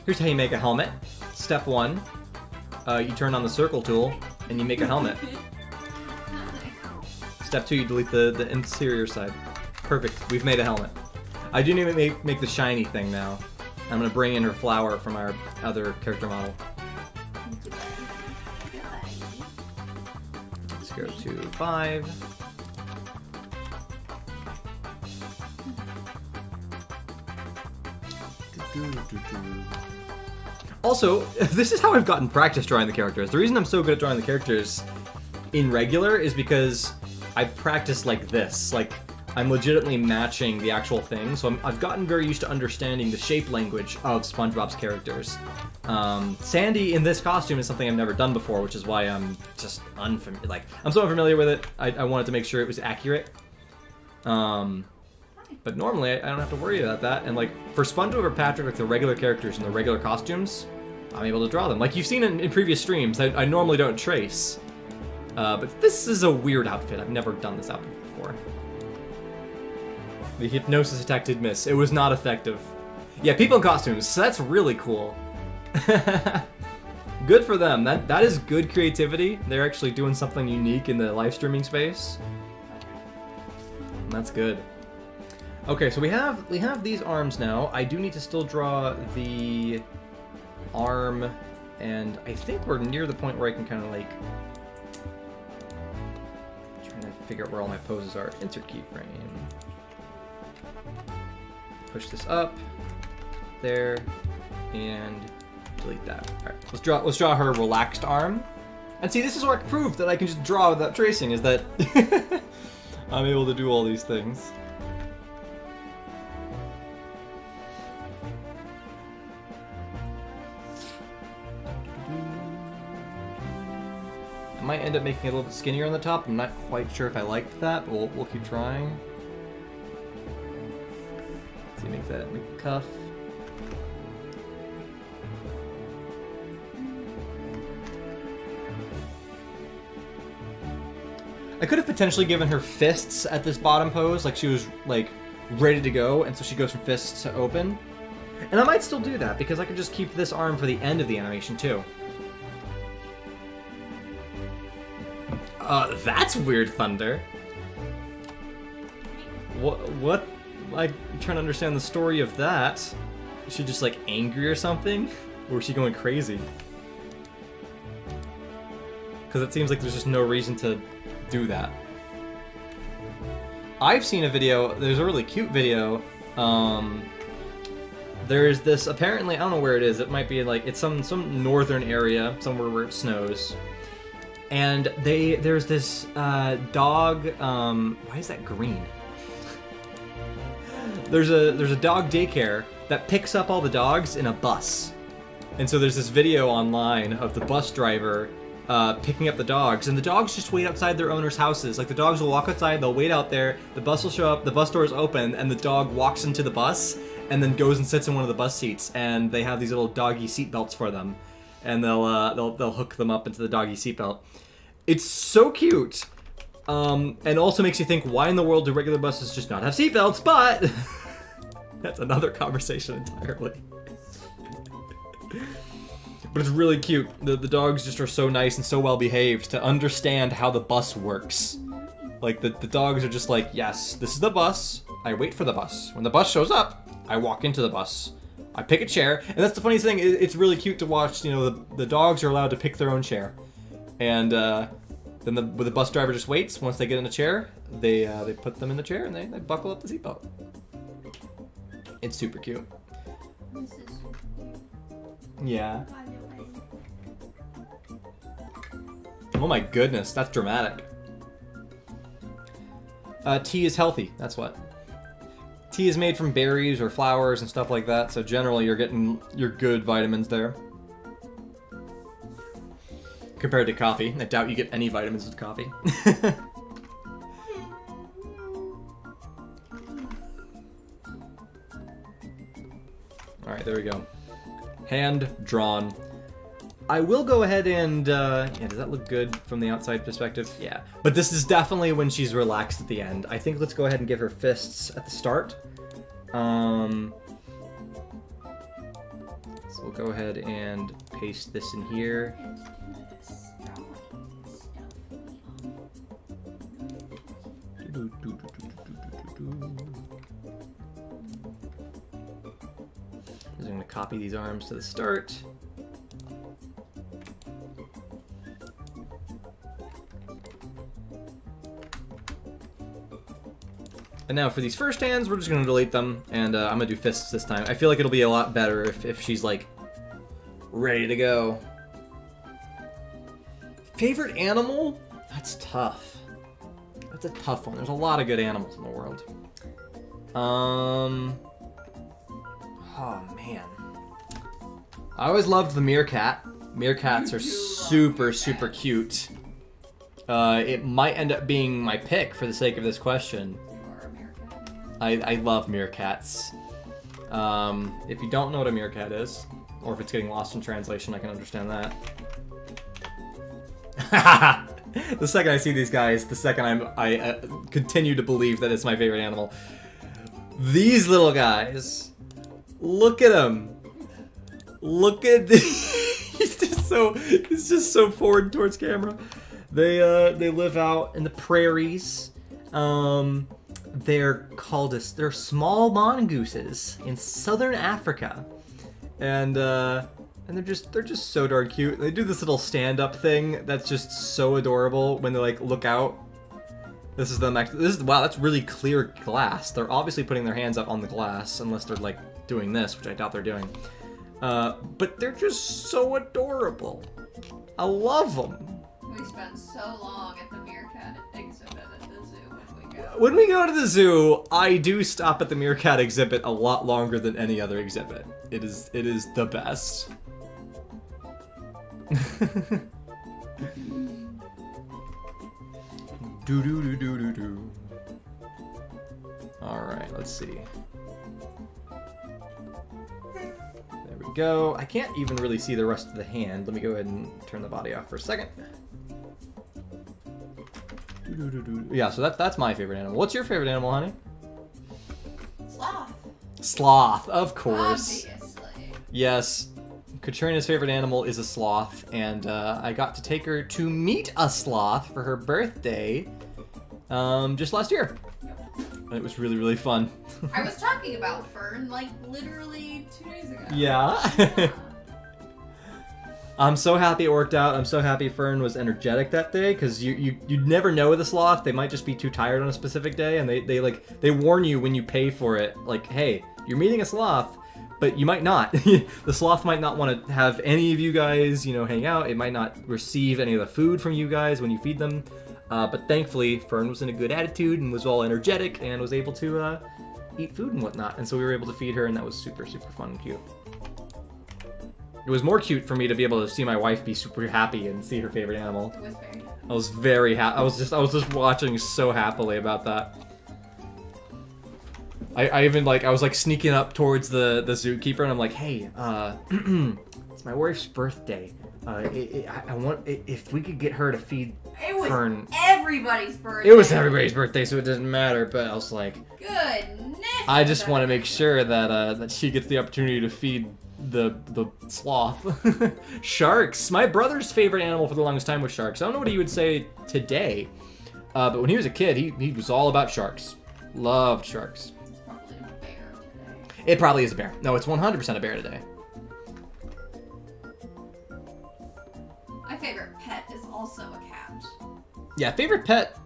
[SPEAKER 1] Here's how you make a helmet. Step 1, you turn on the circle tool, and you make a helmet. Step 2, you delete the interior side. Perfect, we've made a helmet. I do need to make the shiny thing now. I'm gonna bring in her flower from our other character model. Let's go to 5. Also, this is how I've gotten practice drawing the characters. The reason I'm so good at drawing the characters in regular is because I practice like this. Like, I'm legitimately matching the actual thing, so I've gotten very used to understanding the shape language of SpongeBob's characters. Sandy in this costume is something I've never done before, which is why I'm just unfamiliar. Like, I'm so unfamiliar with it, I wanted to make sure it was accurate. But normally, I don't have to worry about that. And, like, for SpongeBob or Patrick, like, the regular characters in the regular costumes, I'm able to draw them. Like you've seen in previous streams, I normally don't trace. But this is a weird outfit. I've never done this outfit before. The hypnosis attack did miss. It was not effective. Yeah, people in costumes, so that's really cool. Good for them. That is good creativity. They're actually doing something unique in the live streaming space. And that's good. Okay, so we have these arms now. I do need to still draw the arm, and I think we're near the point where I can kind of like trying to figure out where all my poses are. Insert keyframe. Push this up, there, and delete that. All right, let's draw her relaxed arm. And see, this is where I prove that I can just draw without tracing. Is that I'm able to do all these things. might end up making it a little bit skinnier on the top. I'm not quite sure if I liked that, but we'll keep trying. Let's see, make the cuff. I could have potentially given her fists at this bottom pose, like she was like ready to go, and so she goes from fists to open. And I might still do that because I could just keep this arm for the end of the animation too. That's weird thunder. What? I'm trying to understand the story of that. Is she just like angry or something? Or is she going crazy? Because it seems like there's just no reason to do that. I've seen a video, there's a really cute video, there's this, apparently, I don't know where it is, it might be like, it's some northern area, somewhere where it snows, and there's this dog, why is that green? There's a dog daycare that picks up all the dogs in a bus, and so there's this video online of the bus driver picking up the dogs, and the dogs just wait outside their owners' houses. Like, the dogs will walk outside, they'll wait out there, the bus will show up, the bus doors open, and the dog walks into the bus, and then goes and sits in one of the bus seats, and they have these little doggy seat belts for them, and they'll hook them up into the doggy seat belt. It's so cute, and also makes you think, why in the world do regular buses just not have seat belts? But that's another conversation entirely. But it's really cute. The dogs just are so nice and so well behaved to understand how the bus works. Like, the dogs are just like, yes, this is the bus. I wait for the bus. When the bus shows up, I walk into the bus. I pick a chair. And that's the funniest thing. It's really cute to watch, you know, the dogs are allowed to pick their own chair. And then the bus driver just waits. Once they get in a chair, they put them in the chair and they buckle up the seatbelt. It's super cute.
[SPEAKER 2] This is
[SPEAKER 1] Yeah. Oh my goodness, that's dramatic. Tea is healthy, that's what. Tea is made from berries or flowers and stuff like that, so generally you're getting your good vitamins there. Compared to coffee. I doubt you get any vitamins with coffee. Alright, there we go. Hand drawn. I will go ahead and, yeah, does that look good from the outside perspective? Yeah. But this is definitely when she's relaxed at the end. I think let's go ahead and give her fists at the start. So we'll go ahead and paste this in here. I'm going to copy these arms to the start. And now for these first hands, we're just going to delete them, and I'm going to do fists this time. I feel like it'll be a lot better if she's, like, ready to go. Favorite animal? That's tough. That's a tough one. There's a lot of good animals in the world. Oh, man. I always loved the meerkat. Meerkats are super, super cute. It might end up being my pick for the sake of this question. I love meerkats. If you don't know what a meerkat is, or if it's getting lost in translation, I can understand that. The second I see these guys, the second I continue to believe that it's my favorite animal. These little guys. Look at him. Look at this. He's just so forward towards camera. They live out in the prairies. They're they're small mongooses in southern Africa, and they're just so darn cute. They do this little stand-up thing that's just so adorable when they like look out. This is wow, that's really clear glass. They're obviously putting their hands up on the glass, unless they're like doing this, which I doubt they're doing. But they're just so adorable. I love them.
[SPEAKER 2] We spent so long at the meerkat exhibit at the zoo when we go.
[SPEAKER 1] When we go to the zoo, I do stop at the meerkat exhibit a lot longer than any other exhibit. It is the best. Do do do do do do. All right, let's see. There we go. I can't even really see the rest of the hand. Let me go ahead and turn the body off for a second. Yeah, so that's my favorite animal. What's your favorite animal, honey?
[SPEAKER 2] Sloth.
[SPEAKER 1] Sloth, of course.
[SPEAKER 2] Obviously.
[SPEAKER 1] Yes, Katrina's favorite animal is a sloth, and I got to take her to meet a sloth for her birthday just last year. And it was really, really fun.
[SPEAKER 2] I was talking about Fern like literally 2 days ago.
[SPEAKER 1] Yeah. I'm so happy it worked out. I'm so happy Fern was energetic that day, because you'd never know with a sloth. They might just be too tired on a specific day, and they warn you when you pay for it, like, hey, you're meeting a sloth, but you might not. The sloth might not want to have any of you guys, hang out. It might not receive any of the food from you guys when you feed them. But thankfully, Fern was in a good attitude and was all energetic and was able to eat food and whatnot. And so we were able to feed her, and that was super, super fun and cute. It was more cute for me to be able to see my wife be super happy and see her favorite animal.
[SPEAKER 2] It was very good.
[SPEAKER 1] I was very happy. I was just watching so happily about that. I even I was sneaking up towards the zookeeper, and I'm like, hey, it's my wife's birthday. I want if we could get her to feed Fern.
[SPEAKER 2] Everybody's birthday.
[SPEAKER 1] It was everybody's birthday, so it doesn't matter. But I was like,
[SPEAKER 2] goodness.
[SPEAKER 1] I just want to make sure that she gets the opportunity to feed the sloth. Sharks. My brother's favorite animal for the longest time was sharks. I don't know what he would say today, but when he was a kid, he was all about sharks. Loved sharks.
[SPEAKER 2] It's probably a bear today.
[SPEAKER 1] It probably is a bear. No, it's 100% a bear today.
[SPEAKER 2] My favorite pet is also a cat.
[SPEAKER 1] Yeah, favorite pet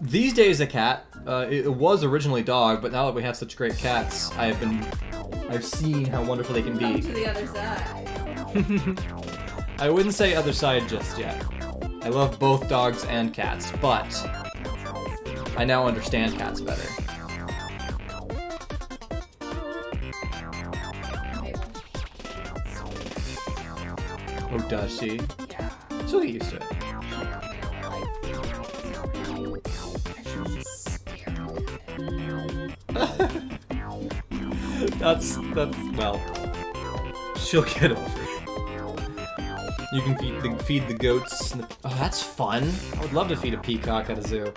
[SPEAKER 1] these days a cat. It was originally dog, but now that we have such great cats, I've seen how wonderful they can
[SPEAKER 2] Come
[SPEAKER 1] be.
[SPEAKER 2] to the other side.
[SPEAKER 1] I wouldn't say other side just yet. I love both dogs and cats, but I now understand cats better. Oh, does she?
[SPEAKER 2] Yeah.
[SPEAKER 1] She'll get used to it. That's well, she'll get over it. You can feed the goats. Oh, that's fun. I would love to feed a peacock at a zoo.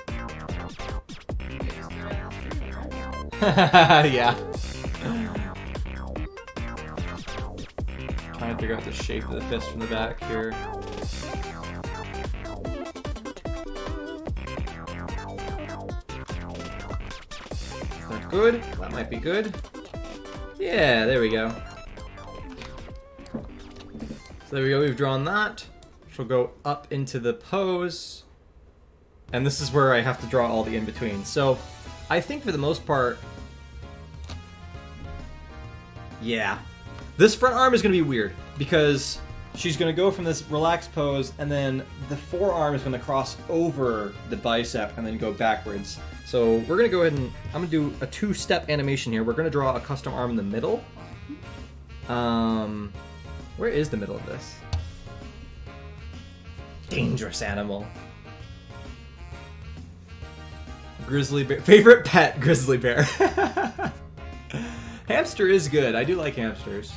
[SPEAKER 1] Yeah. Trying to figure out the shape of the fist from the back here. Is that good? That might be good. Yeah, there we go. So there we go, we've drawn that. She'll go up into the pose. And this is where I have to draw all the in-between. So I think for the most part, yeah. This front arm is going to be weird because she's going to go from this relaxed pose and then the forearm is going to cross over the bicep and then go backwards. So we're going to go ahead and I'm going to do a two-step animation here. We're going to draw a custom arm in the middle. Where is the middle of this? Dangerous animal. Grizzly bear. Favorite pet, grizzly bear. Hamster is good. I do like hamsters.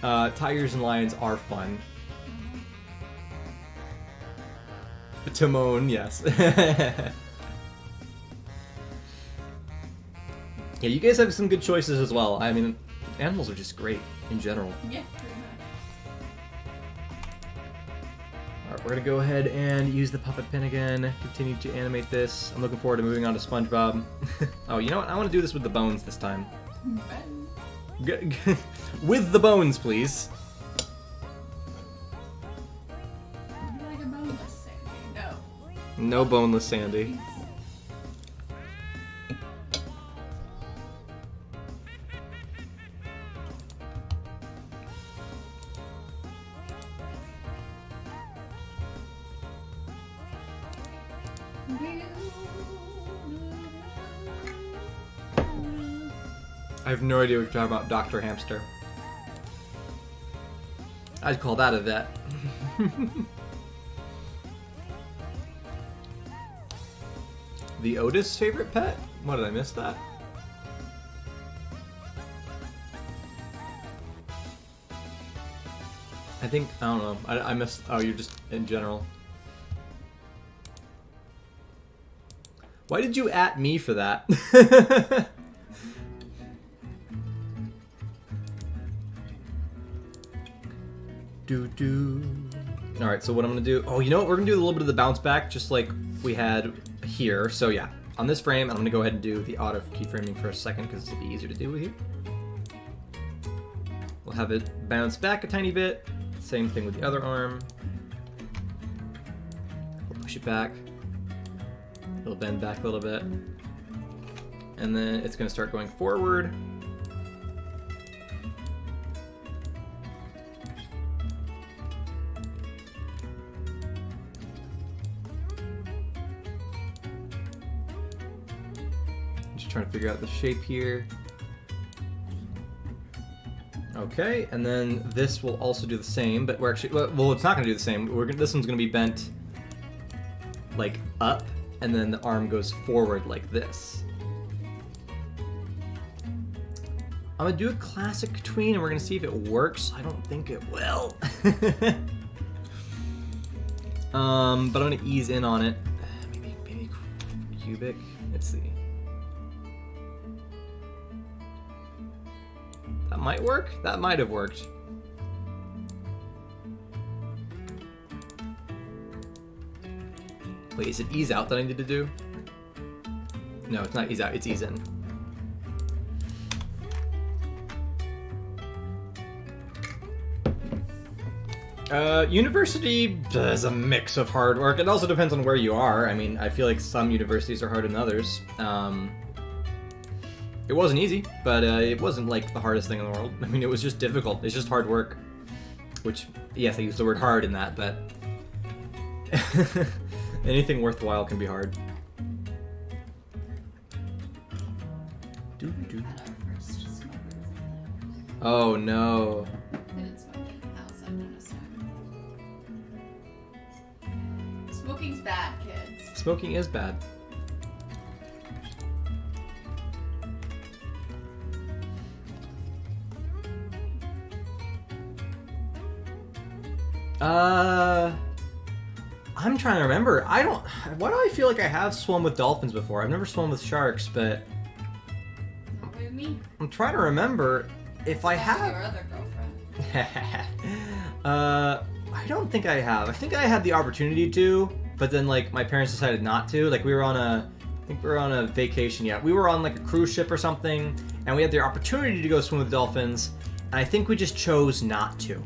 [SPEAKER 1] Tigers and lions are fun. Timon, yes. Yeah, you guys have some good choices as well. I mean, animals are just great in general.
[SPEAKER 2] Yeah, pretty much.
[SPEAKER 1] Alright, we're gonna go ahead and use the puppet pin again. Continue to animate this. I'm looking forward to moving on to SpongeBob. Oh, you know what? I want to do this with the bones this time. With the bones, please.
[SPEAKER 2] Like a boneless Sandy. No.
[SPEAKER 1] No boneless Sandy. I have no idea what you're talking about, Dr. Hamster. I'd call that a vet. the Otis favorite pet? What, did I miss that? I think, I don't know. I missed, oh, you're just in general. Why did you at me for that? Alright, so what I'm gonna do, oh, you know what, we're gonna do a little bit of the bounce back, just like we had here. So yeah, on this frame, I'm gonna go ahead and do the auto keyframing for a second, because it'll be easier to do here. We'll have it bounce back a tiny bit, same thing with the other arm. We'll push it back, it'll bend back a little bit, and then it's gonna start going forward. Trying to figure out the shape here. Okay, and then this will also do the same, but we're actually, well, it's not going to do the same. This one's going to be bent like up, and then the arm goes forward like this. I'm going to do a classic tween, and we're going to see if it works. I don't think it will. But I'm going to ease in on it. Maybe cubic. Let's see. That might work? That might have worked. Wait, is it ease out that I need to do? No, it's not ease out, it's ease in. University is a mix of hard work. It also depends on where you are. I mean, I feel like some universities are harder than others. It wasn't easy, but it wasn't like the hardest thing in the world. I mean, it was just difficult. It's just hard work. Which, yes, I used the word hard in that, but anything worthwhile can be hard. Oh no.
[SPEAKER 2] Smoking's bad, kids.
[SPEAKER 1] Smoking is bad. I'm trying to remember. Why do I feel like I have swum with dolphins before? I've never swum with sharks, but
[SPEAKER 2] Not with me.
[SPEAKER 1] I'm trying to remember if I have.
[SPEAKER 2] Your other girlfriend.
[SPEAKER 1] I don't think I have. I think I had the opportunity to, but then like my parents decided not to. Like I think we were on a vacation. Yeah, we were on like a cruise ship or something, and we had the opportunity to go swim with dolphins, and I think we just chose not to.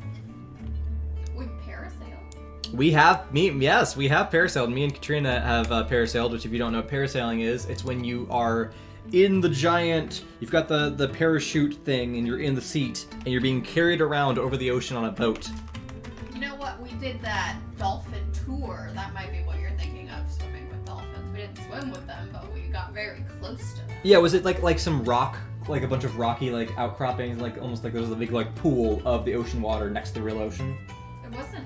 [SPEAKER 1] We have parasailed. Me and Katrina have parasailed, which if you don't know what parasailing is, it's when you are in the giant, you've got the parachute thing and you're in the seat and you're being carried around over the ocean on a boat.
[SPEAKER 2] You know what? We did that dolphin tour. That might be what you're thinking of, swimming with dolphins. We didn't swim with them, but we got very close to them.
[SPEAKER 1] Yeah, was it like some rock, like a bunch of rocky like outcroppings, like almost like there was a big like pool of the ocean water next to the real ocean?
[SPEAKER 2] It wasn't.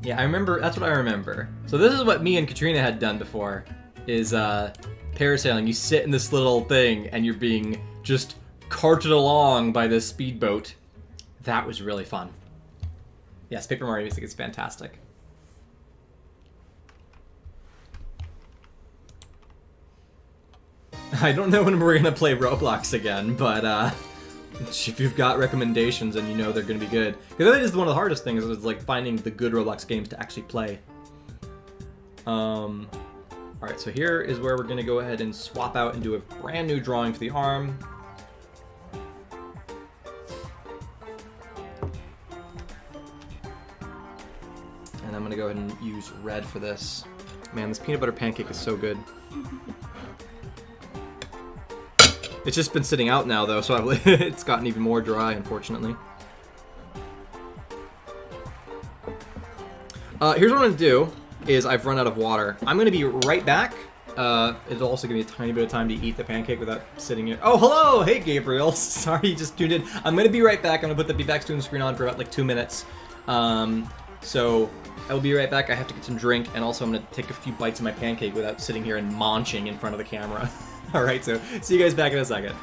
[SPEAKER 1] Yeah, I remember. That's what I remember. So this is what me and Katrina had done before, is parasailing. You sit in this little thing and you're being just carted along by this speedboat. That was really fun. Yes, Paper Mario music is fantastic. I don't know when we're gonna play Roblox again, but if you've got recommendations and you know they're going to be good. Because that is one of the hardest things, is like finding the good Roblox games to actually play. Alright, so here is where we're going to go ahead and swap out and do a brand new drawing for the arm. And I'm going to go ahead and use red for this. Man, this peanut butter pancake is so good. It's just been sitting out now, though, so it's gotten even more dry, unfortunately. Here's what I'm going to do, is I've run out of water. I'm going to be right back. It'll also give me a tiny bit of time to eat the pancake without sitting here. Oh, hello! Hey, Gabriel. Sorry you just tuned in. I'm going to be right back. I'm going to put the Be Back Student screen on for about, like, 2 minutes. So I will be right back. I have to get some drink, and also I'm going to take a few bites of my pancake without sitting here and munching in front of the camera. All right, so see you guys back in a second.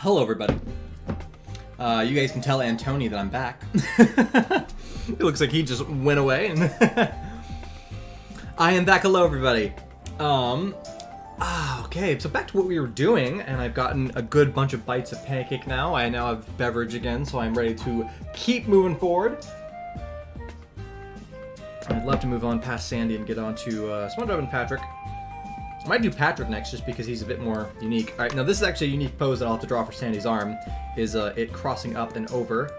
[SPEAKER 1] Hello, everybody. You guys can tell Antony that I'm back. It looks like he just went away. I am back. Hello, everybody. Okay, so back to what we were doing, and I've gotten a good bunch of bites of pancake now. I now have beverage again, so I'm ready to keep moving forward. I'd love to move on past Sandy and get on to SpongeBob and Patrick. I might do Patrick next just because he's a bit more unique. Alright, now this is actually a unique pose that I'll have to draw for Sandy's arm, is it crossing up and over.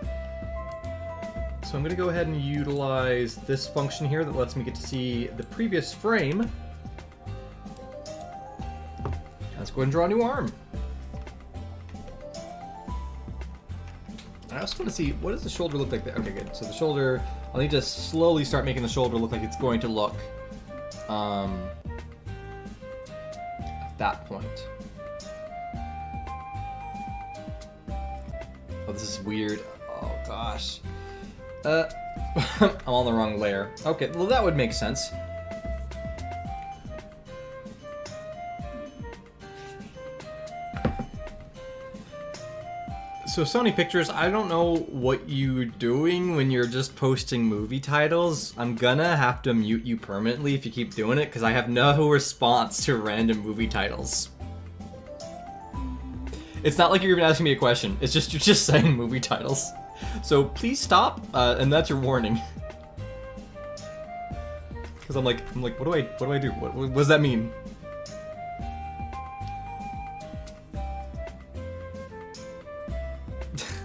[SPEAKER 1] So I'm going to go ahead and utilize this function here that lets me get to see the previous frame. Let's go ahead and draw a new arm. I also want to see, what does the shoulder look like there? Okay, good. So the shoulder, I'll need to slowly start making the shoulder look like it's going to look at that point. Oh, this is weird. Oh, gosh. I'm on the wrong layer. Okay, well that would make sense. So Sony Pictures, I don't know what you're doing when you're just posting movie titles. I'm gonna have to mute you permanently if you keep doing it, because I have no response to random movie titles. It's not like you're even asking me a question. It's just, you're just saying movie titles. So please stop, and that's your warning. Because I'm like, what do I do? What does that mean?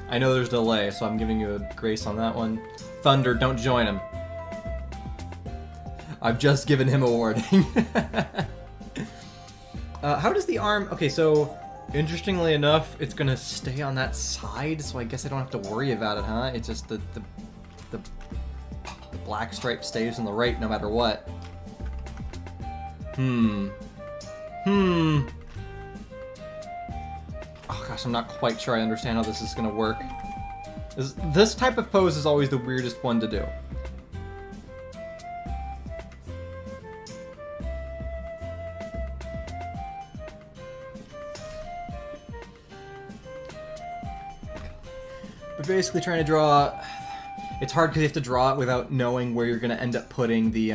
[SPEAKER 1] I know there's delay, so I'm giving you a grace on that one. Thunder, don't join him. I've just given him a warning. How does the arm... Okay, so interestingly enough, it's gonna stay on that side, so I guess I don't have to worry about it, huh? It's just the black stripe stays on the right no matter what. Oh gosh, I'm not quite sure I understand how this is gonna work. This type of pose is always the weirdest one to do. But basically trying to draw... It's hard because you have to draw it without knowing where you're gonna end up putting the,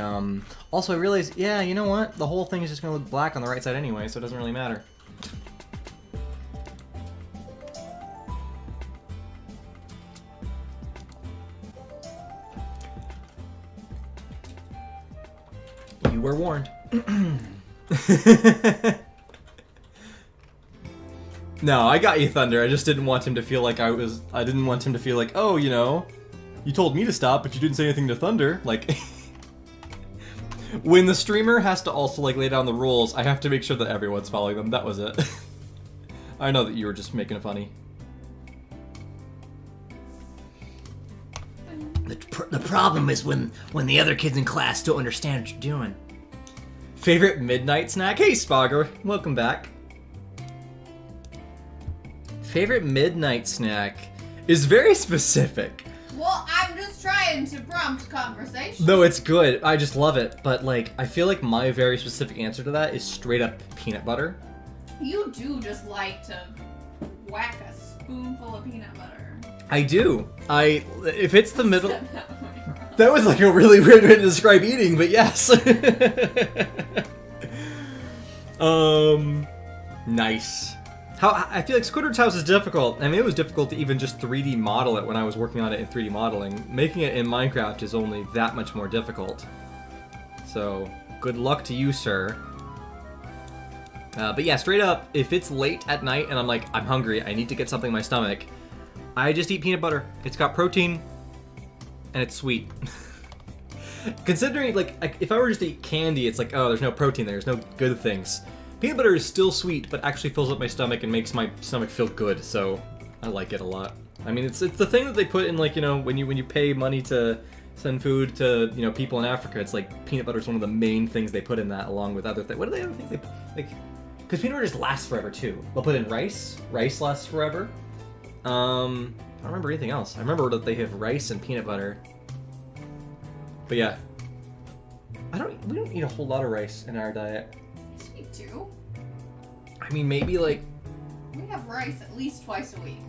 [SPEAKER 1] Also, I realized, yeah, you know what? The whole thing is just gonna look black on the right side anyway, so it doesn't really matter. You were warned. No, I got you, Thunder. I just didn't want him to feel like I didn't want him to feel like, oh, you know, you told me to stop, but you didn't say anything to Thunder. Like, when the streamer has to also, like, lay down the rules, I have to make sure that everyone's following them. That was it. I know that you were just making it funny.
[SPEAKER 4] The problem is when the other kids in class don't understand what you're doing.
[SPEAKER 1] Favorite midnight snack? Hey, Spogger. Welcome back. Favorite midnight snack is very specific.
[SPEAKER 2] Well, I'm just trying to prompt conversation.
[SPEAKER 1] No, it's good. I just love it. But, like, I feel like my very specific answer to that is straight up peanut butter.
[SPEAKER 2] You do just like to whack a spoonful of peanut butter.
[SPEAKER 1] I do. If it's the middle... That was like a really weird way to describe eating, but yes. Nice. I feel like Squidward's house is difficult. I mean, it was difficult to even just 3D model it when I was working on it in 3D modeling. Making it in Minecraft is only that much more difficult. So, good luck to you, sir. But yeah, straight up, if it's late at night and I'm like, I'm hungry, I need to get something in my stomach, I just eat peanut butter. It's got protein, and it's sweet. Considering, like, if I were just to eat candy, it's like, oh, there's no protein there, there's no good things. Peanut butter is still sweet, but actually fills up my stomach and makes my stomach feel good, so I like it a lot. I mean, it's the thing that they put in, like, you know, when you pay money to send food to, you know, people in Africa, it's like peanut butter is one of the main things they put in that, along with other things. What are the other things they put? Like, because peanut butter just lasts forever too. They'll put in rice. Rice lasts forever. I don't remember anything else. I remember that they have rice and peanut butter. But yeah, we don't eat a whole lot of rice in our diet.
[SPEAKER 2] Yes, we do.
[SPEAKER 1] I mean, maybe like
[SPEAKER 2] We have rice at least twice a week.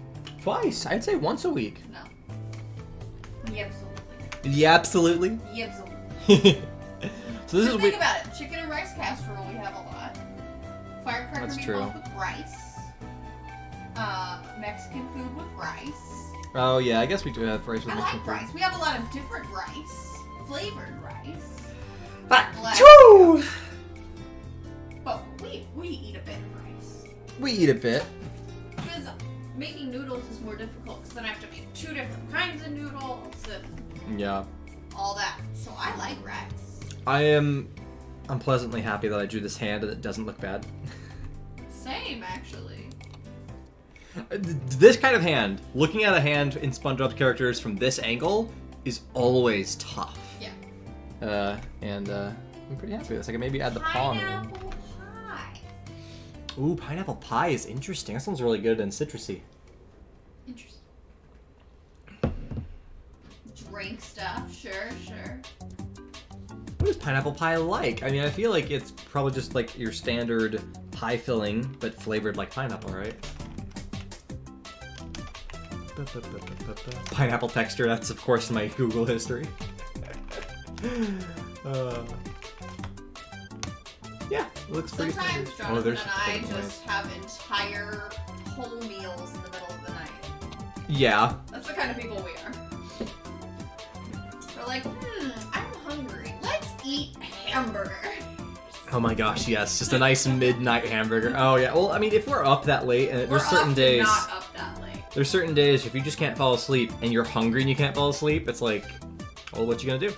[SPEAKER 1] Twice. I'd say once a week.
[SPEAKER 2] No. Absolutely.
[SPEAKER 1] Yeah, absolutely.
[SPEAKER 2] Absolutely.
[SPEAKER 1] So this is
[SPEAKER 2] Think about it. Chicken and rice casserole we have a lot. Firecracker
[SPEAKER 1] That's
[SPEAKER 2] meatballs
[SPEAKER 1] true.
[SPEAKER 2] with rice. Mexican food with rice.
[SPEAKER 1] Oh yeah, I guess we do have rice with
[SPEAKER 2] I
[SPEAKER 1] Mexican
[SPEAKER 2] like
[SPEAKER 1] food.
[SPEAKER 2] rice. We have a lot of different rice. Flavored rice.
[SPEAKER 1] Achoo!
[SPEAKER 2] But we eat a bit of rice.
[SPEAKER 1] We eat a bit.
[SPEAKER 2] Because making noodles is more difficult because then I have to make 2 different kinds of noodles and
[SPEAKER 1] Yeah.
[SPEAKER 2] all that. So I like rice.
[SPEAKER 1] I'm pleasantly happy that I drew this hand and it doesn't look bad.
[SPEAKER 2] Same, actually.
[SPEAKER 1] This kind of hand, looking at a hand in SpongeBob characters from this angle, is always tough.
[SPEAKER 2] Yeah.
[SPEAKER 1] I'm pretty happy with this. I can maybe add the paw.
[SPEAKER 2] Pineapple pie.
[SPEAKER 1] Ooh, pineapple pie is interesting. That sounds really good and citrusy.
[SPEAKER 2] Interesting. Drink stuff, sure.
[SPEAKER 1] What is pineapple pie like? I mean, I feel like it's probably just like your standard pie filling, but flavored like pineapple, right? Pineapple texture, that's of course my Google history. Yeah, it looks pretty
[SPEAKER 2] Sometimes
[SPEAKER 1] standard.
[SPEAKER 2] Jonathan
[SPEAKER 1] there's
[SPEAKER 2] and I
[SPEAKER 1] fucking
[SPEAKER 2] just have entire whole meals in the middle of the night.
[SPEAKER 1] Yeah.
[SPEAKER 2] That's the kind of people we are. We're like, I'm hungry. Let's eat hamburger.
[SPEAKER 1] Oh my gosh, yes, just a nice midnight hamburger. Oh yeah. Well, I mean, if we're up that late, and
[SPEAKER 2] We're
[SPEAKER 1] there's certain
[SPEAKER 2] often
[SPEAKER 1] days.
[SPEAKER 2] not up that late.
[SPEAKER 1] There's certain days if you just can't fall asleep and you're hungry and you can't fall asleep, it's like, well, what you gonna do?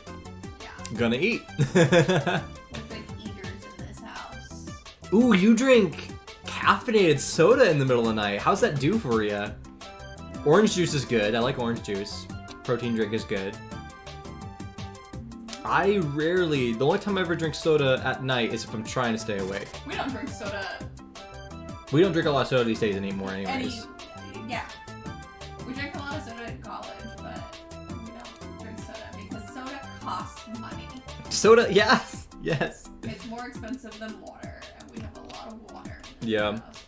[SPEAKER 2] Yeah.
[SPEAKER 1] Gonna eat.
[SPEAKER 2] We're big eaters in this house.
[SPEAKER 1] Ooh, you drink caffeinated soda in the middle of the night. How's that do for you? Orange juice is good. I like orange juice. Protein drink is good. The only time I ever drink soda at night is if I'm trying to stay awake.
[SPEAKER 2] We don't drink soda.
[SPEAKER 1] We don't drink a lot of soda these days anymore anyways.
[SPEAKER 2] Yeah. We drink a lot of soda in college, but we don't drink soda because soda costs money.
[SPEAKER 1] Soda, yes, yes.
[SPEAKER 2] It's more expensive than water, and we have a lot of water. In this
[SPEAKER 1] Yeah.
[SPEAKER 2] house.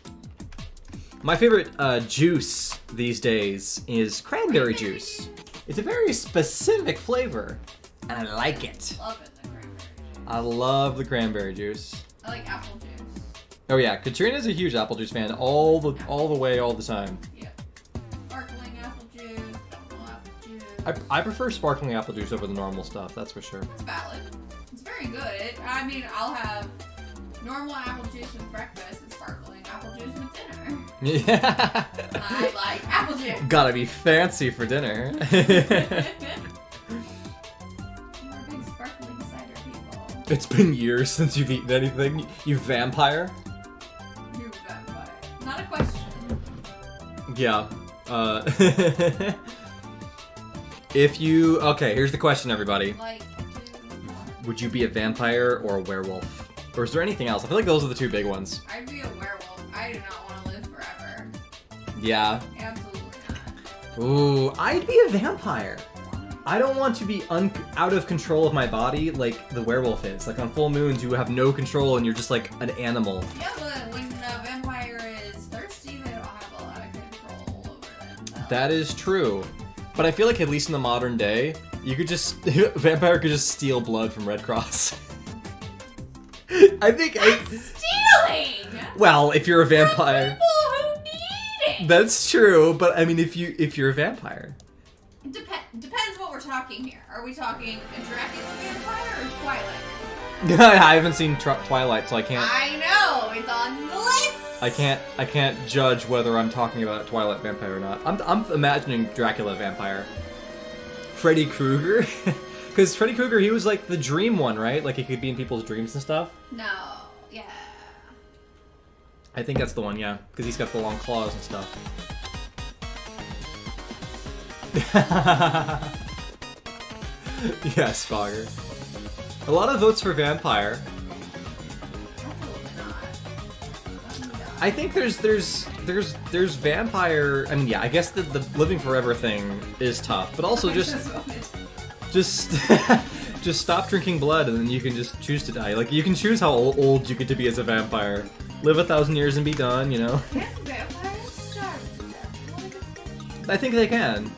[SPEAKER 1] My favorite juice these days is cranberry juice. It's a very specific flavor, and I like it.
[SPEAKER 2] Love it, the cranberry.
[SPEAKER 1] I love the cranberry juice.
[SPEAKER 2] I like apple juice.
[SPEAKER 1] Oh yeah, Katrina's a huge apple juice fan, all the way, all the time.
[SPEAKER 2] Yeah. Sparkling apple juice, double apple juice.
[SPEAKER 1] I prefer sparkling apple juice over the normal stuff, that's for sure.
[SPEAKER 2] It's valid. It's very good. I'll have normal apple juice with breakfast and sparkling apple juice with dinner.
[SPEAKER 1] Yeah.
[SPEAKER 2] I like apple juice.
[SPEAKER 1] Gotta be fancy for dinner.
[SPEAKER 2] We're big sparkling cider people.
[SPEAKER 1] It's been years since you've eaten anything. You vampire?
[SPEAKER 2] You vampire. Not a question.
[SPEAKER 1] Yeah. Okay, here's the question, everybody.
[SPEAKER 2] Like,
[SPEAKER 1] Would you be a vampire or a werewolf? Or is there anything else? I feel like those are the two big ones.
[SPEAKER 2] I'd be a werewolf. I do not want to live forever.
[SPEAKER 1] Yeah.
[SPEAKER 2] Absolutely not.
[SPEAKER 1] Ooh, I'd be a vampire. I don't want to be out of control of my body like the werewolf is. Like on full moons, you have no control and you're just like an animal.
[SPEAKER 2] Yeah, but when a vampire is thirsty, they don't have a lot of control over themselves.
[SPEAKER 1] That is true. But I feel like at least in the modern day, you could just vampire could just steal blood from Red Cross.
[SPEAKER 2] Stealing!
[SPEAKER 1] Well, if you're a vampire,
[SPEAKER 2] People who need it!
[SPEAKER 1] that's true. But I mean, if you're a vampire,
[SPEAKER 2] Depends what we're talking here. Are we talking a Dracula vampire or Twilight?
[SPEAKER 1] I haven't seen Twilight, so I can't.
[SPEAKER 2] I know! It's on the list!
[SPEAKER 1] I can't judge whether I'm talking about a Twilight vampire or not. I'm imagining Dracula vampire. Freddy Krueger, because Freddy Krueger, he was like the dream one, right? Like he could be in people's dreams and stuff.
[SPEAKER 2] No, yeah.
[SPEAKER 1] I think that's the one, yeah, because he's got the long claws and stuff. Yes, Fogger. A lot of votes for vampire. I think there's vampire. I mean, yeah, I guess the living forever thing is tough, but also just stop drinking blood and then you can just choose to die. Like you can choose how old you get to be as a vampire. Live 1,000 years and be done, you know.
[SPEAKER 2] Can vampires
[SPEAKER 1] I think they can.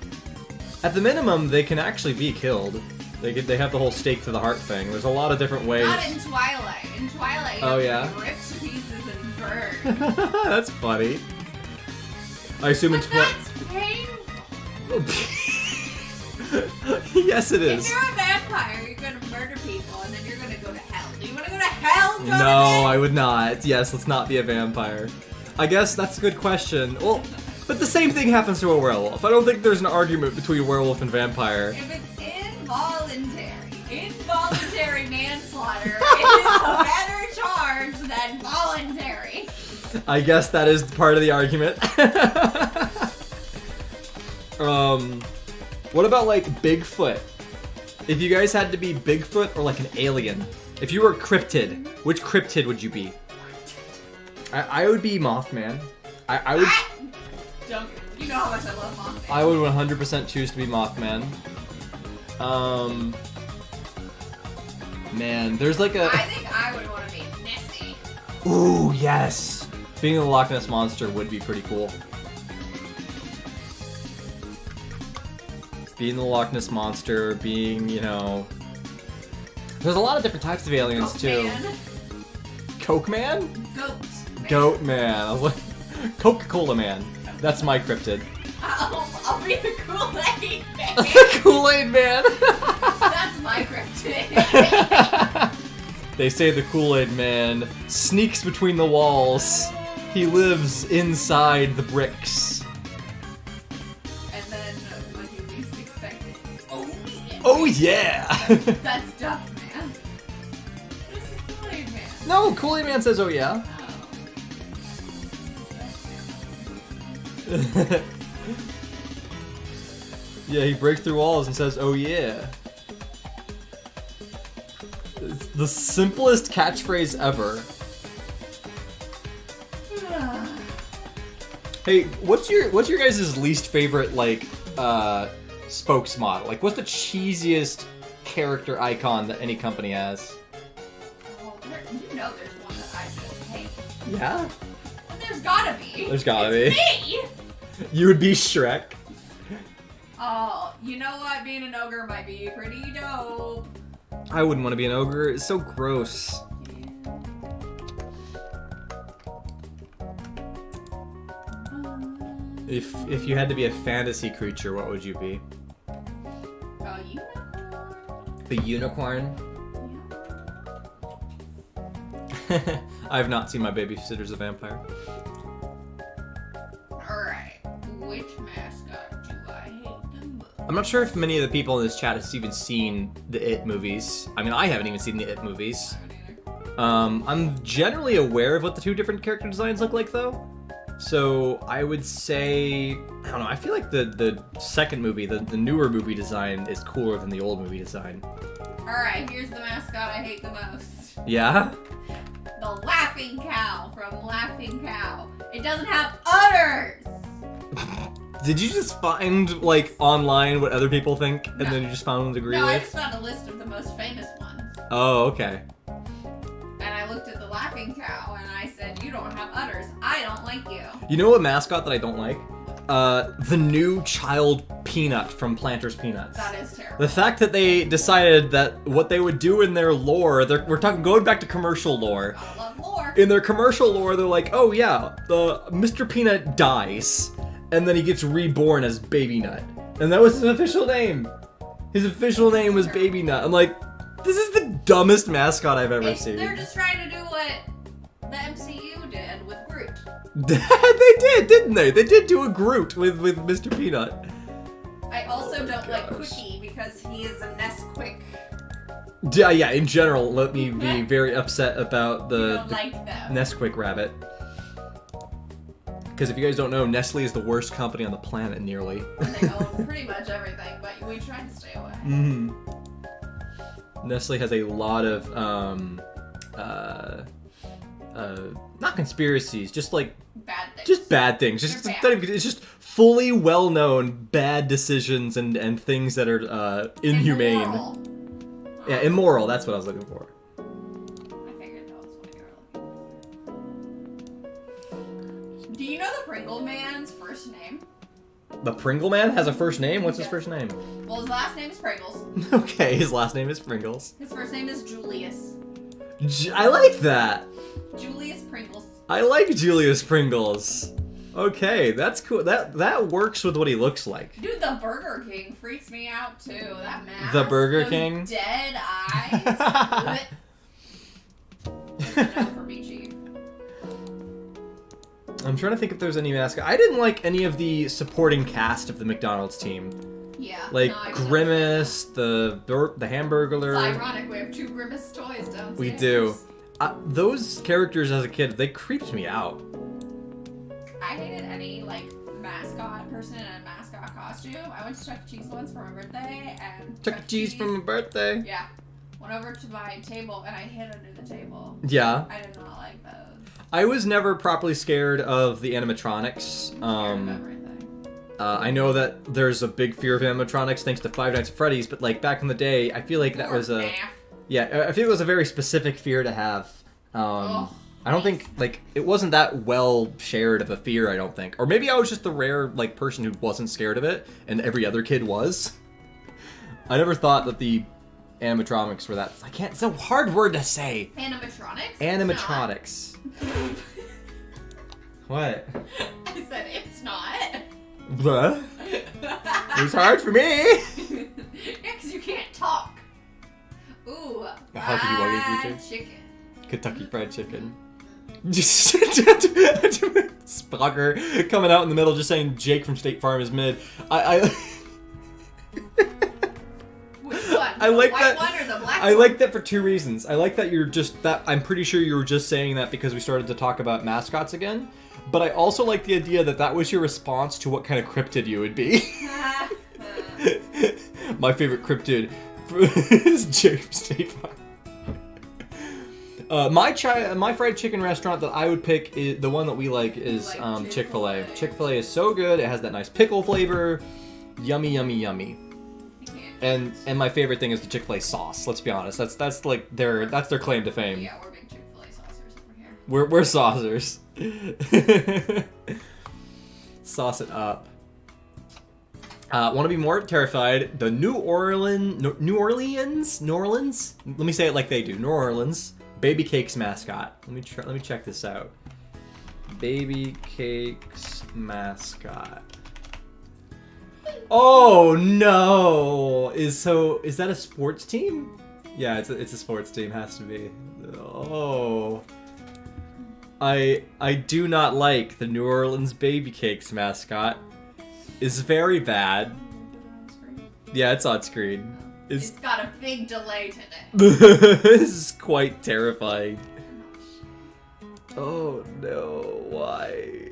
[SPEAKER 1] At the minimum, they can actually be killed. They have the whole stake to the heart thing. There's a lot of different ways.
[SPEAKER 2] Not in Twilight. In Twilight, you have to be ripped to pieces and burned.
[SPEAKER 1] That's funny. I assume in
[SPEAKER 2] That's painful.
[SPEAKER 1] Yes, it is.
[SPEAKER 2] If you're a vampire, you're gonna murder people, and then you're gonna go to hell. Do you want to go to hell, Jonathan?
[SPEAKER 1] No, I would not. Yes, let's not be a vampire. I guess that's a good question. Well, but the same thing happens to a werewolf. I don't think there's an argument between werewolf and vampire.
[SPEAKER 2] If it's involuntary manslaughter is a better charge than voluntary.
[SPEAKER 1] I guess that is part of the argument. What about like Bigfoot? If you guys had to be Bigfoot or like an alien, if you were a cryptid, which cryptid would you be? I would be Mothman. I would.
[SPEAKER 2] Don't, you know how much I love Mothman.
[SPEAKER 1] I would 100% choose to be Mothman. Man, there's like a.
[SPEAKER 2] I think I would want to be Nessie.
[SPEAKER 1] Ooh, yes. Being the Loch Ness Monster would be pretty cool. Being the Loch Ness Monster, being, you know... There's a lot of different types of aliens, too. Coke Man?
[SPEAKER 2] Goat Man.
[SPEAKER 1] Goat Man. I was like, Coca-Cola Man. That's my cryptid.
[SPEAKER 2] I'll be the Kool-Aid Man.
[SPEAKER 1] The Kool-Aid Man!
[SPEAKER 2] That's my cryptid.
[SPEAKER 1] They say the Kool-Aid Man sneaks between the walls. He lives inside the bricks.
[SPEAKER 2] And then when you least expect it,
[SPEAKER 1] Oh yeah!
[SPEAKER 2] That's Duck Man. What is the Kool-Aid Man?
[SPEAKER 1] No, Kool-Aid Man says oh yeah.
[SPEAKER 2] Oh.
[SPEAKER 1] Yeah, he breaks through walls and says oh yeah. It's the simplest catchphrase ever. Hey, what's your guys' least favorite like spokesmodel? Like, what's the cheesiest character icon that any company has?
[SPEAKER 2] Oh, you know there's one that I just hate.
[SPEAKER 1] Yeah,
[SPEAKER 2] There's gotta be.
[SPEAKER 1] There's gotta
[SPEAKER 2] It's
[SPEAKER 1] be.
[SPEAKER 2] me!
[SPEAKER 1] you would be Shrek.
[SPEAKER 2] Oh, you know what? Being an ogre might be pretty dope.
[SPEAKER 1] I wouldn't want to be an ogre. It's so gross. If you had to be a fantasy creature, what would you be?
[SPEAKER 2] Oh, unicorn?
[SPEAKER 1] The unicorn? I have not seen my babysitter's a vampire.
[SPEAKER 2] Alright, which mascot do I hate the most?
[SPEAKER 1] I'm not sure if many of the people in this chat have even seen the It movies. I mean, I haven't even seen the It movies. I'm generally aware of what the two different character designs look like, though. So I would say, I don't know, I feel like the second movie, the newer movie design is cooler than the old movie design.
[SPEAKER 2] Alright, here's the mascot I hate the most.
[SPEAKER 1] Yeah?
[SPEAKER 2] The Laughing Cow from Laughing Cow. It doesn't have udders!
[SPEAKER 1] Did you just find, like, online what other people think, and
[SPEAKER 2] No.
[SPEAKER 1] then you just found one to agree
[SPEAKER 2] No, I
[SPEAKER 1] with?
[SPEAKER 2] just found a list of the most famous ones.
[SPEAKER 1] Oh, okay.
[SPEAKER 2] And I looked at the Laughing Cow and I said, you don't have udders. I don't like you.
[SPEAKER 1] You know what mascot that I don't like? The new child Peanut from Planters Peanuts.
[SPEAKER 2] That is terrible.
[SPEAKER 1] The fact that they decided that what they would do in their lore, we're talking going back to commercial lore.
[SPEAKER 2] I love lore.
[SPEAKER 1] In their commercial lore, they're like, oh yeah, the Mr. Peanut dies, and then he gets reborn as Baby Nut, and that was his official name. His official name was Baby Nut. I'm like, this is the dumbest mascot I've ever seen.
[SPEAKER 2] They're just trying to do what the MCU did with Groot.
[SPEAKER 1] They did, didn't they? They did do a Groot with Mr. Peanut.
[SPEAKER 2] I also don't like
[SPEAKER 1] Gosh.
[SPEAKER 2] Quickie because he is a Nesquik.
[SPEAKER 1] Yeah, in general, let me be very upset about
[SPEAKER 2] I
[SPEAKER 1] the
[SPEAKER 2] don't like them.
[SPEAKER 1] Nesquik rabbit. Because if you guys don't know, Nestle is the worst company on the planet, nearly.
[SPEAKER 2] And they own pretty much everything, but we try to stay away.
[SPEAKER 1] Mm-hmm. Nestle has a lot of, not conspiracies, just like,
[SPEAKER 2] Bad things.
[SPEAKER 1] just bad things. Just
[SPEAKER 2] They're
[SPEAKER 1] it's
[SPEAKER 2] bad.
[SPEAKER 1] not even- it's just fully well-known bad decisions and things that are inhumane.
[SPEAKER 2] Immoral.
[SPEAKER 1] Yeah, immoral. That's what I was looking for.
[SPEAKER 2] I figured that was what you were looking for. Do you know the Pringle Man's first name?
[SPEAKER 1] The Pringle Man has a first name? What's his
[SPEAKER 2] Yes.
[SPEAKER 1] first name?
[SPEAKER 2] Well, his last name is Pringles.
[SPEAKER 1] Okay, his last name is Pringles.
[SPEAKER 2] His first name is Julius.
[SPEAKER 1] I like that.
[SPEAKER 2] Julius Pringles.
[SPEAKER 1] I like Julius Pringles. Okay, that's cool. That works with what he looks like.
[SPEAKER 2] Dude, the Burger King freaks me out too. That mask.
[SPEAKER 1] The Burger
[SPEAKER 2] those
[SPEAKER 1] King?
[SPEAKER 2] Dead eyes. No for me, Chief.
[SPEAKER 1] I'm trying to think if there's any mascot. I didn't like any of the supporting cast of the McDonald's team.
[SPEAKER 2] Yeah.
[SPEAKER 1] Like
[SPEAKER 2] no, I
[SPEAKER 1] Grimace, the Hamburglar.
[SPEAKER 2] It's ironic. We have 2 Grimace toys downstairs.
[SPEAKER 1] We do. Those characters as a kid, they creeped me out.
[SPEAKER 2] I hated any like mascot person in a mascot costume. I went to Chuck E. Cheese once for my birthday, and
[SPEAKER 1] Chuck E. Cheese for my birthday.
[SPEAKER 2] Yeah. Went over to my table and I hid under the table.
[SPEAKER 1] Yeah.
[SPEAKER 2] I did not like those.
[SPEAKER 1] I was never properly scared of the animatronics.
[SPEAKER 2] Everything.
[SPEAKER 1] I know that there's a big fear of animatronics thanks to Five Nights at Freddy's, but like back in the day, I feel like that was a I feel it was a very specific fear to have. I don't think like it wasn't that well shared of a fear. I don't think, or maybe I was just the rare like person who wasn't scared of it, and every other kid was. I never thought that the animatronics were that. I can't. It's a hard word to say.
[SPEAKER 2] Animatronics?
[SPEAKER 1] Animatronics. What?
[SPEAKER 2] I said it's not.
[SPEAKER 1] What? It was hard for me.
[SPEAKER 2] Yeah, because you can't talk. Ooh,
[SPEAKER 1] How could you want
[SPEAKER 2] fried
[SPEAKER 1] me to
[SPEAKER 2] chicken.
[SPEAKER 1] Kentucky Fried Chicken. Just Spocker coming out in the middle, just saying Jake from State Farm is mid.
[SPEAKER 2] Which one?
[SPEAKER 1] I like
[SPEAKER 2] the white
[SPEAKER 1] that.
[SPEAKER 2] one or the black
[SPEAKER 1] I
[SPEAKER 2] one?
[SPEAKER 1] like that for 2 reasons. I like that you're just that. I'm pretty sure you were just saying that because we started to talk about mascots again. But I also like the idea that that was your response to what kind of cryptid you would be. My favorite cryptid is Jake from State Farm. My fried chicken restaurant that I would pick is the one that we like is
[SPEAKER 2] Like
[SPEAKER 1] Chick-fil-A.
[SPEAKER 2] Chick-fil-A.
[SPEAKER 1] Chick-fil-A is so good. It has that nice pickle flavor. Yummy, yummy, yummy. And my favorite thing is the Chick-fil-A sauce. Let's be honest. That's like their claim to fame.
[SPEAKER 2] Yeah, we're big Chick-fil-A saucers over here.
[SPEAKER 1] We're saucers. Sauce it up. Want to be more terrified? The New Orleans. Let me say it like they do. New Orleans Baby Cakes mascot. Let me check this out. Baby Cakes mascot. Oh no! Is that a sports team? Yeah, it's a sports team. Has to be. Oh. I do not like the New Orleans Baby Cakes mascot. It's very bad. Yeah, it's on screen.
[SPEAKER 2] It's got a big delay to it.
[SPEAKER 1] This is quite terrifying. Oh no, why?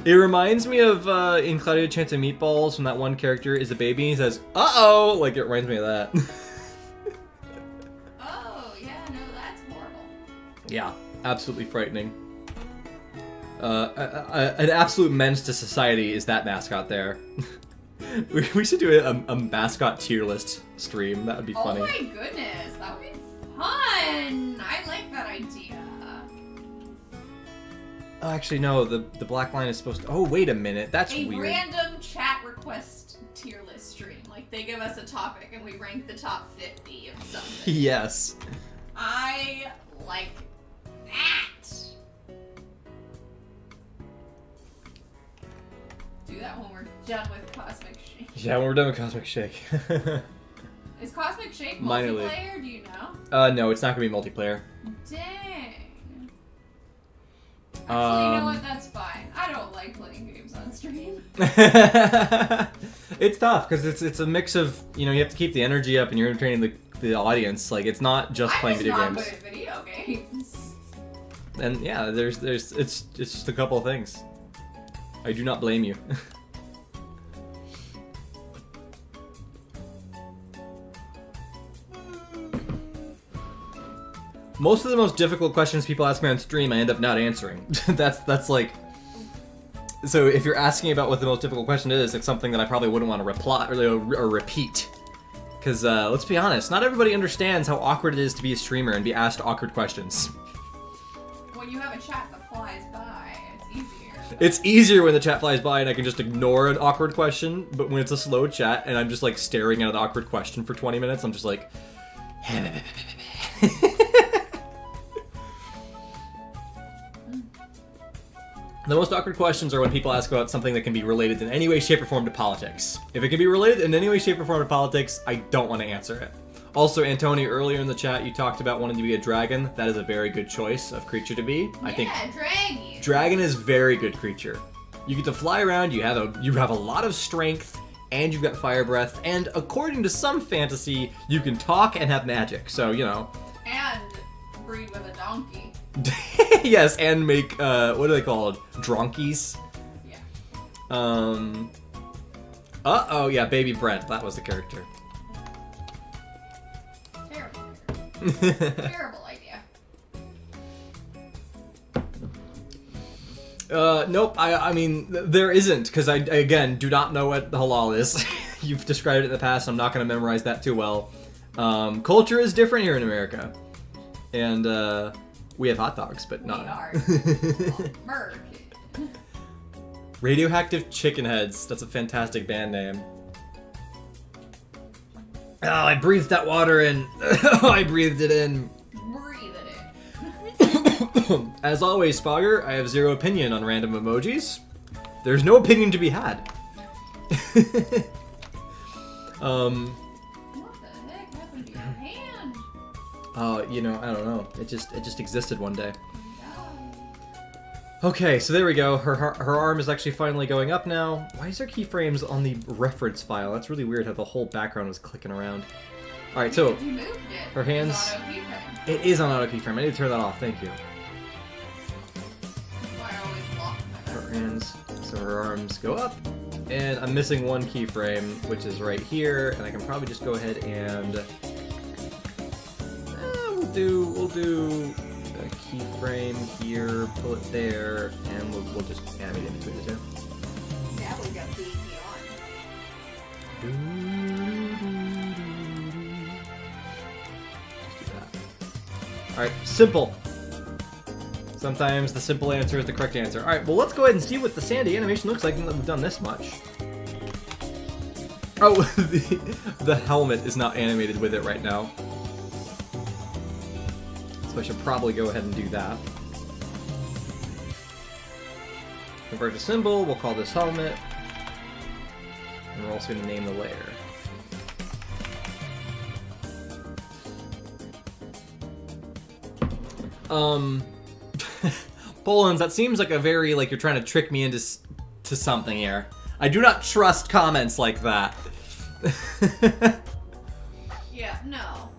[SPEAKER 1] It reminds me of in Cloudy Chance of Meatballs when that one character is a baby and he says, "Uh-oh!" Like, it reminds me of that.
[SPEAKER 2] Oh, yeah, no, that's horrible.
[SPEAKER 1] Yeah, absolutely frightening. An absolute menace to society is that mascot there. We should do a mascot tier list stream. That would be funny.
[SPEAKER 2] Oh my goodness, that would be fun. I like that idea.
[SPEAKER 1] Oh, actually, no. The black line is supposed to. Oh, wait a minute. That's
[SPEAKER 2] A
[SPEAKER 1] weird.
[SPEAKER 2] random chat request tier list stream. Like, they give us a topic and we rank the top 50 of something.
[SPEAKER 1] Yes.
[SPEAKER 2] I like that. Do that when we're done with Cosmic Shake.
[SPEAKER 1] Yeah, when we're done with Cosmic Shake.
[SPEAKER 2] Is Cosmic Shake
[SPEAKER 1] Minor league.
[SPEAKER 2] multiplayer? Do you know?
[SPEAKER 1] No, it's not gonna be multiplayer.
[SPEAKER 2] Dang. Actually, you know what?
[SPEAKER 1] Um,
[SPEAKER 2] That's fine. I don't like playing games on stream.
[SPEAKER 1] It's tough because it's a mix of, you have to keep the energy up and you're entertaining the audience. Like, it's not just playing video
[SPEAKER 2] I'm
[SPEAKER 1] games.
[SPEAKER 2] just not good at video games.
[SPEAKER 1] And yeah, it's just a couple of things. I do not blame you. Most of the most difficult questions people ask me on stream, I end up not answering. That's like. So if you're asking about what the most difficult question is, it's something that I probably wouldn't want to reply or repeat. Because let's be honest, not everybody understands how awkward it is to be a streamer and be asked awkward questions.
[SPEAKER 2] When you have a chat that flies by, it's easier.
[SPEAKER 1] It's easier when the chat flies by and I can just ignore an awkward question, but when it's a slow chat and I'm just like staring at an awkward question for 20 minutes, I'm just like... The most awkward questions are when people ask about something that can be related in any way, shape, or form to politics. If it can be related in any way, shape, or form to politics, I don't want to answer it. Also, Antonio, earlier in the chat, you talked about wanting to be a dragon. That is a very good choice of creature to be. I think
[SPEAKER 2] dragon.
[SPEAKER 1] dragon is very good creature. You get to fly around, you have a lot of strength, and you've got fire breath, and according to some fantasy, you can talk and have magic, so, you know.
[SPEAKER 2] And breed with a donkey.
[SPEAKER 1] Yes, and make, what are they called? Dronkies?
[SPEAKER 2] Yeah.
[SPEAKER 1] Uh-oh, yeah, Baby Brent, that was the character.
[SPEAKER 2] Terrible. Terrible idea.
[SPEAKER 1] Nope, I mean, there isn't, because I, again, do not know what the halal is. You've described it in the past, I'm not going to memorize that too well. Culture is different here in America. And, we have hot dogs, but not...
[SPEAKER 2] We are. American.
[SPEAKER 1] Radioactive Chicken Heads. That's a fantastic band name. Oh, I breathed that water in. Oh, I breathed it in.
[SPEAKER 2] Breathe it in.
[SPEAKER 1] As always, Spogger, I have zero opinion on random emojis. There's no opinion to be had.
[SPEAKER 2] What the heck happened to your hand?
[SPEAKER 1] You know, I don't know. It just existed one day.
[SPEAKER 2] No.
[SPEAKER 1] Okay, so there we go. Her arm is actually finally going up now. Why is there keyframes on the reference file? That's really weird how the whole background was clicking around. Alright, so
[SPEAKER 2] You moved it.
[SPEAKER 1] her hands...
[SPEAKER 2] Auto keyframe.
[SPEAKER 1] It is on auto keyframe. I need to turn that off. Thank you.
[SPEAKER 2] That's why I always lock my
[SPEAKER 1] Her hands, so her arms go up, and I'm missing one keyframe, which is right here, and I can probably just go ahead and we'll do a keyframe here, pull it there, and we'll just animate it between the two.
[SPEAKER 2] Now we got the
[SPEAKER 1] Just do that. All right, simple. Sometimes the simple answer is the correct answer. All right, well, let's go ahead and see what the Sandy animation looks like now that we've done this much. Oh, the helmet is not animated with it right now. So I should probably go ahead and do that. Convert to symbol, we'll call this helmet. And we're also going to name the layer. Polans, that seems like a very, like, you're trying to trick me into something here. I do not trust comments like that.
[SPEAKER 2] Yeah, no.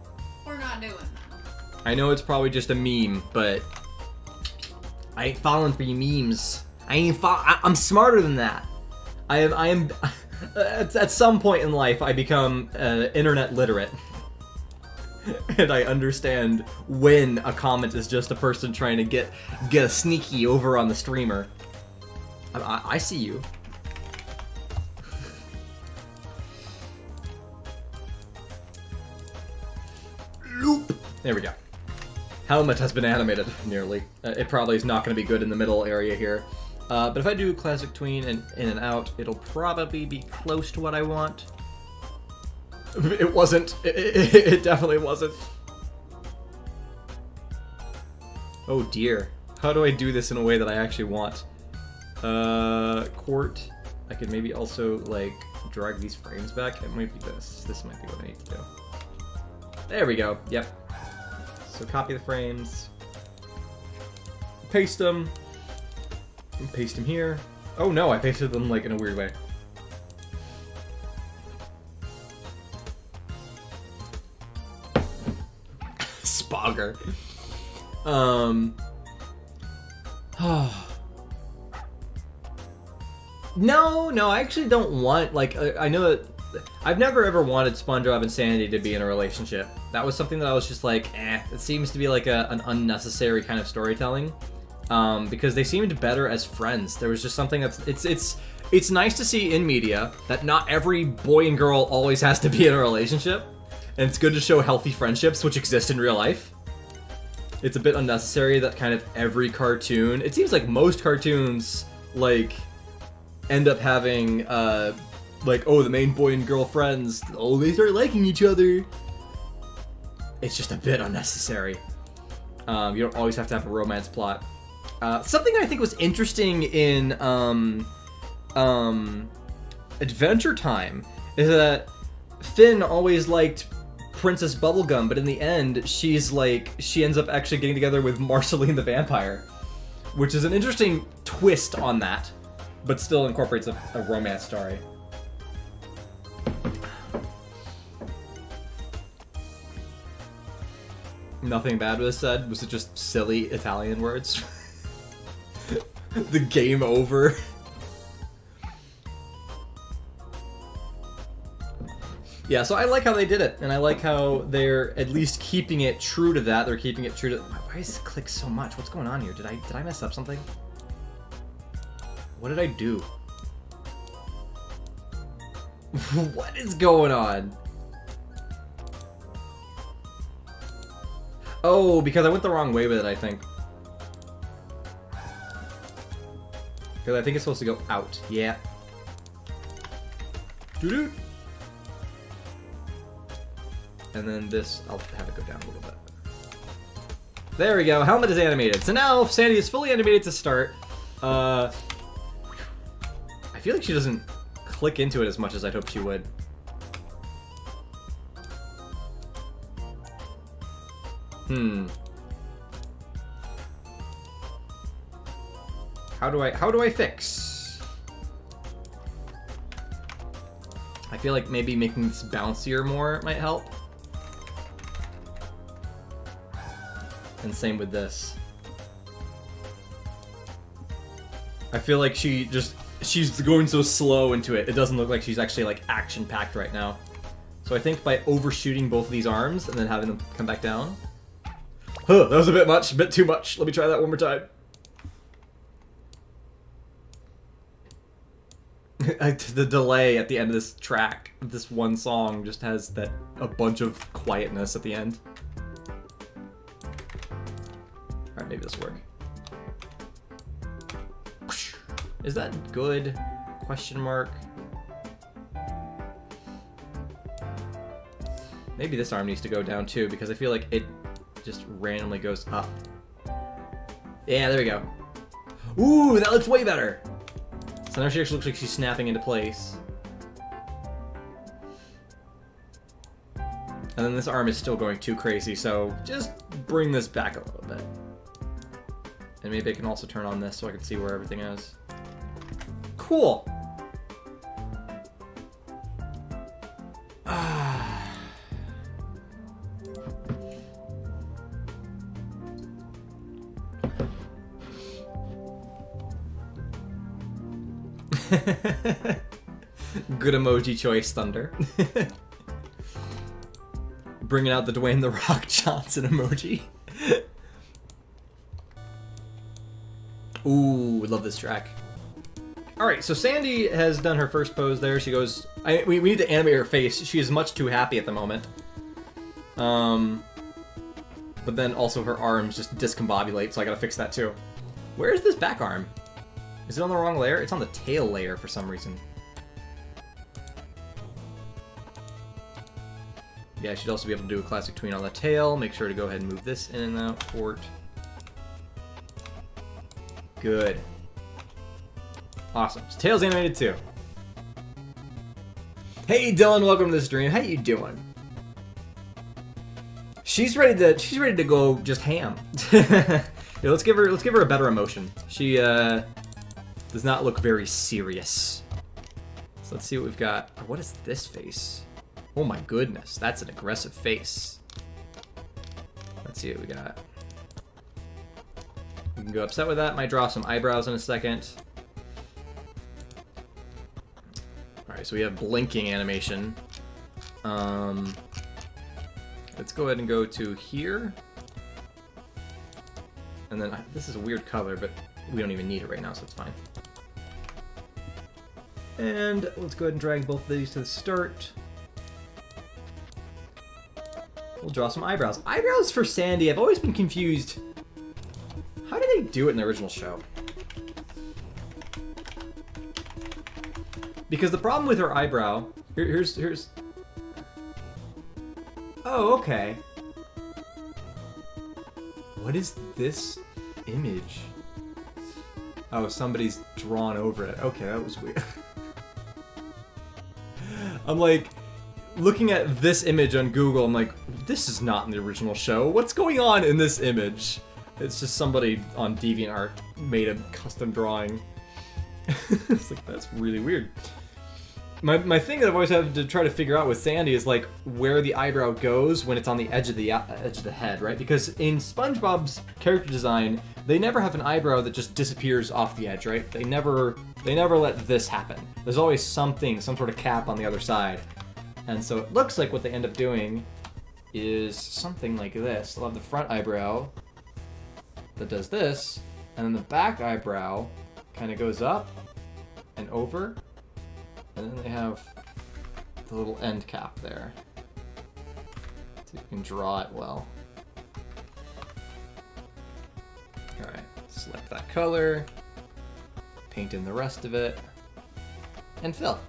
[SPEAKER 2] We're not doing that.
[SPEAKER 1] I know it's probably just a meme, but I ain't falling for you memes. I'm smarter than that. I am at some point in life I become internet literate. And I understand when a comment is just a person trying to get a sneaky over on the streamer. I see you. There we go. Helmet has been animated, nearly. It probably is not going to be good in the middle area here. But if I do classic tween and in and out, it'll probably be close to what I want. It wasn't. It definitely wasn't. Oh dear. How do I do this in a way that I actually want? Court. I could maybe also, like, drag these frames back. It might be this. This might be what I need to do. There we go. Yep. So copy the frames. Paste them. And paste them here. Oh no, I pasted them, like, in a weird way. Spogger. No, I actually don't want, like, I know that I've never ever wanted SpongeBob and Sandy to be in a relationship. That was something that I was just like, it seems to be like an unnecessary kind of storytelling. Because they seemed better as friends. There was just something that's, it's nice to see in media that not every boy and girl always has to be in a relationship. And it's good to show healthy friendships which exist in real life. It's a bit unnecessary that kind of every cartoon, it seems like most cartoons like, end up having, like, oh, the main boy and girl friends, oh, they start liking each other. It's just a bit unnecessary. You don't always have to have a romance plot. Something I think was interesting in, Adventure Time is that Finn always liked Princess Bubblegum, but in the end, she ends up actually getting together with Marceline the vampire, which is an interesting twist on that, but still incorporates a romance story. Nothing bad was said. Was it just silly Italian words? The game over. Yeah, so I like how they did it, and I like how they're at least keeping it true to that. They're keeping it true to... Why does it click so much? What's going on here? Did I mess up something? What did I do? What is going on? Oh, because I went the wrong way with it, I think. Because I think it's supposed to go out. Yeah. Doo-doo. And then this, I'll have it go down a little bit. There we go, helmet is animated. So now Sandy is fully animated to start. I feel like she doesn't click into it as much as I'd hoped she would. How do I fix? I feel like maybe making this bouncier more might help. And same with this. I feel like she's going so slow into it, it doesn't look like she's actually like action-packed right now. So I think by overshooting both of these arms and then having them come back down. Huh, that was a bit much, a bit too much. Let me try that one more time. The delay at the end of this track, this one song, just has a bunch of quietness at the end. Alright, maybe this will work. Is that good? Question mark. Maybe this arm needs to go down too, because I feel like it just randomly goes up. Yeah, there we go. Ooh, that looks way better! So now she actually looks like she's snapping into place. And then this arm is still going too crazy, so just bring this back a little bit. And maybe I can also turn on this so I can see where everything is. Cool! Good emoji choice, Thunder. Bringing out the Dwayne "The Rock" Johnson emoji. Ooh, love this track. Alright, so Sandy has done her first pose there. She goes... we need to animate her face. She is much too happy at the moment. But then also her arms just discombobulate, so I gotta fix that too. Where is this back arm? Is it on the wrong layer? It's on the tail layer for some reason. Yeah, I should also be able to do a classic tween on the tail. Make sure to go ahead and move this in and out. Port. Good. Awesome. So tail's animated too. Hey Dylan, welcome to the stream. How you doing? She's ready to go just ham. Yeah, let's give her a better emotion. She does not look very serious. So let's see what we've got. What is this face? Oh my goodness, that's an aggressive face. Let's see what we got. We can go upset with that. Might draw some eyebrows in a second. Alright, so we have blinking animation. Let's go ahead and go to here. And then, this is a weird color, but we don't even need it right now, so it's fine. And let's go ahead and drag both of these to the start. We'll draw some eyebrows. Eyebrows for Sandy, I've always been confused. How did they do it in the original show? Because the problem with her eyebrow... Here's... Oh, okay. What is this image? Oh, somebody's drawn over it. Okay, that was weird. I'm like, looking at this image on Google, I'm like, this is not in the original show. What's going on in this image? It's just somebody on DeviantArt made a custom drawing. It's like, that's really weird. My thing that I've always had to try to figure out with Sandy is like where the eyebrow goes when it's on the edge of the head, right? Because in SpongeBob's character design, they never have an eyebrow that just disappears off the edge, right? They never let this happen. There's always something, some sort of cap on the other side. And so it looks like what they end up doing is something like this. They'll have the front eyebrow that does this, and then the back eyebrow kind of goes up and over. And then they have the little end cap there. So you can draw it well. Alright, select that color, paint in the rest of it, and fill.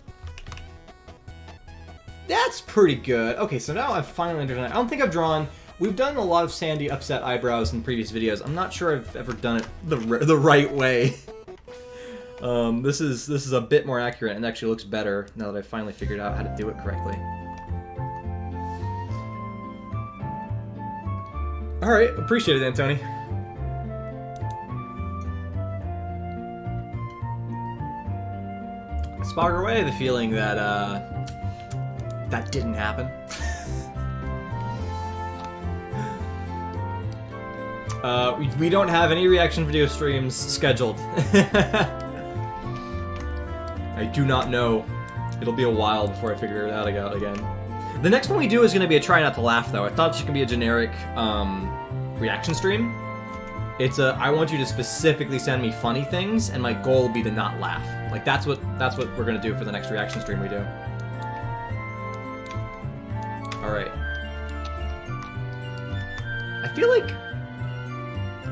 [SPEAKER 1] That's pretty good. Okay, so now I've finally understood. I don't think I've drawn... We've done a lot of Sandy upset eyebrows in previous videos. I'm not sure I've ever done it the right way. This is a bit more accurate and actually looks better now that I finally figured out how to do it correctly. Alright, appreciate it, Antoni. Spog away the feeling that, that didn't happen. We don't have any reaction video streams scheduled. I do not know. It'll be a while before I figure it out again. The next one we do is going to be a try not to laugh, though. I thought this could be a generic reaction stream. It's a I want you to specifically send me funny things, and my goal will be to not laugh. Like that's what we're going to do for the next reaction stream we do. All right. I feel like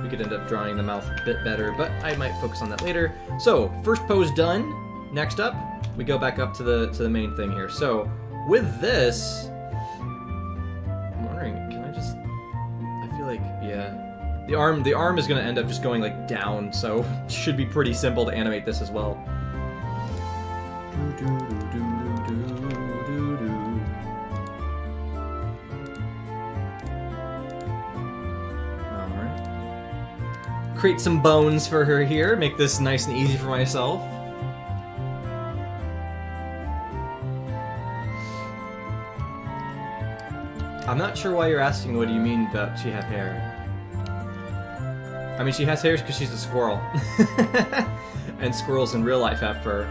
[SPEAKER 1] we could end up drawing the mouth a bit better, but I might focus on that later. So first pose done. Next up, we go back up to the main thing here. So with this, I'm wondering, can I just? I feel like yeah, the arm is gonna end up just going like down, so it should be pretty simple to animate this as well. All right. Create some bones for her here. Make this nice and easy for myself. I'm not sure why you're asking what do you mean that she has hair. I mean, she has hair because she's a squirrel. And squirrels in real life have fur.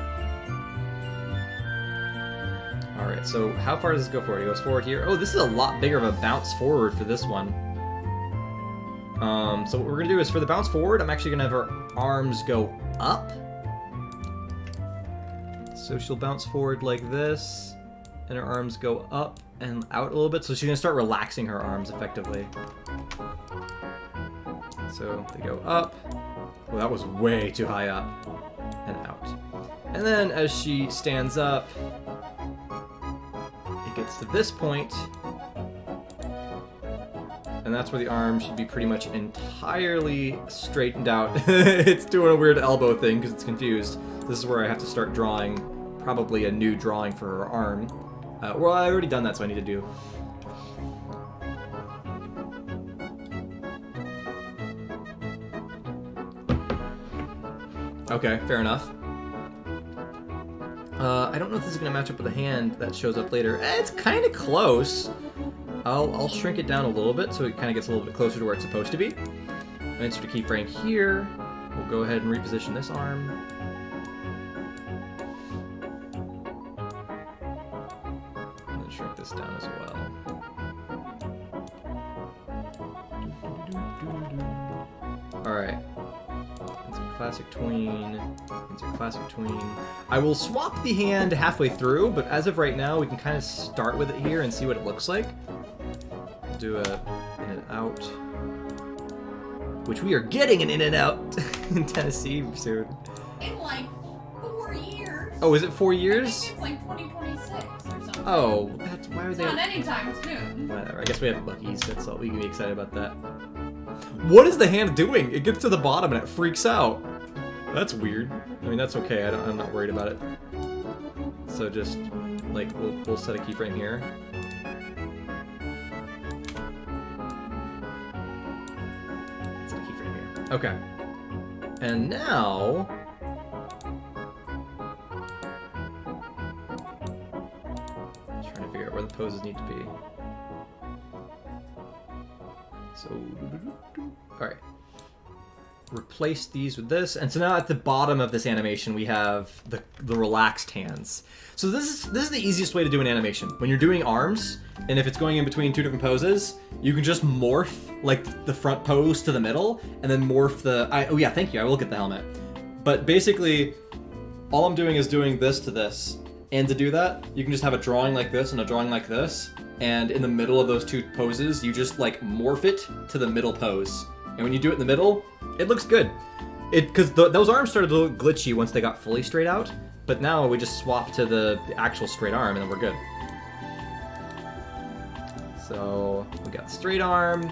[SPEAKER 1] Alright, so how far does this go forward? It goes forward here. Oh, this is a lot bigger of a bounce forward for this one. So what we're going to do is for the bounce forward, I'm actually going to have her arms go up. So she'll bounce forward like this. And her arms go up and out a little bit, so she's gonna start relaxing her arms effectively. So they go up. Well, that was way too high up. And out. And then as she stands up, it gets to this point, and that's where the arm should be pretty much entirely straightened out. It's doing a weird elbow thing because it's confused. This is where I have to start drawing probably a new drawing for her arm. Well, I've already done that, so I need to do. Okay, fair enough. I don't know if this is going to match up with the hand that shows up later. It's kind of close. I'll shrink it down a little bit so it kind of gets a little bit closer to where it's supposed to be. Insert a keyframe here. We'll go ahead and reposition this arm. Shrink this down as well. Alright. Insert classic tween. Insert classic tween. I will swap the hand halfway through, but as of right now, we can kind of start with it here and see what it looks like. We'll do a in and out. Which we are getting an in and out in Tennessee soon.
[SPEAKER 2] In like 4 years.
[SPEAKER 1] Oh, is it 4
[SPEAKER 2] I
[SPEAKER 1] years?
[SPEAKER 2] think it's like 2026 or something.
[SPEAKER 1] Oh, that's why are
[SPEAKER 2] It's
[SPEAKER 1] they?
[SPEAKER 2] not anytime soon.
[SPEAKER 1] Whatever. I guess we have Bucky's. That's all. We can be excited about that. What is the hand doing? It gets to the bottom and it freaks out. That's weird. I mean, that's okay. I'm not worried about it. So just like we'll set a keyframe here. Set a keyframe here. Okay. And now. Trying to figure out where the poses need to be. So, alright. Replace these with this, and so now at the bottom of this animation we have the relaxed hands. So this is the easiest way to do an animation. When you're doing arms, and if it's going in between two different poses, you can just morph like the front pose to the middle, and then morph the. Oh yeah, thank you. I will get the helmet. But basically, all I'm doing is doing this to this, and to do that, you can just have a drawing like this and a drawing like this. And in the middle of those two poses, you just like morph it to the middle pose. And when you do it in the middle, it looks good. Because those arms started to look glitchy once they got fully straight out. But now we just swap to the actual straight arm and then we're good. So we got straight arm.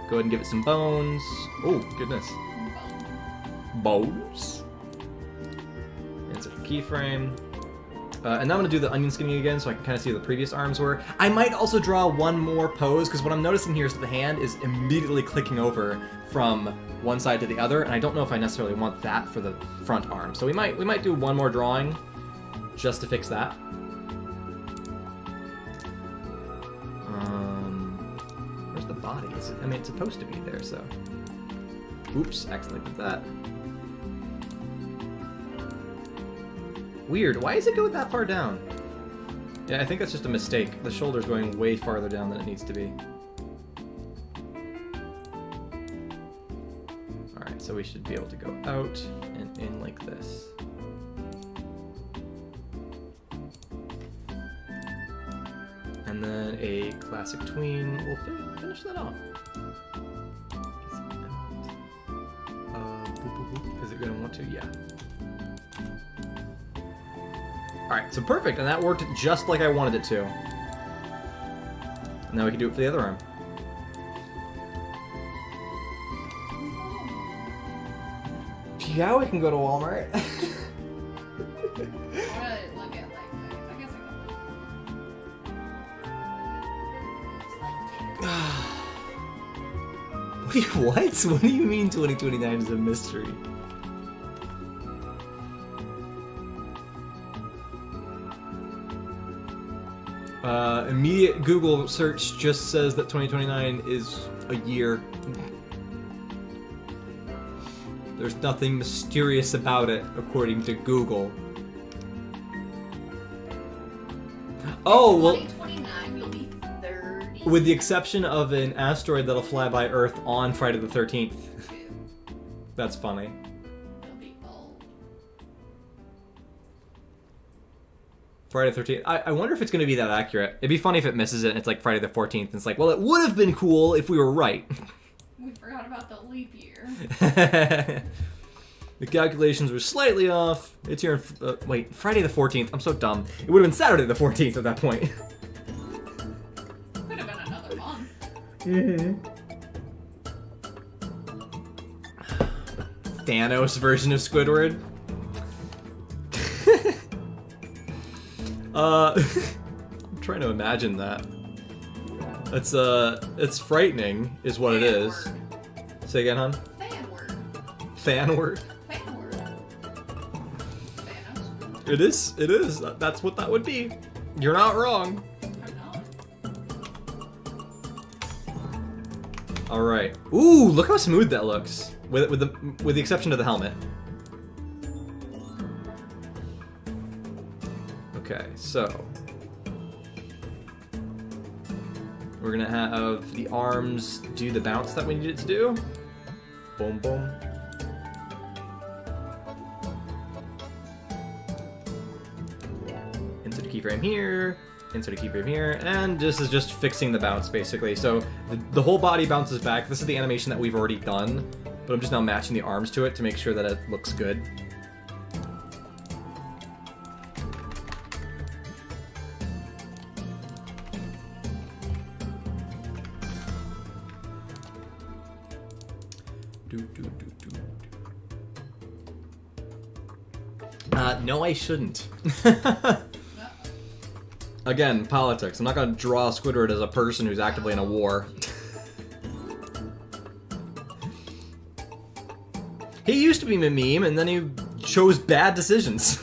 [SPEAKER 1] Go ahead and give it some bones. Oh, goodness. Bones. Insert the keyframe. And now I'm going to do the onion skinning again so I can kind of see what the previous arms were. I might also draw one more pose, because what I'm noticing here is that the hand is immediately clicking over from one side to the other, and I don't know if I necessarily want that for the front arm. So we might do one more drawing just to fix that. Where's the body? I mean, it's supposed to be there, so... Oops, accidentally did that. Weird. Why does it go that far down? Yeah, I think that's just a mistake. The shoulder's going way farther down than it needs to be. Alright, so we should be able to go out and in like this. And then a classic tween will finish that off. Is it going to want to? Yeah. Alright, so perfect, and that worked just like I wanted it to. Now we can do it for the other arm. Yeah, we can go to Walmart.
[SPEAKER 2] I wanna look at like I guess I
[SPEAKER 1] Wait, what? What do you mean 2029 is a mystery? Immediate Google search just says that 2029 is a year. There's nothing mysterious about it, according to Google. Oh, well...
[SPEAKER 2] 2029, you'll be 30.
[SPEAKER 1] With the exception of an asteroid that'll fly by Earth on Friday the 13th. That's funny.
[SPEAKER 2] You'll be old.
[SPEAKER 1] Friday the 13th. I wonder if it's going to be that accurate. It'd be funny if it misses it and it's like Friday the 14th. And it's like, well, it would have been cool if we were right.
[SPEAKER 2] We forgot about the leap year.
[SPEAKER 1] The calculations were slightly off. It's here. Wait, Friday the 14th. I'm so dumb. It would have been Saturday the 14th at that point.
[SPEAKER 2] Could have been another month.
[SPEAKER 1] Thanos version of Squidward. I'm trying to imagine that. It's frightening, is what it is. Say again, hon?
[SPEAKER 2] Fanward.
[SPEAKER 1] Fanward.
[SPEAKER 2] Fanward. Thanos.
[SPEAKER 1] It is. That's what that would be. You're not wrong.
[SPEAKER 2] I'm not.
[SPEAKER 1] All right. Ooh, look how smooth that looks. With the exception of the helmet. Okay, so we're gonna have the arms do the bounce that we need it to do. Boom, boom. Insert a keyframe here. Insert a keyframe here, and this is just fixing the bounce basically. So the whole body bounces back. This is the animation that we've already done, but I'm just now matching the arms to it to make sure that it looks good. No, I shouldn't. Again, politics. I'm not gonna draw Squidward as a person who's actively in a war. He used to be a meme, and then he chose bad decisions.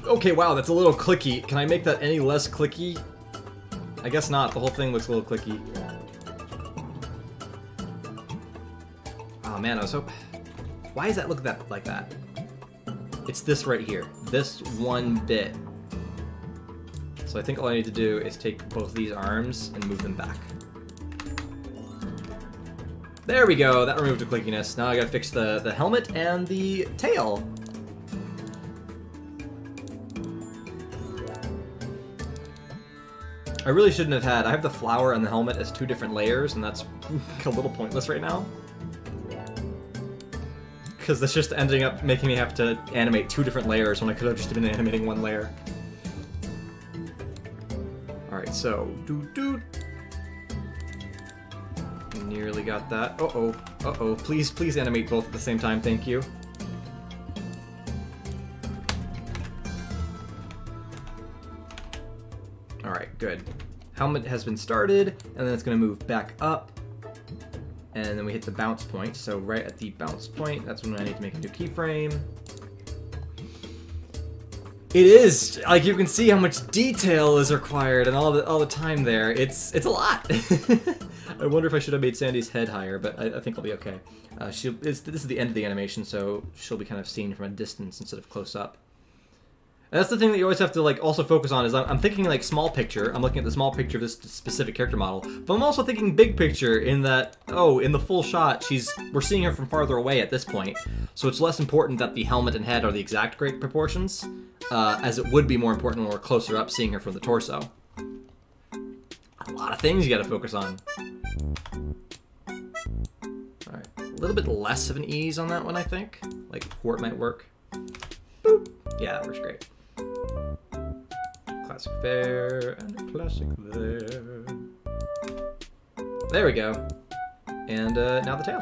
[SPEAKER 1] Okay, wow, that's a little clicky. Can I make that any less clicky? I guess not. The whole thing looks a little clicky. Oh man, I was hoping. Why does that look like that? It's this right here. This one bit. So I think all I need to do is take both these arms and move them back. There we go. That removed the clickiness. Now I gotta fix the helmet and the tail. I really shouldn't have had. I have the flower and the helmet as two different layers, and that's a little pointless right now. Because that's just ending up making me have to animate two different layers when I could have just been animating one layer. Alright, so, nearly got that. Uh-oh, uh-oh. Please animate both at the same time, thank you. Alright, good. Helmet has been started, and then it's going to move back up. And then we hit the bounce point, so right at the bounce point, that's when I need to make a new keyframe. It is, like, you can see how much detail is required and all the time there. It's a lot. I wonder if I should have made Sandy's head higher, but I think I'll be okay. This is the end of the animation, so she'll be kind of seen from a distance instead of close up. And that's the thing that you always have to like also focus on is I'm thinking like small picture. I'm looking at the small picture of this specific character model, but I'm also thinking big picture in that in the full shot we're seeing her from farther away at this point, so it's less important that the helmet and head are the exact great proportions, as it would be more important when we're closer up seeing her from the torso. A lot of things you got to focus on. All right, a little bit less of an ease on that one, I think. Like port might work. Boop. Yeah, that works great. Classic there, and a classic there. There we go. And now the tail.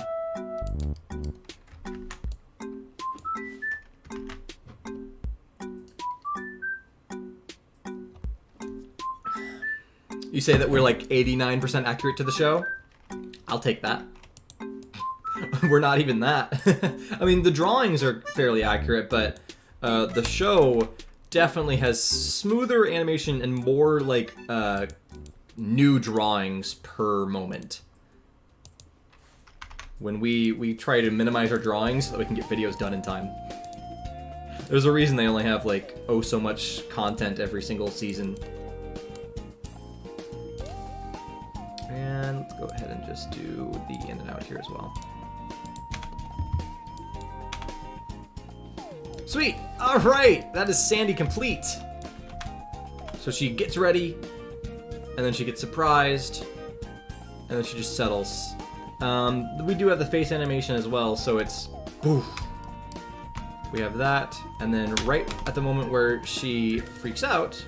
[SPEAKER 1] You say that we're like 89% accurate to the show? I'll take that. We're not even that. I mean, the drawings are fairly accurate, but the show definitely has smoother animation and more like new drawings per moment. When we try to minimize our drawings so that we can get videos done in time. There's a reason they only have like so much content every single season. And let's go ahead and just do the in and out here as well. Sweet! Alright! That is Sandy complete! So she gets ready, and then she gets surprised, and then she just settles. We do have the face animation as well, so it's... Oof. We have that, and then right at the moment where she freaks out,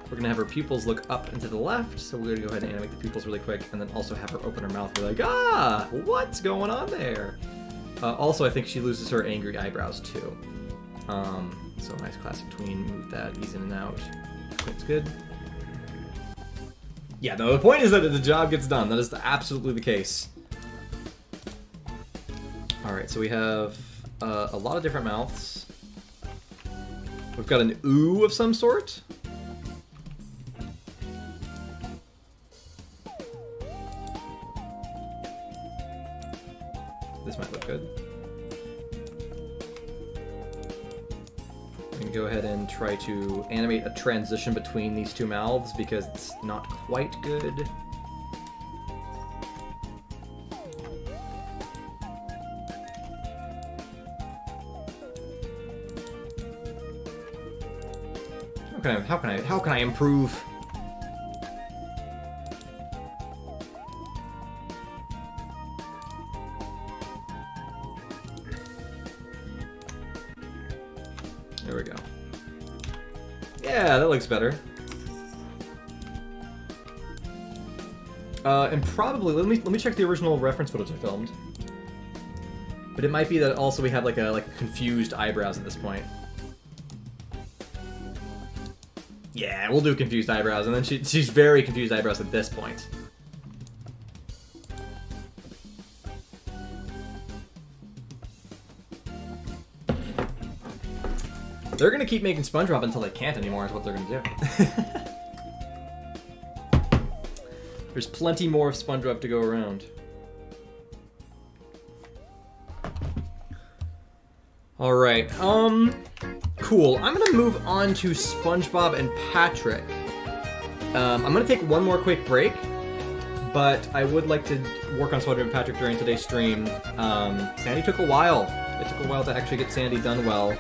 [SPEAKER 1] we're going to have her pupils look up and to the left, so we're going to go ahead and animate the pupils really quick, and then also have her open her mouth and be like, ah! What's going on there? Also, I think she loses her angry eyebrows, too. So nice classic tween, move that, ease in and out. That's good. Yeah, no, the point is that the job gets done. That is absolutely the case. Alright, so we have a lot of different mouths. We've got an ooh of some sort. This might look good. I'm going to go ahead and try to animate a transition between these two mouths because it's not quite good. How can I improve? There we go. Yeah, that looks better. And probably let me check the original reference footage I filmed. But it might be that also we have like a confused eyebrows at this point. Yeah, we'll do confused eyebrows, and then she's very confused eyebrows at this point. They're gonna keep making SpongeBob until they can't anymore, is what they're gonna do. There's plenty more of SpongeBob to go around. Alright, cool. I'm gonna move on to SpongeBob and Patrick. I'm gonna take one more quick break, but I would like to work on SpongeBob and Patrick during today's stream. Sandy took a while. It took a while to actually get Sandy done well.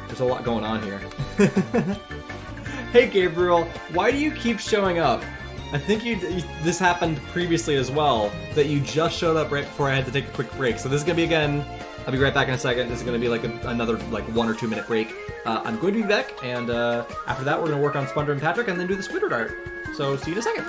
[SPEAKER 1] There's a lot going on here. Hey Gabriel, why do you keep showing up? I think this happened previously as well, that you just showed up right before I had to take a quick break. So this is gonna be again, I'll be right back in a second. This is gonna be like another 1 or 2 minute break. I'm going to be back, and after that we're gonna work on SpongeBob and Patrick and then do the Squidward art. So see you in a second.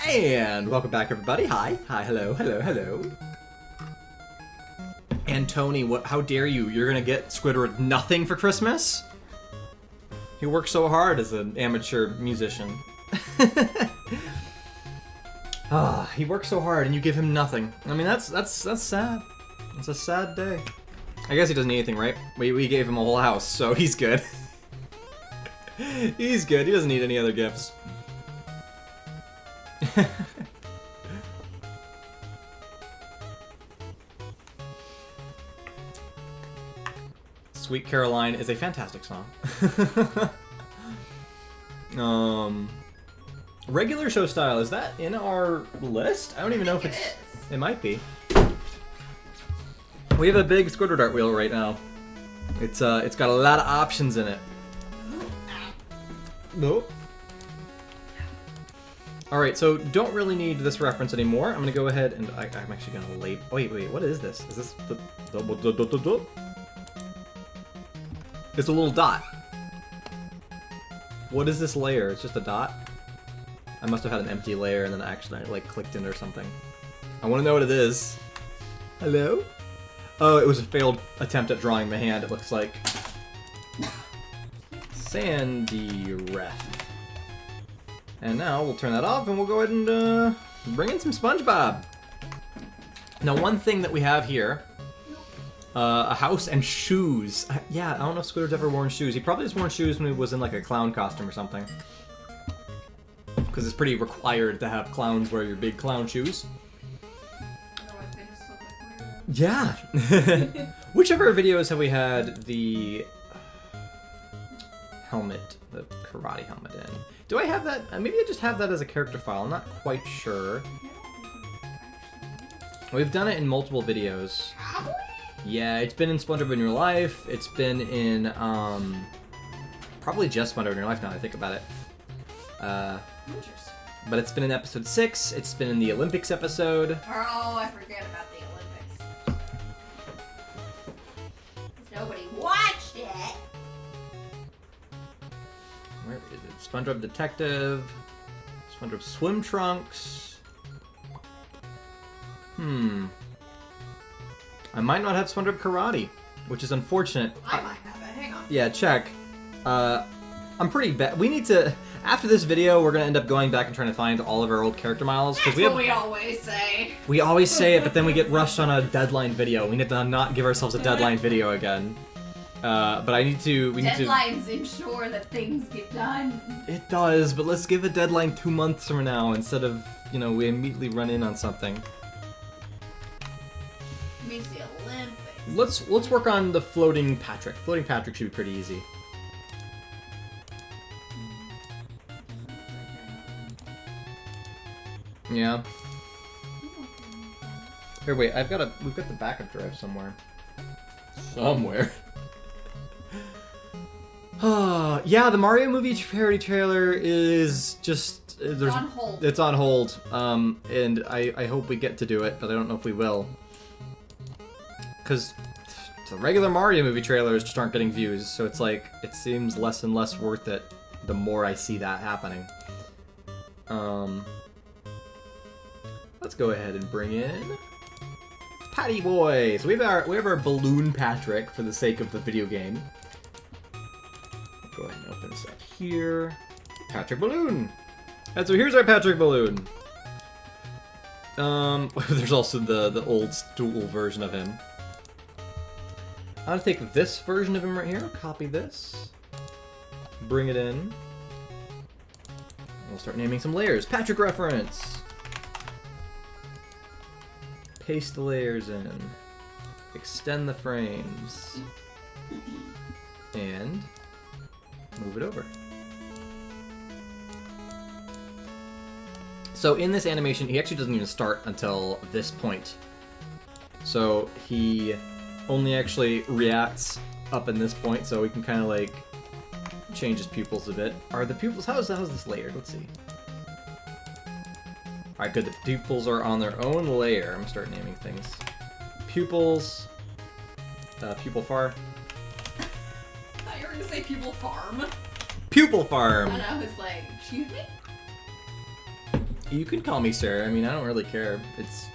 [SPEAKER 1] And welcome back, everybody. Hi, hello, hello, hello. And Tony, how dare you? You're gonna get Squidward nothing for Christmas? He works so hard as an amateur musician. He works so hard and you give him nothing. I mean, that's sad. It's a sad day. I guess he doesn't need anything, right? We gave him a whole house, so he's good. He's good. He doesn't need any other gifts. Sweet Caroline is a fantastic song. Regular show style, is that in our list? I don't even know if it's... It might be. We have a big Squidward art wheel right now. It's got a lot of options in it. Nope. Alright, so don't really need this reference anymore. I'm gonna go ahead and I'm actually gonna label... Wait, what is this? Is this the... It's a little dot. What is this layer? It's just a dot? I must have had an empty layer and then actually I clicked in or something. I want to know what it is. Hello? Oh, it was a failed attempt at drawing my hand, it looks like. Sandy ref. And now we'll turn that off and we'll go ahead and bring in some SpongeBob. Now one thing that we have here, a house and shoes. Yeah, I don't know if Squidward's ever worn shoes. He probably has worn shoes when he was in like a clown costume or something. Because it's pretty required to have clowns wear your big clown shoes.
[SPEAKER 2] Otherwise they just look like weird.
[SPEAKER 1] Yeah! Which of our videos have we had the helmet, the karate helmet in? Do I have that? Maybe I just have that as a character file. I'm not quite sure. We've done it in multiple videos. Yeah, it's been in SpongeBob in Your Life. It's been in, probably just SpongeBob in Your Life now that I think about it. But it's been in episode 6. It's been in the Olympics episode.
[SPEAKER 2] Oh, I forget about the Olympics. Nobody watched it.
[SPEAKER 1] Where is it? SpongeBob Detective. SpongeBob Swim Trunks. I might not have SpongeBob Karate, which is unfortunate.
[SPEAKER 2] I might have it. Hang on.
[SPEAKER 1] Yeah, check. I'm pretty bad. We need to... After this video, we're gonna end up going back and trying to find all of our old character miles.
[SPEAKER 2] That's
[SPEAKER 1] we have,
[SPEAKER 2] what we always say.
[SPEAKER 1] We always say it, but then we get rushed on a deadline video. We need to not give ourselves a deadline video again. But I need to...
[SPEAKER 2] Deadlines ensure that things get done.
[SPEAKER 1] It does, but let's give a deadline 2 months from now instead of, you know, we immediately run in on something.
[SPEAKER 2] It means the Olympics.
[SPEAKER 1] Let's work on the floating Patrick. Floating Patrick should be pretty easy. Yeah. Here, wait. We've got the backup drive somewhere. Somewhere. Yeah, the Mario movie parody trailer is just
[SPEAKER 2] It's on hold.
[SPEAKER 1] It's on hold. And I hope we get to do it, but I don't know if we will. Because the regular Mario movie trailers just aren't getting views, so it's like it seems less and less worth it the more I see that happening. Let's go ahead and bring in Patty Boy. So we have our balloon Patrick for the sake of the video game. Go ahead and open this up here. Patrick Balloon. And so here's our Patrick Balloon. There's also the old stool version of him. I'm gonna take this version of him right here, copy this, bring it in. We'll start naming some layers. Patrick reference. Paste the layers in. Extend the frames. And move it over. So in this animation, he actually doesn't even start until this point. So he only actually reacts up in this point, so we can kind of like change his pupils a bit. Are the pupils, how's this layered? Let's see. Alright, good. The pupils are on their own layer. I'm gonna start naming things. Pupils. Pupil farm.
[SPEAKER 2] I thought you were gonna say pupil farm.
[SPEAKER 1] Pupil farm!
[SPEAKER 2] And I was like, excuse me?
[SPEAKER 1] You can call me sir. I mean, I don't really care. It's...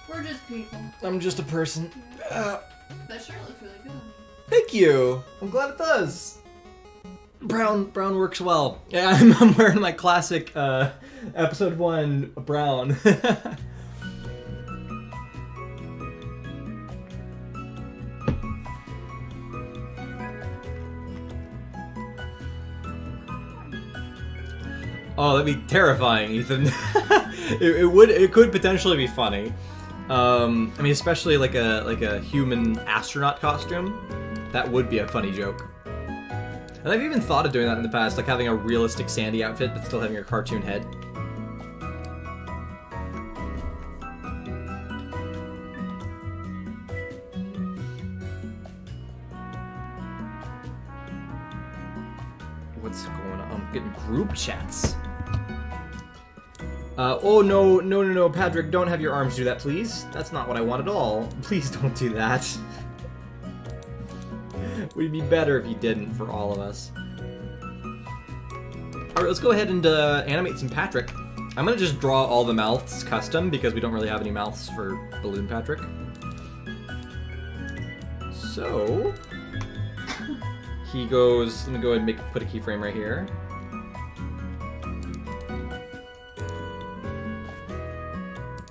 [SPEAKER 2] We're just people.
[SPEAKER 1] I'm just a person.
[SPEAKER 2] That shirt looks really good on you.
[SPEAKER 1] Thank you. I'm glad it does. Brown works well. Yeah, I'm wearing my classic episode 1 brown. Oh, that'd be terrifying, Ethan. it could potentially be funny. I mean, especially like a human astronaut costume. That would be a funny joke. And I've even thought of doing that in the past, like having a realistic Sandy outfit, but still having a cartoon head. What's going on? I'm getting group chats. Oh no, Patrick, don't have your arms do that, please. That's not what I want at all. Please don't do that. Would be better if you didn't for all of us. Alright, let's go ahead and animate some Patrick. I'm gonna just draw all the mouths custom because we don't really have any mouths for Balloon Patrick. So he goes, let me go ahead and put a keyframe right here.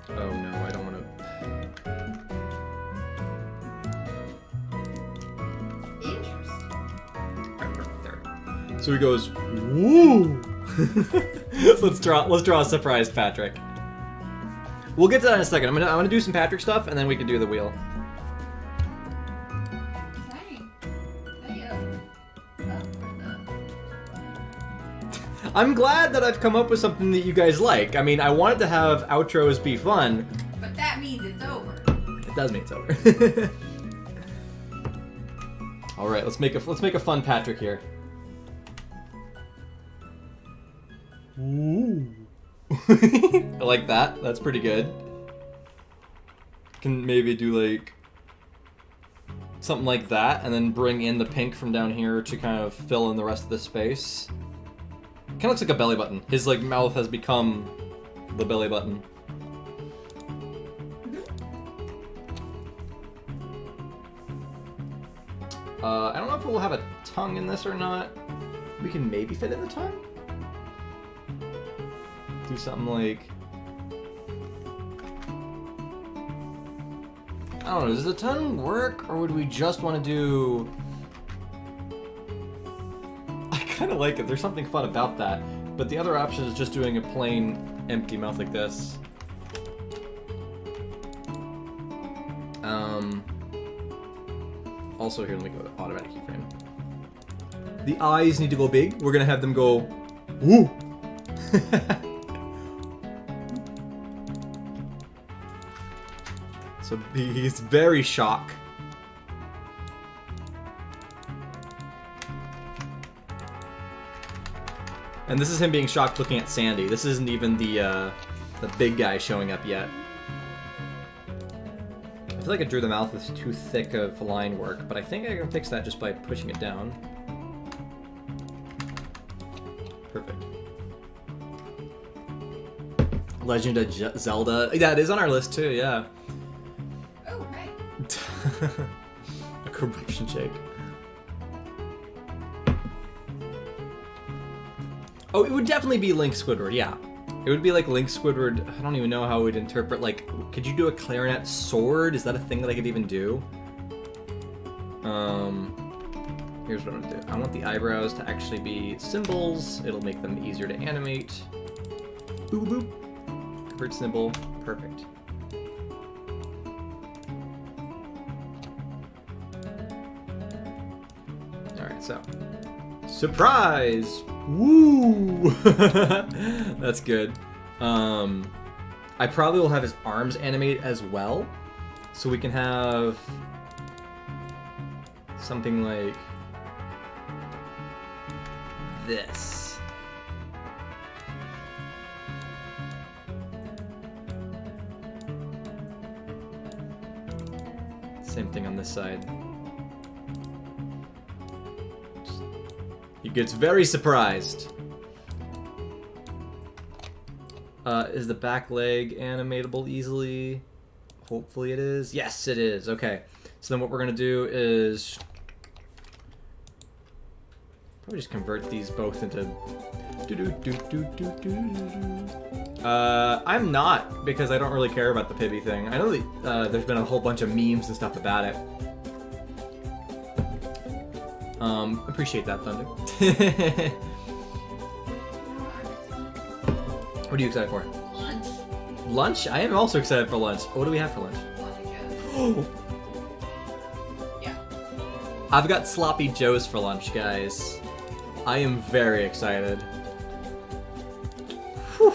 [SPEAKER 1] Oh no, I don't want to.
[SPEAKER 2] Interesting.
[SPEAKER 1] Alright, perfect, there. So he goes, woo! let's draw a surprise Patrick. We'll get to that in a second. I'm gonna do some Patrick stuff and then we can do the wheel. I'm glad that I've come up with something that you guys like. I mean, I wanted to have outros be fun.
[SPEAKER 2] But that means it's over.
[SPEAKER 1] It does mean it's over. All right, let's make a fun Patrick here. Ooh. I like that. That's pretty good. Can maybe do like something like that, and then bring in the pink from down here to kind of fill in the rest of the space. Kind of looks like a belly button. His like mouth has become the belly button. I don't know if we'll have a tongue in this or not. We can maybe fit in the tongue. Do something like, I don't know, does the tongue work, or would we just want to do... I kind of like it, there's something fun about that, but the other option is just doing a plain empty mouth like this. Also here, let me go to automatic keyframe. The eyes need to go big, we're gonna have them go, woo! So he's very shocked. And this is him being shocked looking at Sandy. This isn't even the big guy showing up yet. I feel like I drew the mouth with too thick of line work, but I think I can fix that just by pushing it down. Perfect. Legend of Zelda. Yeah, it is on our list too, yeah.
[SPEAKER 2] Oh, hey.
[SPEAKER 1] A corruption shake. Oh, it would definitely be Link Squidward, yeah. It would be like Link Squidward. I don't even know how we'd interpret, like, could you do a clarinet sword? Is that a thing that I could even do? Here's what I'm gonna do. I want the eyebrows to actually be symbols. It'll make them easier to animate. Boop, boop. Convert symbol. Perfect. Alright, so. Surprise! Woo! That's good. I probably will have his arms animate as well. So we can have something like this. Same thing on this side. He gets very surprised. Is the back leg animatable easily? Hopefully it is. Yes, it is. Okay. So then what we're going to do is probably just convert these both into... I'm not, because I don't really care about the Pibby thing. I know that there's been a whole bunch of memes and stuff about it. Appreciate that, Thunder. What are you excited for?
[SPEAKER 2] Lunch.
[SPEAKER 1] Lunch? I am also excited for lunch. What do we have for lunch?
[SPEAKER 2] Sloppy Joe's. Yeah.
[SPEAKER 1] I've got Sloppy Joe's for lunch, guys. I am very excited. Whew.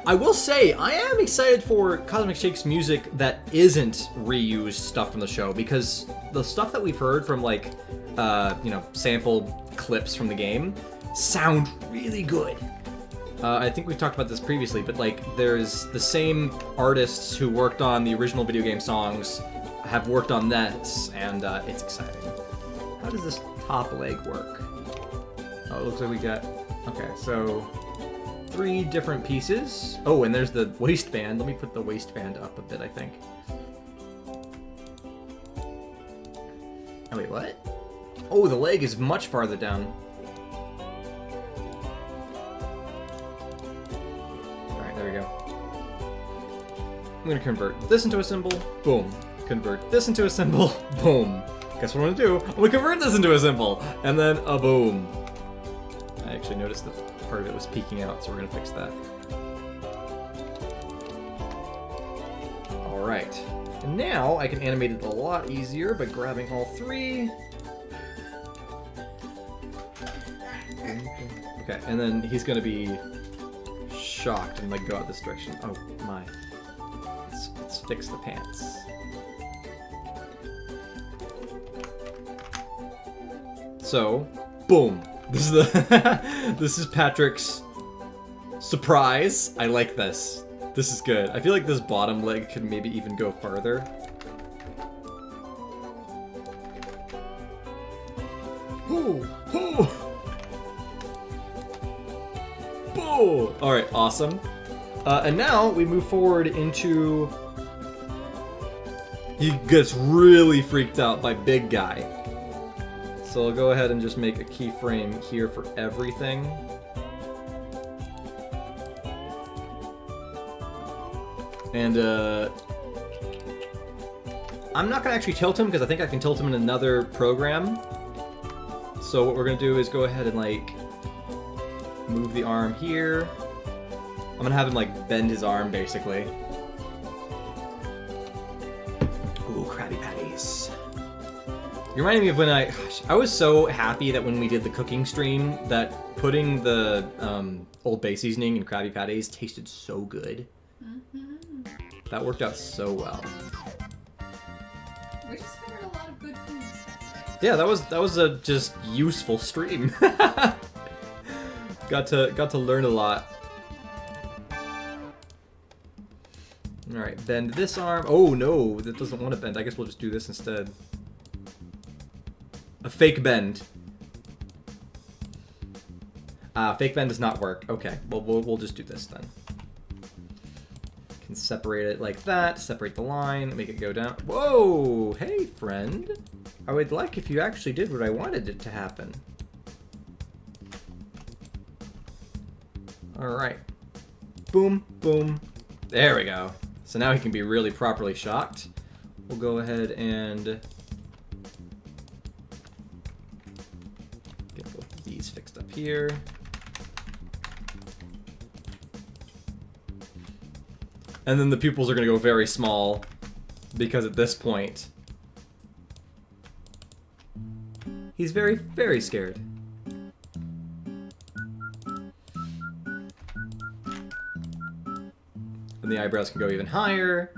[SPEAKER 1] I will say, I am excited for Cosmic Shake's music that isn't reused stuff from the show, because the stuff that we've heard from, like, sample clips from the game sound really good. I think we've talked about this previously, but, like, there's the same artists who worked on the original video game songs have worked on this, and it's exciting. How does this top leg work? Oh, it looks like we got... Okay, so 3 different pieces. Oh, and there's the waistband. Let me put the waistband up a bit, I think. Oh, wait, what? Oh, the leg is much farther down. Alright, there we go. I'm gonna convert this into a symbol. Boom. Convert this into a symbol. Boom. Guess what I'm gonna do? I'm gonna convert this into a symbol. And then a boom. I actually noticed that part of it was peeking out, so we're gonna fix that. Alright. And now I can animate it a lot easier by grabbing all 3. Okay, and then he's gonna be shocked and like go out this direction. Oh my. Let's fix the pants. So, boom. This is the this is Patrick's surprise. I like this. This is good. I feel like this bottom leg could maybe even go farther. Ooh, ooh. Boo! Alright, awesome. And now we move forward into... He gets really freaked out by Big Guy. So I'll go ahead and just make a keyframe here for everything. And I'm not gonna actually tilt him because I think I can tilt him in another program. So what we're gonna do is go ahead and like move the arm here. I'm gonna have him like bend his arm basically. Ooh, Krabby Patties. You're reminding me of when I was so happy that when we did the cooking stream that putting the Old Bay seasoning in Krabby Patties tasted so good.
[SPEAKER 2] Mm-hmm.
[SPEAKER 1] That worked out so well.
[SPEAKER 2] We just covered a lot of good food stuff.
[SPEAKER 1] Yeah, that was a just useful stream. got to learn a lot. All right, bend this arm. Oh no, that doesn't want to bend. I guess we'll just do this instead. A fake bend. Fake bend does not work. Okay, well we'll just do this then. Can separate it like that. Separate the line. Make it go down. Whoa! Hey, friend. I would like if you actually did what I wanted it to happen. All right. Boom, boom. There we go. So now he can be really properly shocked. We'll go ahead and get both of these fixed up here. And then the pupils are going to go very small because at this point he's very, very scared. And the eyebrows can go even higher.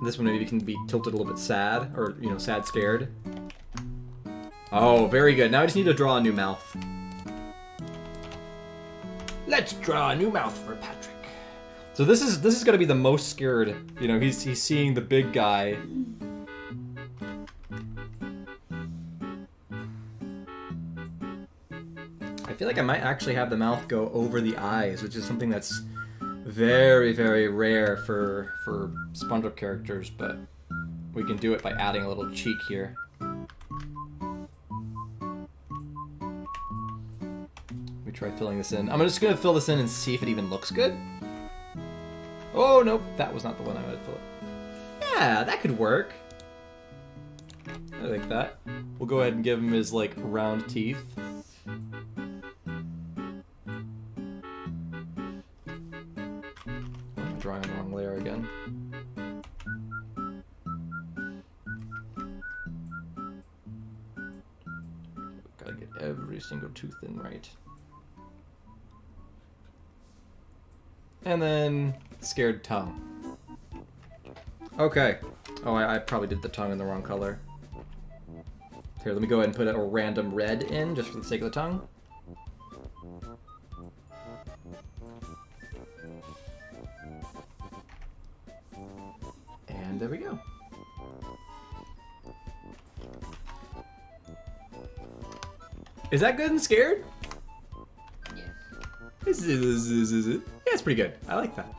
[SPEAKER 1] This one maybe can be tilted a little bit sad, or, you know, sad scared. Oh, very good. Now I just need to draw a new mouth. Let's draw a new mouth for Patrick. So this is going to be the most scared. You know, he's seeing the big guy. I feel like I might actually have the mouth go over the eyes, which is something that's very, very rare for SpongeBob characters, but we can do it by adding a little cheek here. Let me try filling this in. I'm just gonna fill this in and see if it even looks good. Oh, nope, that was not the one I wanted to fill it. Yeah, that could work. I like that. We'll go ahead and give him his, like, round teeth. I'm drawing on the wrong layer again. Gotta get every single tooth in right. And then scared tongue. Okay. Oh, I probably did the tongue in the wrong color. Here, let me go ahead and put a random red in, just for the sake of the tongue. And there we go. Is that good and scared?
[SPEAKER 2] Yes.
[SPEAKER 1] Yeah, it's pretty good. I like that.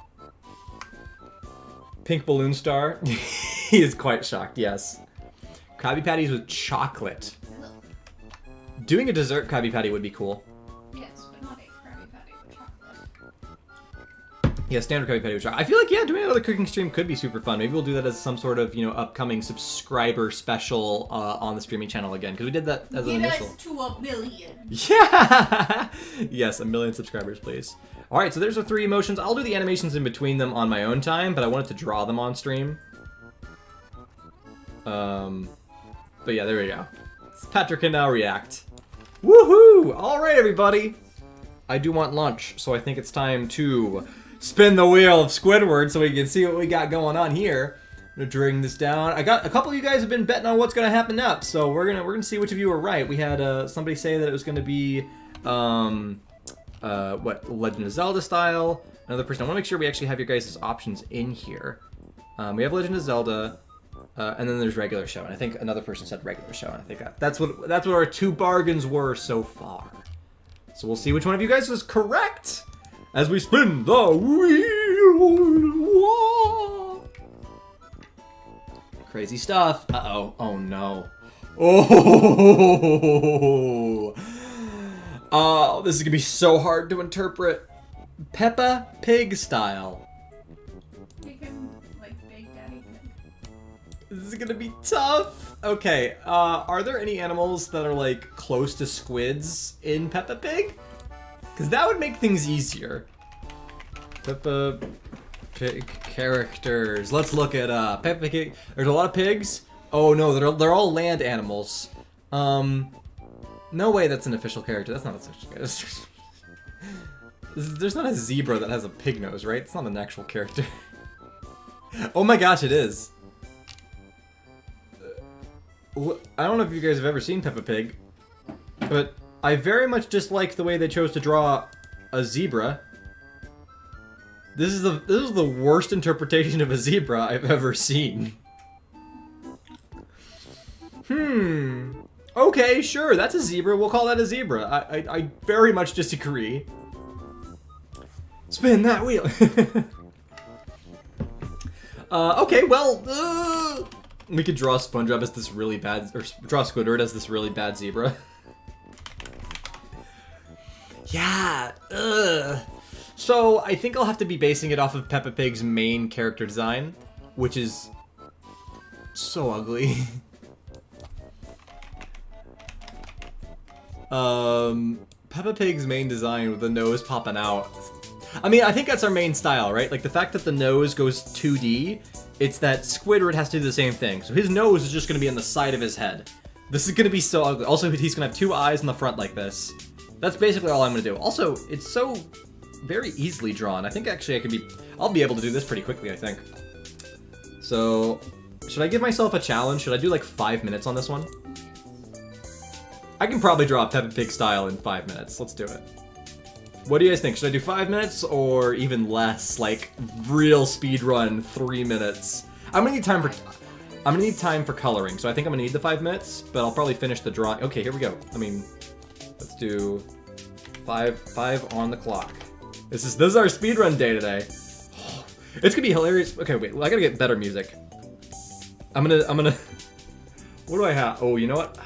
[SPEAKER 1] Pink balloon star. He is quite shocked, yes. Krabby Patties with chocolate. Doing a dessert Krabby Patty would be cool.
[SPEAKER 2] Yes, but not a Krabby Patty with chocolate.
[SPEAKER 1] Yeah, standard Krabby Patty with chocolate. I feel like, yeah, doing another cooking stream could be super fun. Maybe we'll do that as some sort of, you know, upcoming subscriber special on the streaming channel again, because we did that as an initial.
[SPEAKER 2] Get us to 1 million.
[SPEAKER 1] Yeah! Yes, 1 million subscribers, please. Alright, so there's the 3 emotions. I'll do the animations in between them on my own time, but I wanted to draw them on stream. But yeah, there we go. Patrick can now react. Woohoo! Alright, everybody! I do want lunch, so I think it's time to spin the wheel of Squidward so we can see what we got going on here. I'm gonna drag this down. I got a couple of you guys have been betting on what's gonna happen next, so we're gonna see which of you are right. We had somebody say that it was gonna be what, Legend of Zelda style. Another person. I want to make sure we actually have your guys' options in here. We have Legend of Zelda, and then there's regular show. And I think another person said regular show. And I think that's what our 2 bargains were so far. So we'll see which one of you guys is correct as we spin the wheel. Crazy stuff. Uh-oh. Oh no. Oh. Oh, this is gonna be so hard to interpret. Peppa Pig style.
[SPEAKER 2] Make him like Big Daddy Pig.
[SPEAKER 1] This is gonna be tough. Okay, are there any animals that are like close to squids in Peppa Pig? Because that would make things easier. Peppa Pig characters. Let's look at Peppa Pig. There's a lot of pigs. Oh no, they're all land animals. No way that's an official character. That's not an official character. There's not a zebra that has a pig nose, right? It's not an actual character. Oh my gosh, it is. I don't know if you guys have ever seen Peppa Pig, but I very much dislike the way they chose to draw a zebra. This is the worst interpretation of a zebra I've ever seen. Okay, sure, that's a zebra. We'll call that a zebra. I very much disagree. Spin that wheel. Okay, well, we could draw SpongeBob as this really bad, or draw Squidward as this really bad zebra. Yeah, So, I think I'll have to be basing it off of Peppa Pig's main character design, which is so ugly. Peppa Pig's main design with the nose popping out. I mean, I think that's our main style, right? Like, the fact that the nose goes 2D, it's that Squidward has to do the same thing. So his nose is just going to be on the side of his head. This is going to be so ugly. Also, he's going to have 2 eyes in the front like this. That's basically all I'm going to do. Also, it's so very easily drawn. I think actually I'll be able to do this pretty quickly, I think. So, should I give myself a challenge? Should I do like 5 minutes on this one? I can probably draw Peppa Pig style in 5 minutes. Let's do it. What do you guys think? Should I do 5 minutes or even less? Like real speed run 3 minutes. I'm gonna need time for coloring, so I think I'm gonna need the 5 minutes, but I'll probably finish the drawing. Okay, here we go. I mean, let's do 5 on the clock. This is our speedrun day today. It's gonna be hilarious. Okay, wait, I gotta get better music. I'm gonna. What do I have? Oh, you know what?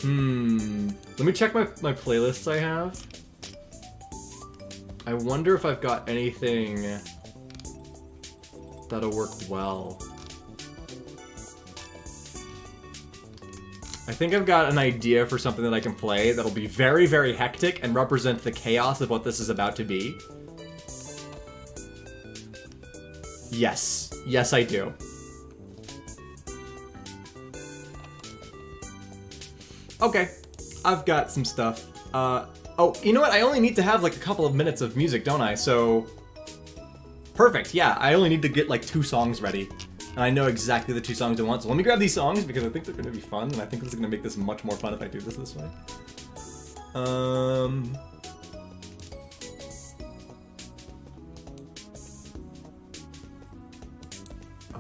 [SPEAKER 1] Let me check my playlists I have. I wonder if I've got anything that'll work well. I think I've got an idea for something that I can play that'll be very, very hectic and represent the chaos of what this is about to be. Yes. Yes, I do. Okay. I've got some stuff. Oh, you know what? I only need to have like a couple of minutes of music, don't I? So... Perfect, yeah. I only need to get like 2 songs ready. And I know exactly the 2 songs I want. So let me grab these songs because I think they're gonna be fun. And I think this is gonna make this much more fun if I do this way.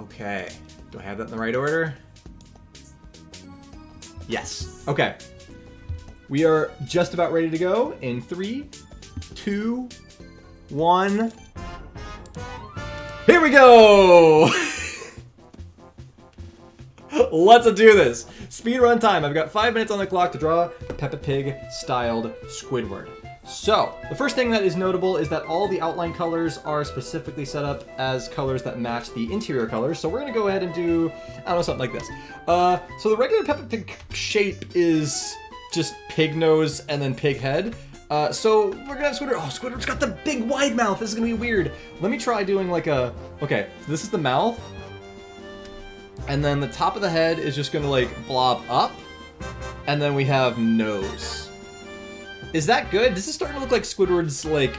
[SPEAKER 1] Okay. Do I have that in the right order? Yes. Okay. We are just about ready to go in 3, 2, 1. Here we go! Let's do this. Speedrun time. I've got 5 minutes on the clock to draw a Peppa Pig styled Squidward. So, the first thing that is notable is that all the outline colors are specifically set up as colors that match the interior colors. So we're gonna go ahead and do, I don't know, something like this. So the regular Peppa Pig shape is just pig nose and then pig head. So we're gonna have Squidward. Oh, Squidward's got the big wide mouth. This is gonna be weird. Let me try doing like a, okay, so this is the mouth. And then the top of the head is just gonna like blob up. And then we have nose. Is that good? This is starting to look like Squidward's like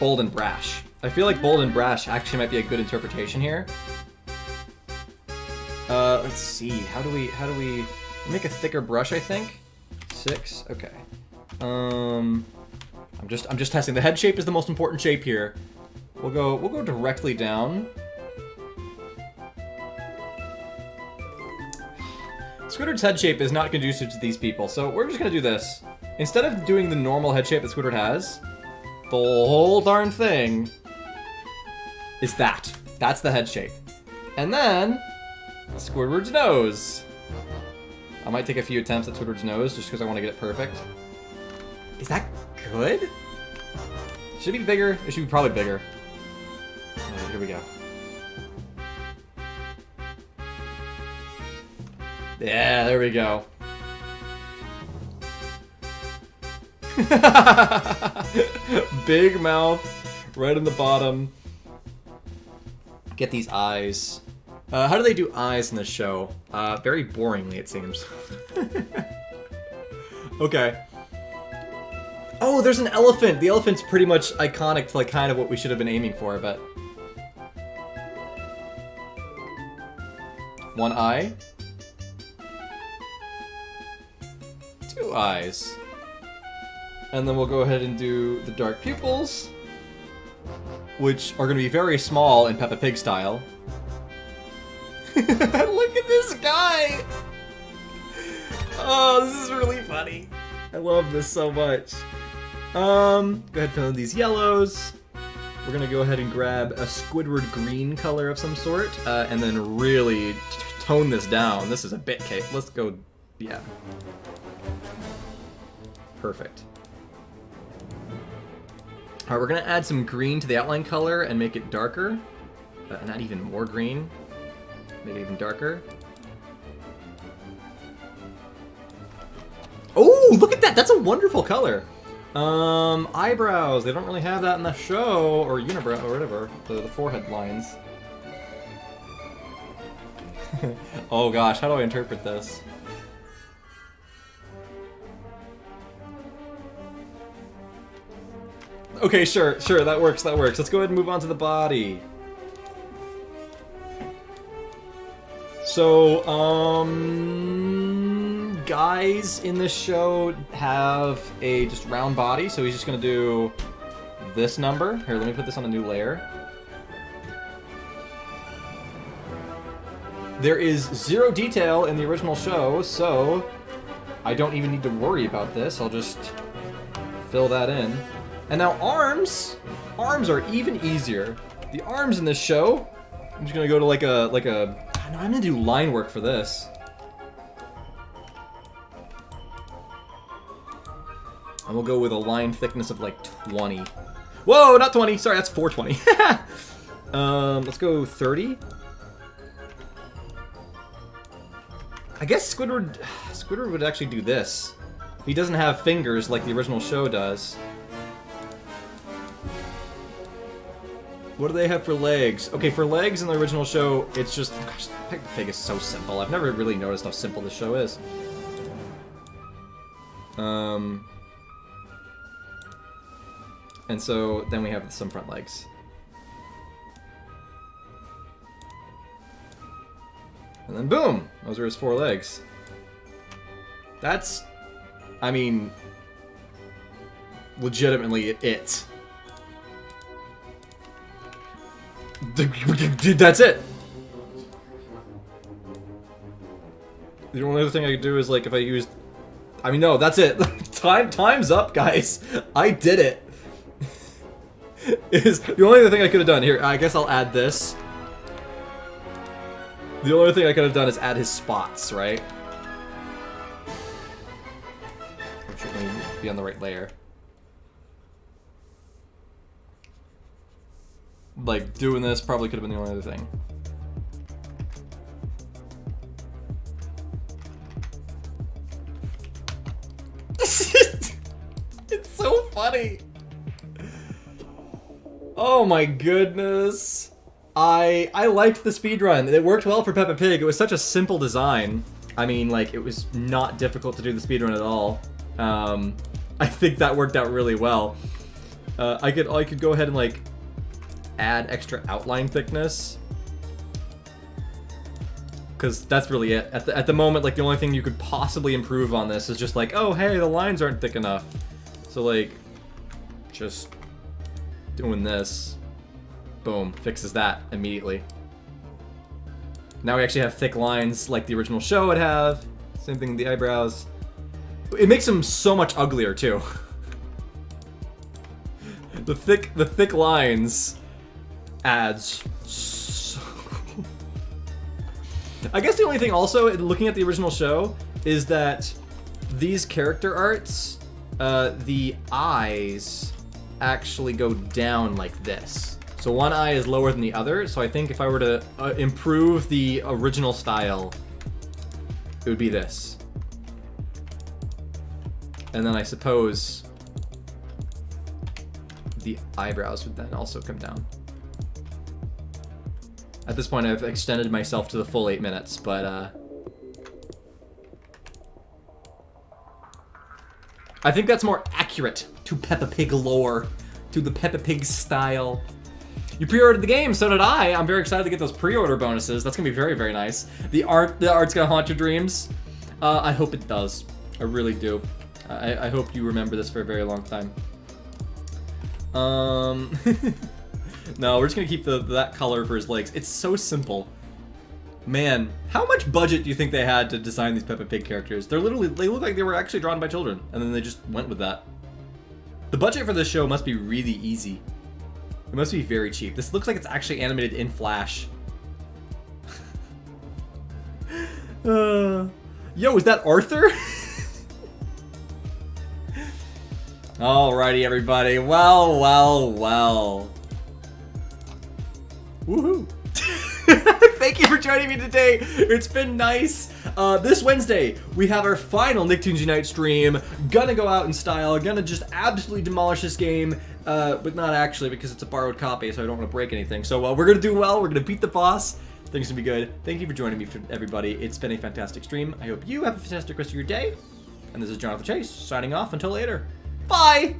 [SPEAKER 1] Bold and Brash. I feel like Bold and Brash actually might be a good interpretation here. Let's see. How do we make a thicker brush, I think? 6. Okay. I'm just testing. The head shape is the most important shape here. We'll go directly down. Squidward's head shape is not conducive to these people, so we're just gonna do this. Instead of doing the normal head shape that Squidward has, the whole darn thing is that. That's the head shape. And then, Squidward's nose. I might take a few attempts at Squidward's nose just because I want to get it perfect. Is that good? Should it be bigger? It should be probably bigger. Alright, here we go. Yeah, there we go. Big mouth, right in the bottom. Get these eyes. How do they do eyes in this show? Very boringly, it seems. Okay. Oh, there's an elephant. The elephant's pretty much iconic to like kind of what we should have been aiming for, but... 1 eye. 2 eyes. And then we'll go ahead and do the dark pupils, which are going to be very small in Peppa Pig style. Look at this guy! Oh, this is really funny. I love this so much. Go ahead and fill in these yellows. We're going to go ahead and grab a Squidward green color of some sort, and then really tone this down. This is a bit cake. Let's go, yeah. Perfect. Alright, we're gonna add some green to the outline color and make it darker. And add even more green. Make it even darker. Oh, look at that! That's a wonderful color! Eyebrows. They don't really have that in the show, or unibrow, or whatever. The forehead lines. Oh gosh, how do I interpret this? Okay, sure, that works. Let's go ahead and move on to the body. So, guys in this show have a just round body, so he's just gonna do this number. Here, let me put this on a new layer. There is 0 detail in the original show, so I don't even need to worry about this. I'll just fill that in. And now arms. Arms are even easier. The arms in this show, I'm just gonna go to like a, no, I'm gonna do line work for this. And we'll go with a line thickness of like 20. Whoa, not 20, sorry, that's 420. Let's go 30. I guess Squidward would actually do this. He doesn't have fingers like the original show does. What do they have for legs? Okay, for legs in the original show, it's just... Gosh, Peppa Pig is so simple. I've never really noticed how simple this show is. And so then we have some front legs. And then boom! Those are his 4 legs. That's... I mean... legitimately it. Dude, that's it! The only other thing I could do is, like, if I used... I mean, no, that's it. Time's up, guys. I did it. Is the only other thing I could have done. Here, I guess I'll add this. The only thing I could have done is add his spots, right? Which should maybe be on the right layer. Like, doing this probably could have been the only other thing. It's so funny. Oh my goodness. I liked the speedrun. It worked well for Peppa Pig. It was such a simple design. I mean, like, it was not difficult to do the speedrun at all. I think that worked out really well. I could go ahead and, like, add extra outline thickness, because that's really it. At the moment, like, the only thing you could possibly improve on this is just like, oh, hey, the lines aren't thick enough. So, like, just doing this, boom, fixes that immediately. Now we actually have thick lines like the original show would have. Same thing with the eyebrows. It makes them so much uglier too. The thick lines adds so... I guess the only thing also, looking at the original show, is that these character arts, the eyes actually go down like this. So one eye is lower than the other, so I think if I were to improve the original style, it would be this. And then I suppose the eyebrows would then also come down. At this point, I've extended myself to the full 8 minutes, but I think that's more accurate to Peppa Pig lore, to the Peppa Pig style. You pre-ordered the game, so did I. I'm very excited to get those pre-order bonuses. That's gonna be very, very nice. The art's gonna haunt your dreams. I hope it does. I really do. I hope you remember this for a very long time. No, we're just gonna keep that color for his legs. It's so simple. Man, how much budget do you think they had to design these Peppa Pig characters? They look like they were actually drawn by children, and then they just went with that. The budget for this show must be really easy. It must be very cheap. This looks like it's actually animated in Flash. Yo, is that Arthur? Alrighty, everybody. Well, well, well. Woohoo! Thank you for joining me today. It's been nice. This Wednesday, we have our final Nicktoons Unite stream. Gonna go out in style. Gonna just absolutely demolish this game. But not actually, because it's a borrowed copy, so I don't want to break anything. So we're gonna do well. We're gonna beat the boss. Things gonna be good. Thank you for joining me, everybody. It's been a fantastic stream. I hope you have a fantastic rest of your day. And this is Jonathan Chase, signing off. Until later. Bye!